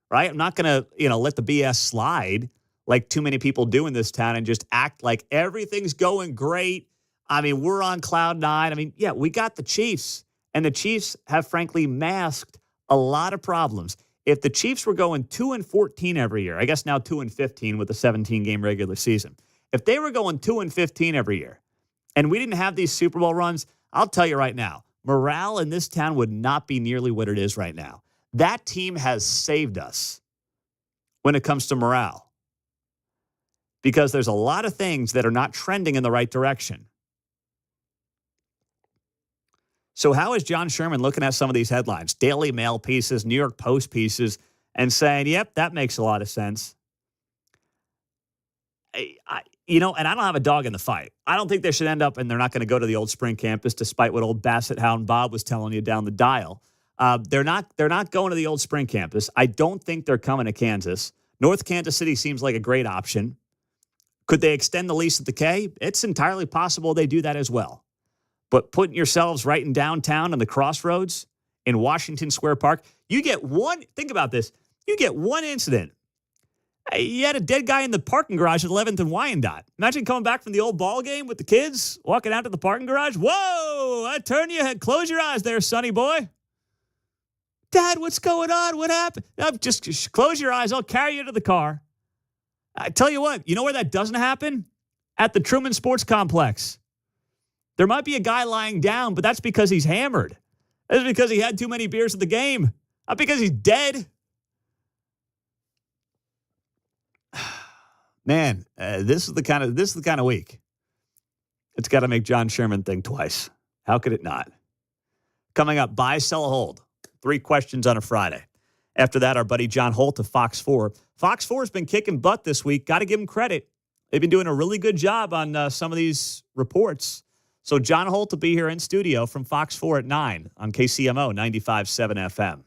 Speaker 3: right? I'm not going to, let the BS slide like too many people do in this town and just act like everything's going great. I mean, we're on cloud nine. I mean, yeah, we got the Chiefs. And the Chiefs have, frankly, masked a lot of problems. If the Chiefs were going 2-14 every year, I guess now 2-15 with the 17-game regular season. If they were going 2-15 every year and we didn't have these Super Bowl runs, I'll tell you right now, morale in this town would not be nearly what it is right now. That team has saved us when it comes to morale because there's a lot of things that are not trending in the right direction. So how is John Sherman looking at some of these headlines, Daily Mail pieces, New York Post pieces, and saying, yep, that makes a lot of sense? and I don't have a dog in the fight. I don't think they should end up, and they're not going to go to the old spring campus, despite what old Basset Hound Bob was telling you down the dial. They're not going to the old spring campus. I don't think they're coming to Kansas. North Kansas City seems like a great option. Could they extend the lease at the K? It's entirely possible they do that as well. But putting yourselves right in downtown in the crossroads in Washington Square Park, you get one, think about this, you get one incident. You had a dead guy in the parking garage at 11th and Wyandotte. Imagine coming back from the old ball game with the kids, walking out to the parking garage. Whoa, I turn your head. Close your eyes there, sonny boy. Dad, what's going on? What happened? Just close your eyes. I'll carry you to the car. I tell you what, you know where that doesn't happen? At the Truman Sports Complex. There might be a guy lying down, but that's because he's hammered. That's because he had too many beers at the game. Not because he's dead. Man, this is the kind of week. It's got to make John Sherman think twice. How could it not? Coming up, buy, sell, hold. 3 questions on a Friday. After that, our buddy John Holt of Fox 4. Fox 4 has been kicking butt this week. Got to give him credit. They've been doing a really good job on some of these reports. So John Holt will be here in studio from Fox 4 at 9 on KCMO 95.7 FM.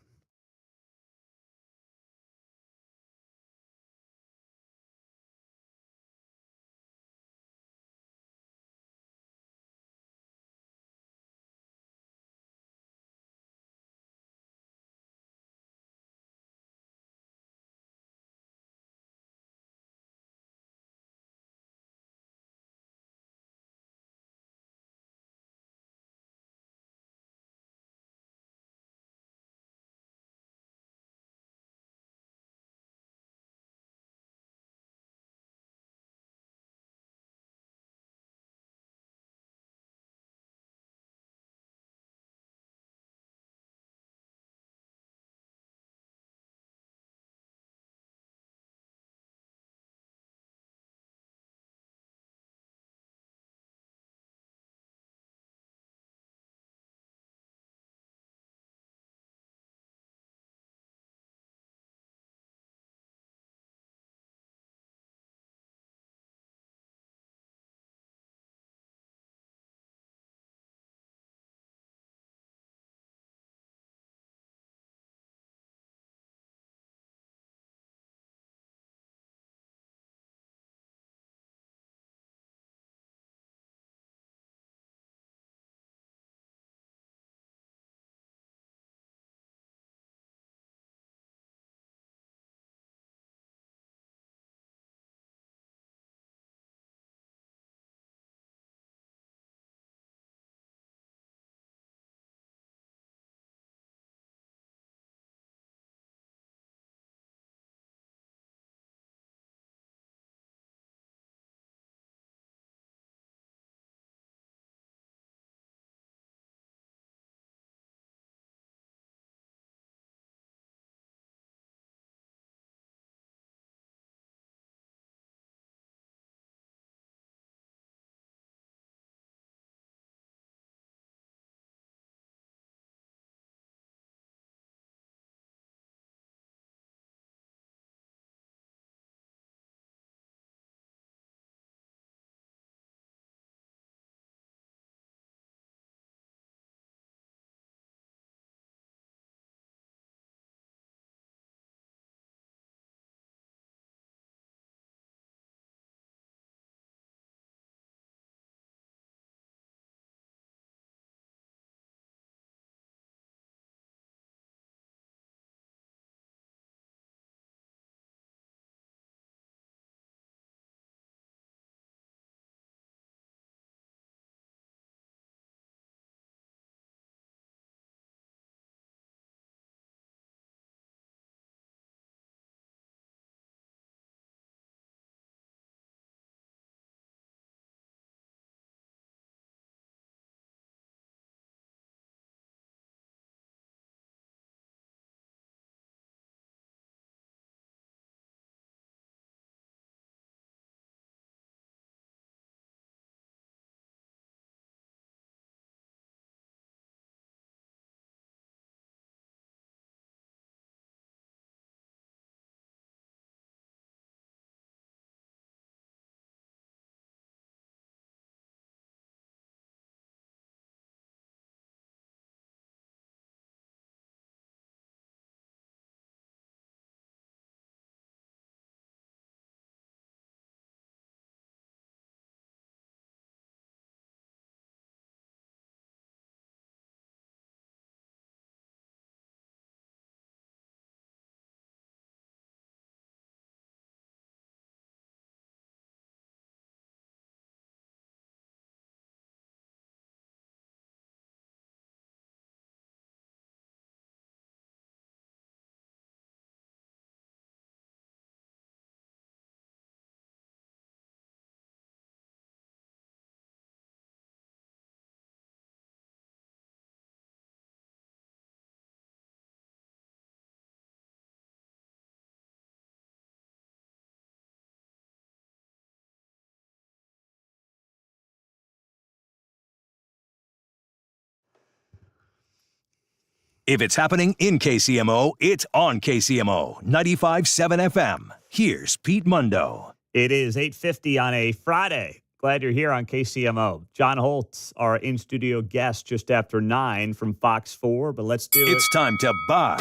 Speaker 2: If it's happening in KCMO, it's on KCMO 95.7 FM. Here's Pete Mundo.
Speaker 3: It is 8:50 on a Friday. Glad you're here on KCMO. John Holtz, our in-studio guest just after 9 from Fox 4, but let's do it.
Speaker 2: It's time to buy,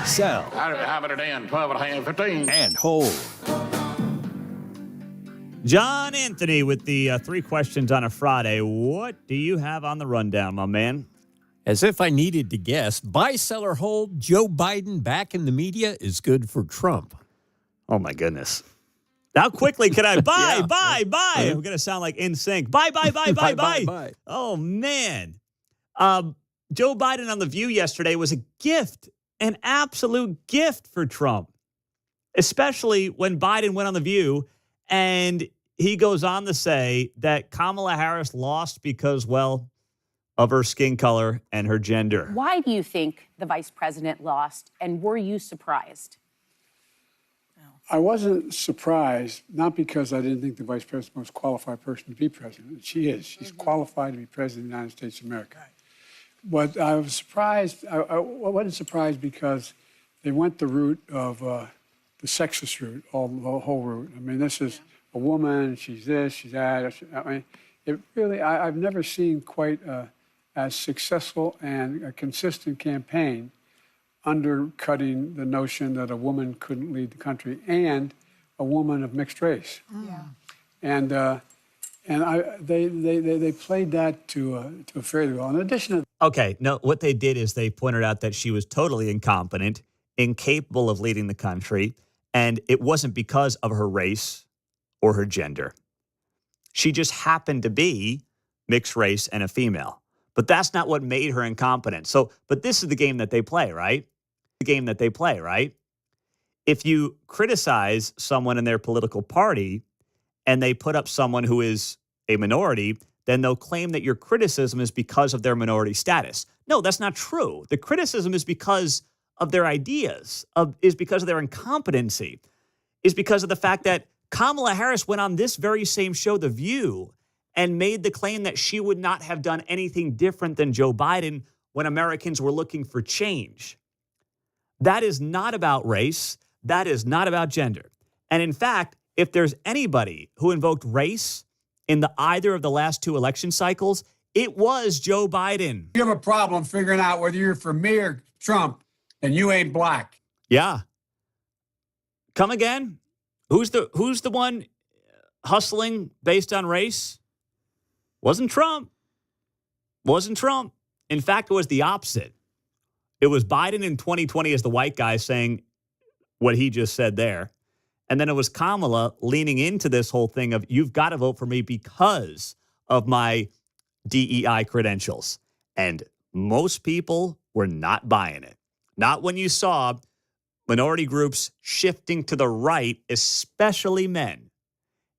Speaker 2: sell,
Speaker 16: How about it in 12 and a half, 15?
Speaker 2: and hold.
Speaker 3: John Anthony with the 3 questions on a Friday. What do you have on the rundown, my man?
Speaker 5: As if I needed to guess, buy, sell, or hold, Joe Biden back in the media is good for Trump.
Speaker 3: Oh, my goodness. How quickly can I buy, buy? We're going to sound like NSYNC. Buy. Oh, man. Joe Biden on The View yesterday was a gift, an absolute gift for Trump, especially when Biden went on The View and he goes on to say that Kamala Harris lost because, well, of her skin color and her gender.
Speaker 17: Why do you think the vice president lost, and were you surprised?
Speaker 1: I wasn't surprised, not because I didn't think the vice president was the most qualified person to be president. She is. She's qualified to be president of the United States of America. But I was surprised. I wasn't surprised because they went the route of the sexist route, the whole route. I mean, this is a woman. She's this. She's that. I mean, it really. I've never seen quite as successful and a consistent campaign undercutting the notion that a woman couldn't lead the country and a woman of mixed race. Yeah. And they played that to a fairly well. In addition to
Speaker 3: okay, no, what they did is they pointed out that she was totally incompetent, incapable of leading the country, and it wasn't because of her race or her gender. She just happened to be mixed race and a female. But that's not what made her incompetent. So, but this is the game that they play, right? The game that they play, right? If you criticize someone in their political party and they put up someone who is a minority, then they'll claim that your criticism is because of their minority status. No, that's not true. The criticism is because of their ideas, is because of their incompetency, is because of the fact that Kamala Harris went on this very same show, The View, and made the claim that she would not have done anything different than Joe Biden when Americans were looking for change. That is not about race. That is not about gender. And in fact, if there's anybody who invoked race in either of the last 2 election cycles, it was Joe Biden.
Speaker 18: You have a problem figuring out whether you're for me or Trump, and you ain't black.
Speaker 3: Yeah. Come again? Who's the one hustling based on race? Wasn't Trump. In fact, it was the opposite. It was Biden in 2020 as the white guy saying what he just said there. And then it was Kamala leaning into this whole thing of, you've got to vote for me because of my DEI credentials. And most people were not buying it. Not when you saw minority groups shifting to the right, especially men,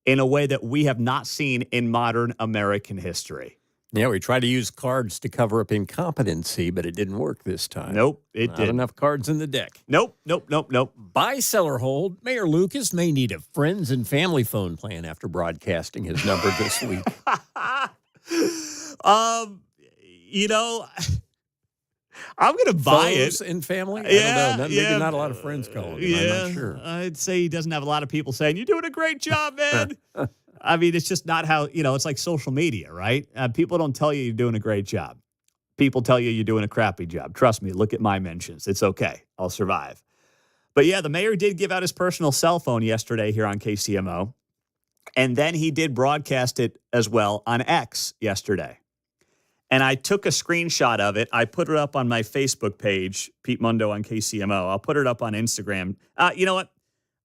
Speaker 3: in a way that we have not seen in modern American history.
Speaker 5: Yeah, we tried to use cards to cover up incompetency, but it didn't work this time.
Speaker 3: Nope, it
Speaker 5: Not
Speaker 3: didn't.
Speaker 5: enough cards in the deck.
Speaker 3: Nope.
Speaker 5: Buy, sell, or hold, Mayor Lucas may need a friends and family phone plan after broadcasting his number this week.
Speaker 3: I'm going to buy
Speaker 5: Foes
Speaker 3: it.
Speaker 5: and family?
Speaker 3: Yeah,
Speaker 5: I don't know. Maybe not a lot of friends calling him. I'm not sure.
Speaker 3: I'd say he doesn't have a lot of people saying, you're doing a great job, man. I mean, it's just not how, it's like social media, right? People don't tell you you're doing a great job. People tell you you're doing a crappy job. Trust me, look at my mentions. It's okay. I'll survive. But yeah, the mayor did give out his personal cell phone yesterday here on KCMO. And then he did broadcast it as well on X yesterday. And I took a screenshot of it. I put it up on my Facebook page, Pete Mundo on KCMO. I'll put it up on Instagram. You know what?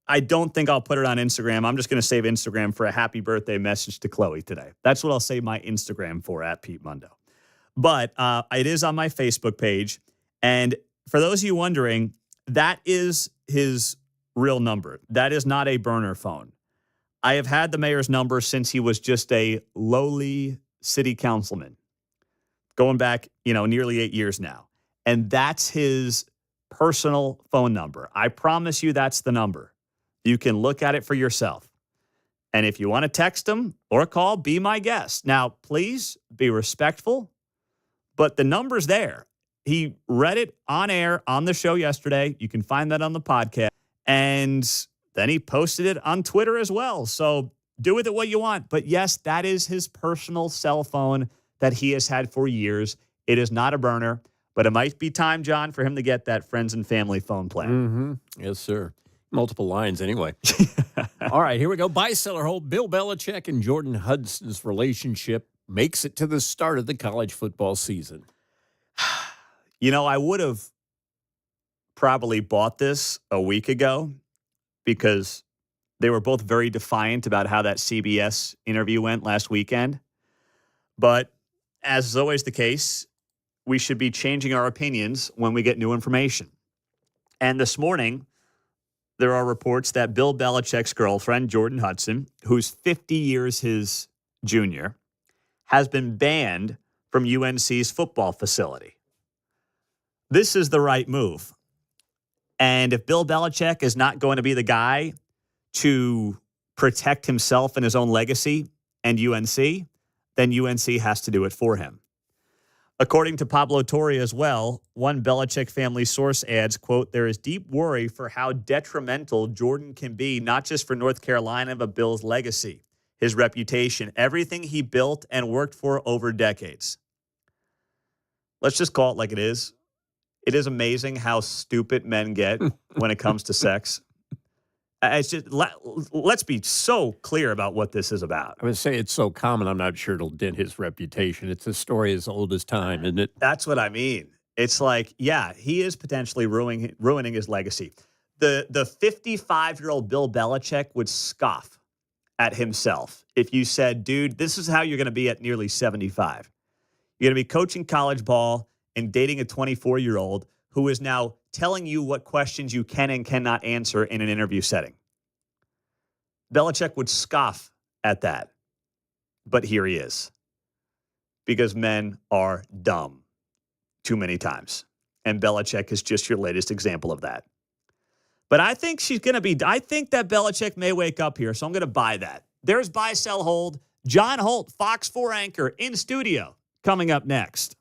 Speaker 3: I don't think I'll put it on Instagram. I'm just going to save Instagram for a happy birthday message to Chloe today. That's what I'll save my Instagram for, at Pete Mundo. But it is on my Facebook page. And for those of you wondering, that is his real number. That is not a burner phone. I have had the mayor's number since he was just a lowly city councilman, going back, nearly 8 years now. And that's his personal phone number. I promise you that's the number. You can look at it for yourself. And if you want to text him or call, be my guest. Now, please be respectful, but the number's there. he read it on air on the show yesterday. You can find that on the podcast. And then he posted it on Twitter as well. So do with it what you want. But yes, that is his personal cell phone that he has had for years. It is not a burner, but it might be time, John, for him to get that friends and family phone plan.
Speaker 5: Mm-hmm. Yes, sir. Multiple lines anyway. All right, here we go. Buy, sell, or hold. Bill Belichick and Jordan Hudson's relationship makes it to the start of the college football season.
Speaker 3: You know, I would have probably bought this a week ago because they were both very defiant about how that CBS interview went last weekend. But as is always the case, we should be changing our opinions when we get new information. And this morning, there are reports that Bill Belichick's girlfriend, Jordan Hudson, who's 50 years his junior, has been banned from UNC's football facility. This is the right move. And if Bill Belichick is not going to be the guy to protect himself and his own legacy and UNC, then UNC has to do it for him. According to Pablo Torre as well, one Belichick family source adds, quote, there is deep worry for how detrimental Jordan can be, not just for North Carolina, but Bill's legacy, his reputation, everything he built and worked for over decades. Let's just call it like it is. It is amazing how stupid men get when it comes to sex. It's just, let's be so clear about what this is about.
Speaker 5: I would say it's so common, I'm not sure it'll dent his reputation. It's a story as old as time, isn't it?
Speaker 3: That's what I mean. It's like, yeah, he is potentially ruining his legacy. The 55-year-old Bill Belichick would scoff at himself if you said, dude, this is how you're going to be at nearly 75. You're going to be coaching college ball and dating a 24-year-old who is now telling you what questions you can and cannot answer in an interview setting. Belichick would scoff at that. But here he is. Because men are dumb too many times. And Belichick is just your latest example of that. But I think I think that Belichick may wake up here, so I'm going to buy that. There's buy, sell, hold. John Holt, Fox 4 anchor, in studio, coming up next.